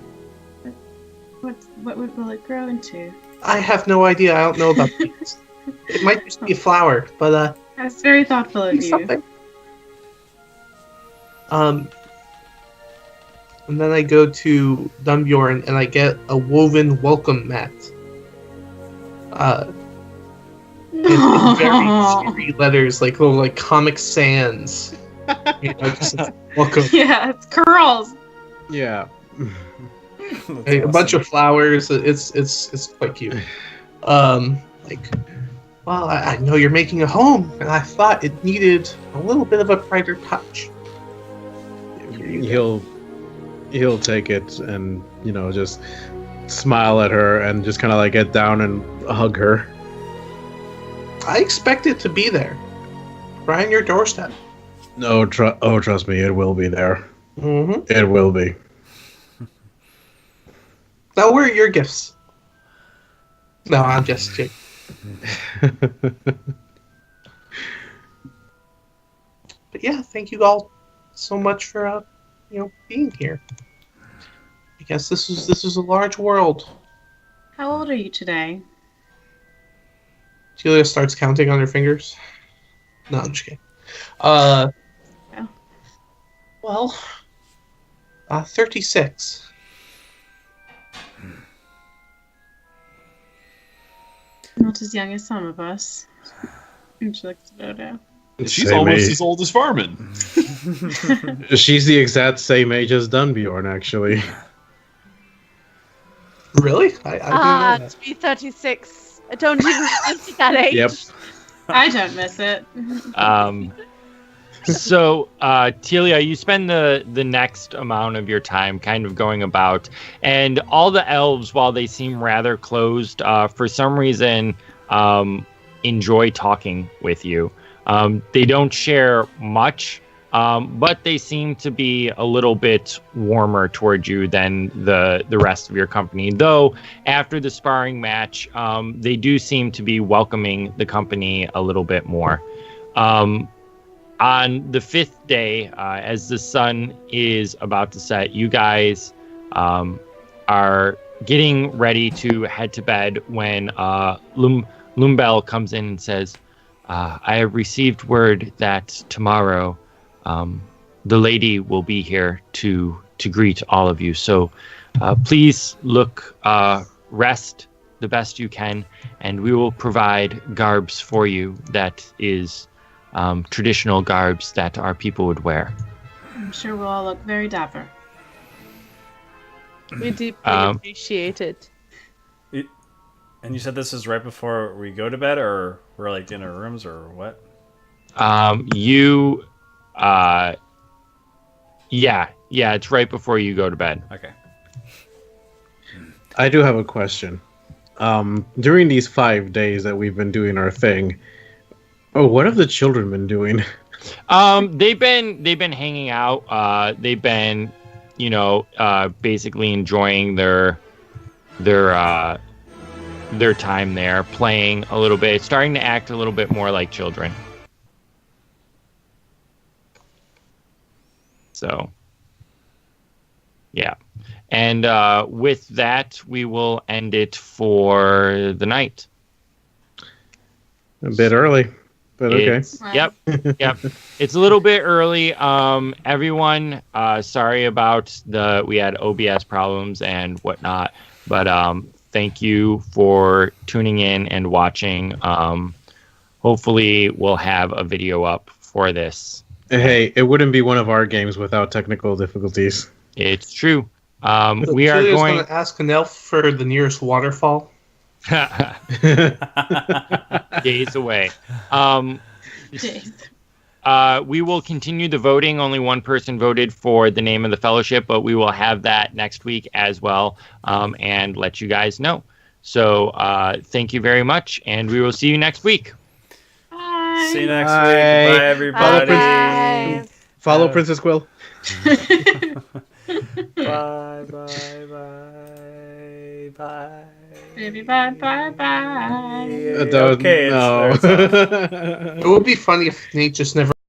What will it grow into? I have no idea. I don't know about these. It might just be a flower, but that's very thoughtful of you. Something. And then I go to Dunbeorn and I get a woven welcome mat. In very cheery letters, like little Comic Sans. Just welcome. Yeah, it's curls. Yeah. A bunch of flowers. It's quite cute. Well, I know you're making a home, and I thought it needed a little bit of a brighter touch. He'll take it and just smile at her and just kind of get down and hug her. I expect it to be there, right on your doorstep. No, trust me, it will be there. Mm-hmm. It will be. Now, where are your gifts? No, I'm just kidding. But yeah, thank you all so much for being here. I guess this is a large world. How old are you today? Tealia starts counting on her fingers. No, I'm just kidding. Well, 36. Not as young as some of us. And she looks at Odo. She's almost as old as Farmon. She's the exact same age as Dunbeorn, actually. Really? I didn't know that. To be 36. I don't even miss that age. Yep. I don't miss it. So, Tealia, you spend the next amount of your time kind of going about, and all the elves, while they seem rather closed, for some reason, enjoy talking with you. They don't share much, but they seem to be a little bit warmer towards you than the rest of your company. Though, after the sparring match, they do seem to be welcoming the company a little bit more. On the 5th day, as the sun is about to set, you guys are getting ready to head to bed when Lumbel comes in and says, I have received word that tomorrow the lady will be here to greet all of you. So please rest the best you can, and we will provide garbs for you that is traditional garbs that our people would wear. I'm sure we'll all look very dapper. We deeply appreciate it. And you said this is right before we go to bed, or we're in our rooms, or what? Yeah, it's right before you go to bed. Okay. I do have a question. During these 5 days that we've been doing our thing, what have the children been doing? They've been hanging out. They've been, basically enjoying their time there, playing a little bit, starting to act a little bit more like children. So, Yeah. And with that, we will end it for the night. A bit early, but okay. Yep. It's a little bit early. Everyone, sorry about we had OBS problems and whatnot, but thank you for tuning in and watching. Hopefully, we'll have a video up for this. Hey, it wouldn't be one of our games without technical difficulties. It's true. We are going to ask an elf for the nearest waterfall. Days away. We will continue the voting. Only one person voted for the name of the fellowship, but we will have that next week as well, and let you guys know. So thank you very much, and we will see you next week. Bye. See you next week. Bye, everybody. Bye. Follow Princess Quill. Bye. Baby, bye. Okay, no. it's It would be funny if Nate just never